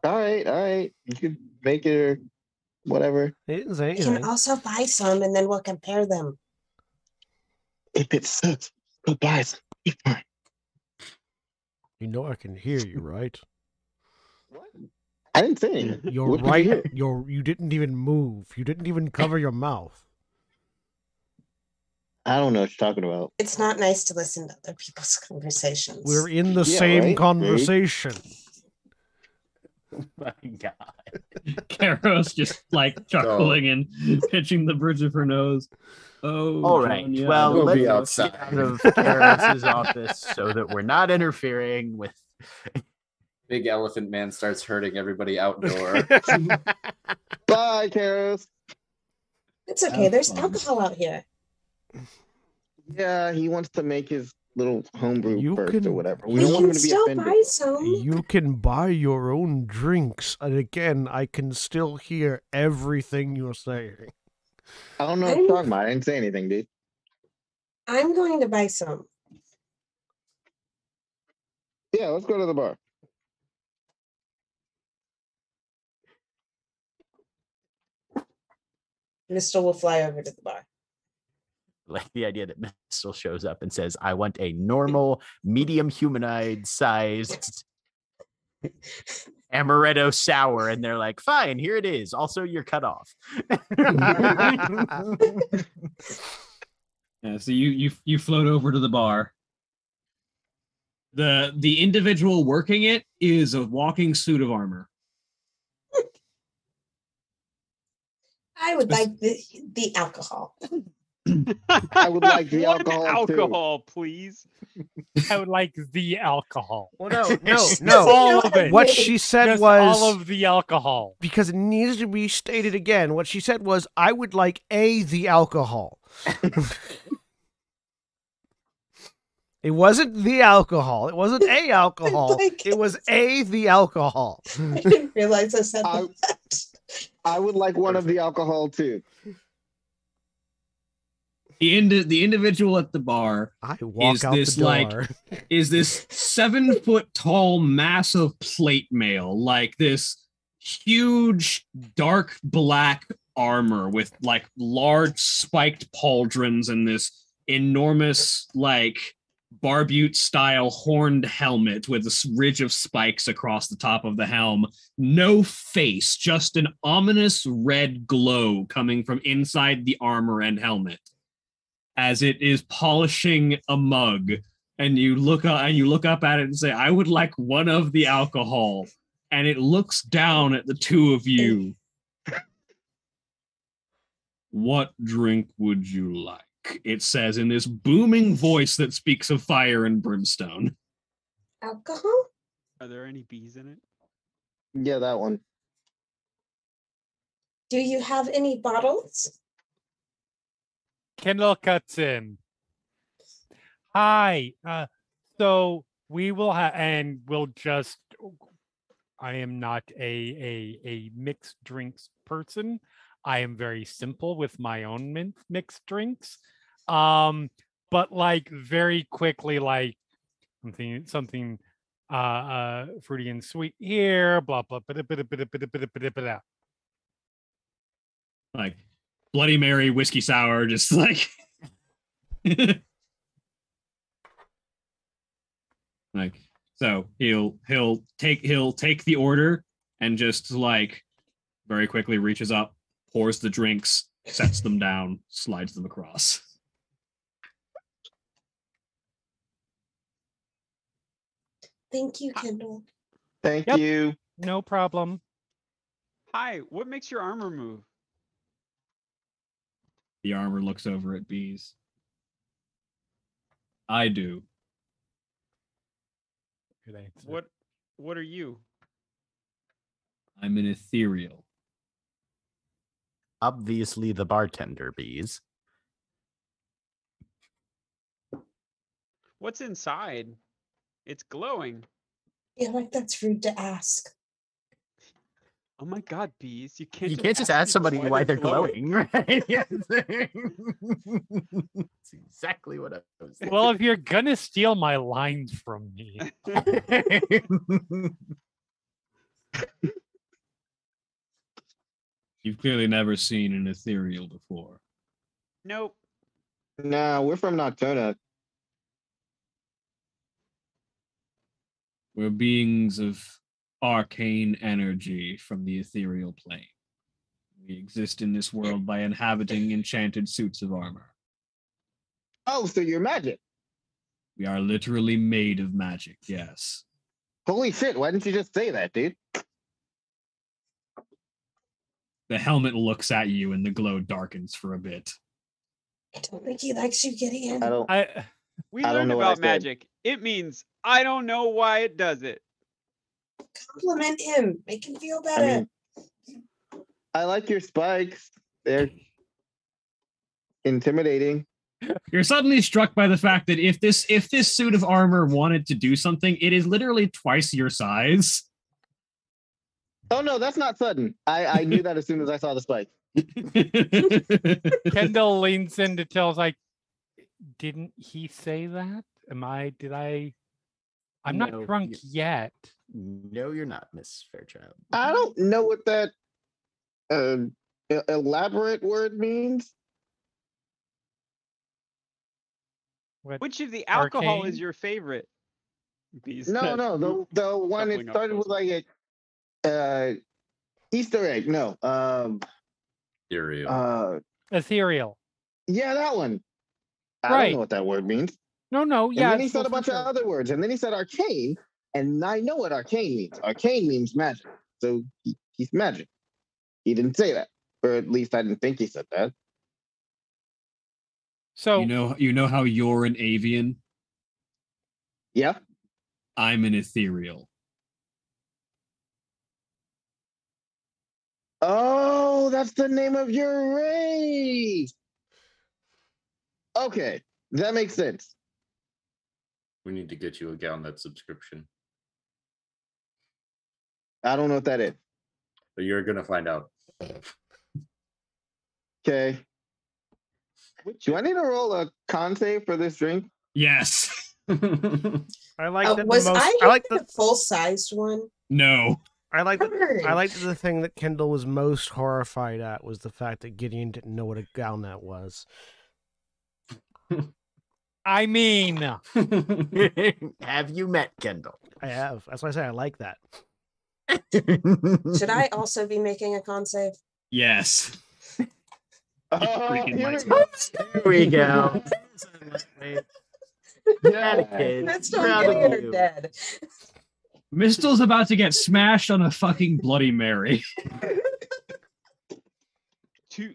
All right. You could make it or whatever. He didn't say We can anything. also buy some and then we'll compare them. If it sucks, go buy some. Be fine. You know I can hear you, right? What? I didn't say anything. You're What did you right. hear? You didn't even move. You didn't even cover your mouth. I don't know what you're talking about. It's not nice to listen to other people's conversations. We're in the Yeah, same right? conversation. Oh my god. Karos just like chuckling and pitching the bridge of her nose. Oh, All right. John, yeah, Well, We'll be let's get outside. out of Karis's office so that we're not interfering with. Big Elephant Man starts hurting everybody outdoor. Bye, Karis. It's okay. Have There's fun. alcohol out here. Yeah, he wants to make his little homebrew You first can- or whatever. We We don't want him can to be still offended. buy some. You can buy your own drinks, and again, I can still hear everything you're saying. I don't know what you're talking about. I didn't say anything, dude. I'm going to buy some. Yeah, let's go to the bar. Mistel will fly over to the bar. Like the idea that Mistel shows up and says, I want a normal, medium humanoid sized amaretto sour. And they're like, fine, here it is. Also, you're cut off. Yeah, so you float over to the bar. The individual working it is a walking suit of armor. I would like the alcohol. I would like the One alcohol, too. alcohol, please. I would like the alcohol. Well, no. All of it. What she said Just was all of the alcohol. because it needs to be stated again. What she said was, "I would like the alcohol." It wasn't the alcohol. It wasn't a alcohol. like It was the alcohol. I didn't realize I said I- that. I would like one of the alcohol, too. The individual at the bar I walk Is out this, the like- door. is this 7-foot tall, massive plate mail, like this huge, dark black armor with like large spiked pauldrons and this enormous, like barbute style horned helmet with this ridge of spikes across the top of the helm. No face, just an ominous red glow coming from inside the armor and helmet as it is polishing a mug. And you look up at it and say, I would like one of the alcohol. And it looks down at the two of you. What drink would you like? It says in this booming voice that speaks of fire and brimstone. Alcohol? Are there any bees in it? Yeah, that one. Do you have any bottles? Kendall cuts in. Hi. So we will have, and we'll just. I am not a mixed drinks person. I am very simple with my own mixed drinks. But like very quickly, like something fruity and sweet here, blah blah blah. Like Bloody Mary, whiskey sour, just like like so he'll take the order and just like very quickly reaches up, pours the drinks, sets them down, slides them across. Thank you, Kendall. Thank Yep. you. No problem. Hi, what makes your armor move? The armor looks over at Bees. I do. Good answer. What are you? I'm an ethereal. Obviously, the bartender, Bees. What's inside? It's glowing. Yeah, like that's rude to ask. Oh my god, bees. You can't You can't just ask somebody why they're glowing, right? Yes. That's exactly what I was saying. Well, if you're gonna steal my lines from me, You've clearly never seen an ethereal before. Nope. No, we're from Noctona. We're beings of arcane energy from the ethereal plane. We exist in this world by inhabiting enchanted suits of armor. Oh, so you're magic. We are literally made of magic, yes. Holy shit, why didn't you just say that, dude? The helmet looks at you and the glow darkens for a bit. I don't think he likes you, Gideon. I don't. We I don't learned know what I about said. magic. It means I don't know why it does it. Compliment him. Make him feel I better. mean, I like your spikes. They're intimidating. You're suddenly struck by the fact that if this suit of armor wanted to do something, it is literally twice your size. Oh no, that's not sudden. I knew that as soon as I saw the spike. Kendall leans in to tell us, like, didn't he say that? I'm No, not drunk yet. No, you're not, Miss Fairchild. I don't know what that elaborate word means. What? Which of the alcohol Arcane? is your favorite? Bees No, said, no, the one it shuffling up started with closer. like a Easter egg. No, Ethereal. Ethereal. yeah, that one. I Right. don't know what that word means. No, And yeah. then he it's said a for bunch sure. of other words, and then he said arcane, and I know what arcane means. Arcane means magic, so he's magic. He didn't say that, or at least I didn't think he said that. So You know how you're an avian? Yeah. I'm an ethereal. Oh, that's the name of your race. Okay, that makes sense. We need to get you a Galnet subscription. I don't know what that is. But you're gonna find out. Okay. Do I need to roll a con save for this drink? Yes. I like that Was the most. I I like given a full-sized one? No. I like Darn. the thing that Kendall was most horrified at was the fact that Gideon didn't know what a Galnet was. I mean, Have you met Kendall? I have. That's why I say I like that. Should I also be making a con save? Yes. Here we might. go. Here we go. Yeah. Kid. That's not Proud of Gideon or you. dead. Mistel's about to get smashed on a fucking Bloody Mary. To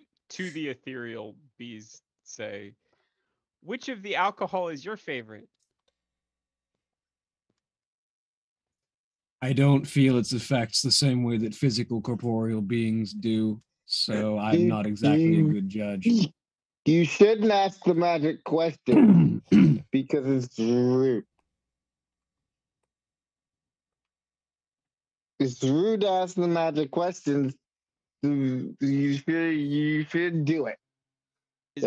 the ethereal, bees say, which of the alcohol is your favorite? I don't feel its effects the same way that physical corporeal beings do, so I'm not exactly a good judge. You shouldn't ask the magic question because it's rude. It's rude to ask the magic questions. You should do it. Is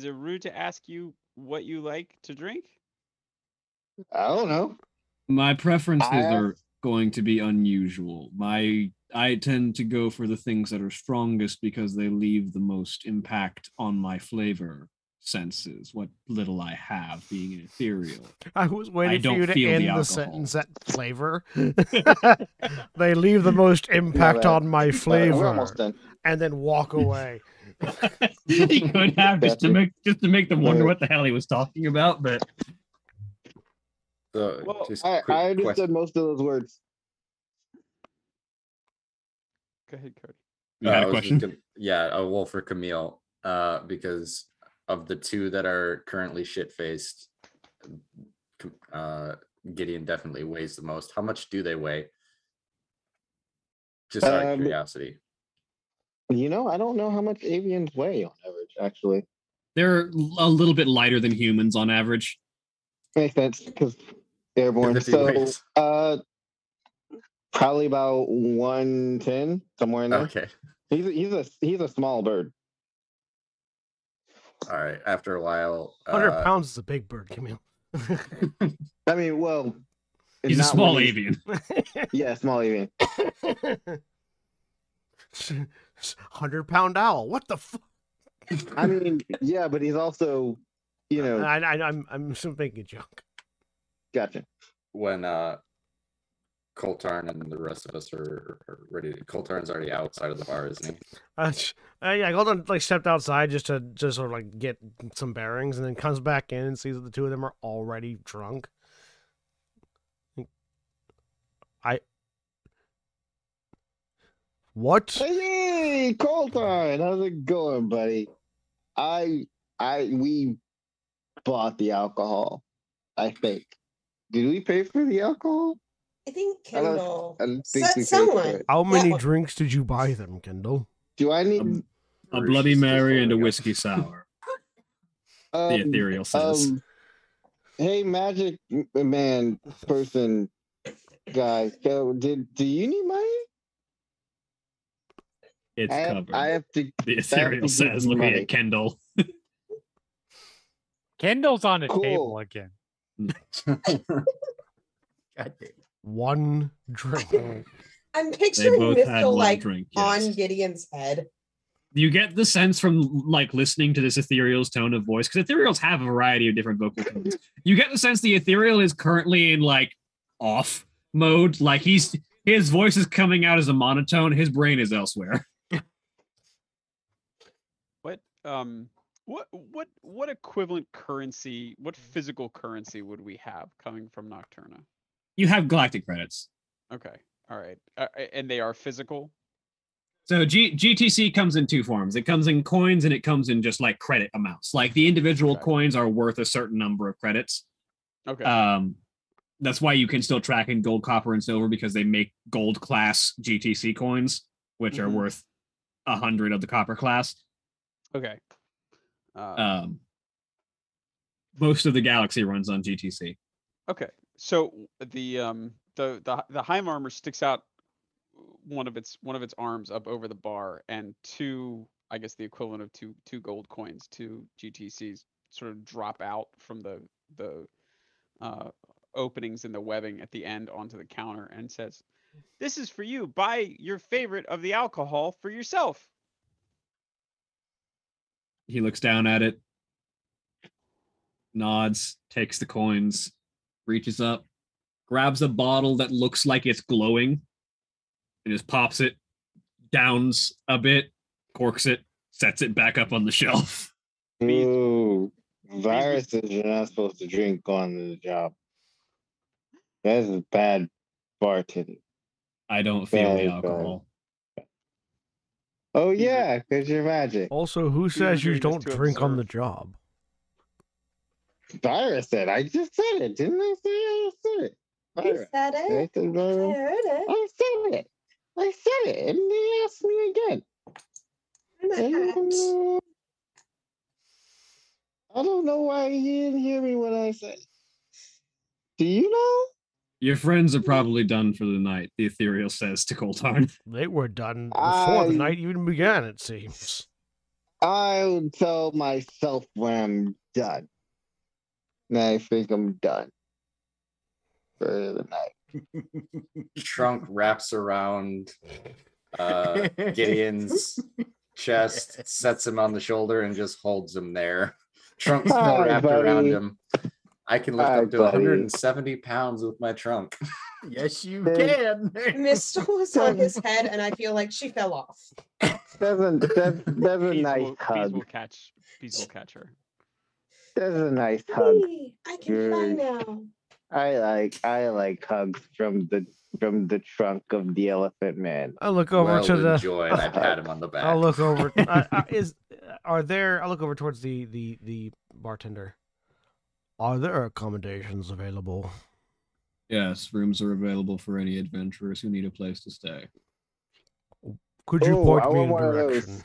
it rude to ask you what you like to drink? I don't know. My preferences I- are going to be unusual. I tend to go for the things that are strongest because they leave the most impact on my flavor senses, what little I have being an ethereal. I was waiting for don't you to feel the end the alcohol. sentence at flavor. They leave the most impact bad. on my We're flavor, almost done. and then walk away. He could have just to make them wonder Right. what the hell he was talking about, but So, Well, just I quick understood question. most of those words. Go ahead, Cody. you had I a was question. just well, for Camille, because of the two that are currently shit-faced, Gideon definitely weighs the most. How much do they weigh? Just out of curiosity. You know, I don't know how much avians weigh on average, actually. They're a little bit lighter than humans on average. Makes sense because airborne. If he So, weighs. probably about 110, somewhere in there. Okay. He's a small bird. All right. After a while, 100 pounds is a big bird, Camille. I mean, well, He's a not small when avian. Yeah, small avian. 100-pound owl. What the fuck? I mean, yeah, but he's also, you know, I'm just making a joke. gotcha. when Coltarn and the rest of us are ready. Coltarn's already outside of the bar, isn't he? Yeah, Golden stepped outside just to sort of get some bearings, and then comes back in and sees that the two of them are already drunk. What? Hey, Colton, how's it going, buddy? I we bought the alcohol. I think. Did we pay for the alcohol? I think I don't- Kendall. I don't think we paid for Someone. it. How many Yeah. drinks did you buy them, Kendall? Do I need? A Rouge Bloody is still Mary and a folding up. whiskey sour. The ethereal says. Hey, magic man, person, guy. So, do you need money? It's covered. I have to. The I have to ethereal says, give you looking money. at Kendall. Kendall's on a Cool. table again. God damn. One drink. I'm They picturing both had Mistle one like drink. on Yes. Gideon's head. You get the sense from like listening to this ethereal's tone of voice, because ethereals have a variety of different vocal tones. You get the sense the ethereal is currently in like off mode. Like his voice is coming out as a monotone. His brain is elsewhere. What equivalent currency, what physical currency would we have coming from Nocturna? You have galactic credits. Okay, all right, and they are physical. So GTC comes in two forms. It comes in coins and it comes in just like credit amounts. Like the individual Okay. coins are worth a certain number of credits. Okay, That's why you can still track in gold, copper, and silver, because they make gold class GTC coins, which are Mhm. worth 100 of the copper class. okay. Most of the galaxy runs on GTC. Okay, so the Hive armor sticks out one of its arms up over the bar, and two, I guess the equivalent of two gold coins, two GTCs, sort of drop out from the openings in the webbing at the end onto the counter, and says, "This is for you. Buy your favorite of the alcohol for yourself." He looks down at it, nods, takes the coins, reaches up, grabs a bottle that looks like it's glowing, and just pops it, downs a bit, corks it, sets it back up on the shelf. Ooh, viruses you're not supposed to drink on the job. That's a bad bartending. I don't feel the Bad, alcohol. Oh yeah, because you're magic. Also, who These are says you doing this don't to drink on the observe. job? Virus said. I just said it, didn't I say I said it? You Virus. said I it. said I virus. heard it. I said it. I said it, and they asked me again. In the hat. And, I don't know why you didn't hear me when I said it. Do you know? Your friends are probably done for the night, the ethereal says to Coltarn. They were done before the I- night even began, it seems. I'll tell myself when I'm done. And I think I'm done for the night. Trunk wraps around Gideon's chest, sets him on the shoulder, and just holds him there. Trunk's still Hi, wrapped around buddy. him. I can lift Hi, up to buddy. 170 pounds with my trunk. Yes, you Then- can. Mistle was on his head, and I feel like she fell off. That's a Bees nice will hug. catch her. That's a nice hug. Hey, I can fly Good. now. I like hugs from the trunk of the elephant man. I look over Well to the. enjoyed. I pat him on the back. I'll look over. I'll look over towards the bartender. Are there accommodations available? Yes, rooms are available for any adventurers who need a place to stay. Could you Oh, point I me want in a one of those. direction?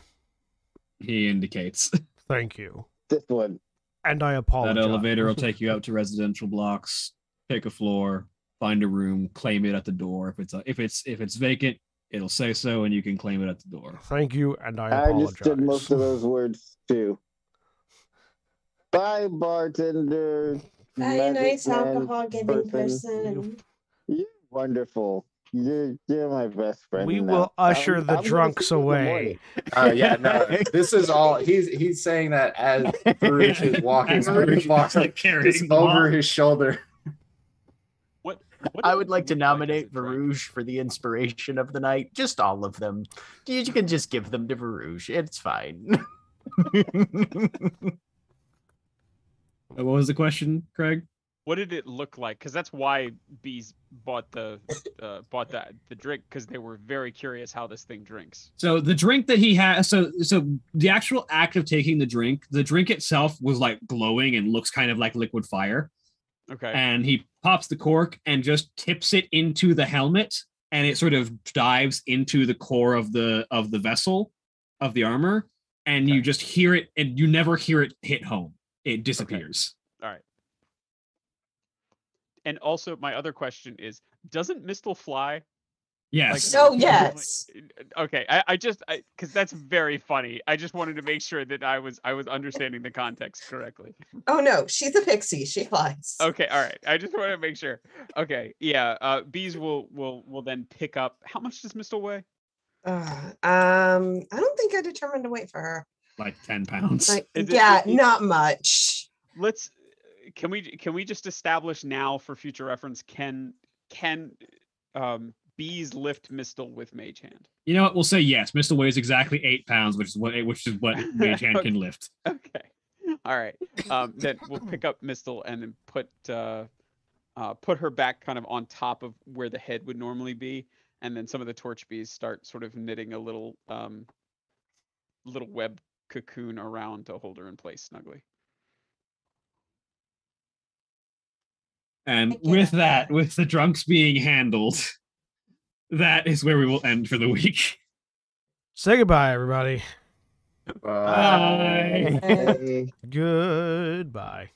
He indicates. Thank you. This one. And I apologize. That elevator will take you out to residential blocks, pick a floor, find a room, claim it at the door. If it's vacant, it'll say so, and you can claim it at the door. Thank you, and I I apologize. just did most of those words too. Bye, bartender. Buy a nice magic man alcohol giving person. You're wonderful. You're my best friend. We now. will usher I'm the gonna drunks see you in the away. morning. Yeah, no. This is all he's saying that as Baruch is walking As through the Baruch is, box, like, carrying just them over off. his shoulder. What I does would it like to look as nominate it drinks? Varouge for the inspiration of the night. Just all of them. You can just give them to Varouge. It's fine. What was the question, Craig? What did it look like? Because that's why bees bought the drink, because they were very curious how this thing drinks. So the drink that he has, so the actual act of taking the drink itself was like glowing and looks kind of like liquid fire. Okay. And he pops the cork and just tips it into the helmet, and it sort of dives into the core of the vessel of the armor, and you just hear it, and you never hear it hit home. It disappears. All right. And also, my other question is, doesn't Mistle fly? Yes. Oh, yes. Okay. I just because that's very funny. I just wanted to make sure that I was understanding the context correctly. Oh no, she's a pixie. She flies. Okay. All right. I just want to make sure. Okay. Yeah. Bees will then pick up. How much does Mistle weigh? I don't think I determined to wait for her. Like 10 pounds. Like, not much. Can we just establish now for future reference? Can bees lift Mistle with Mage Hand? You know what? We'll say yes. Mistle weighs exactly 8 pounds, which is what Mage Hand can lift. Okay. All right. Then we'll pick up Mistle and then put her back kind of on top of where the head would normally be, and then some of the torch bees start sort of knitting a little web cocoon around to hold her in place snugly. And with that, with the drunks being handled, that is where we will end for the week. Say goodbye, everybody. Bye. Goodbye.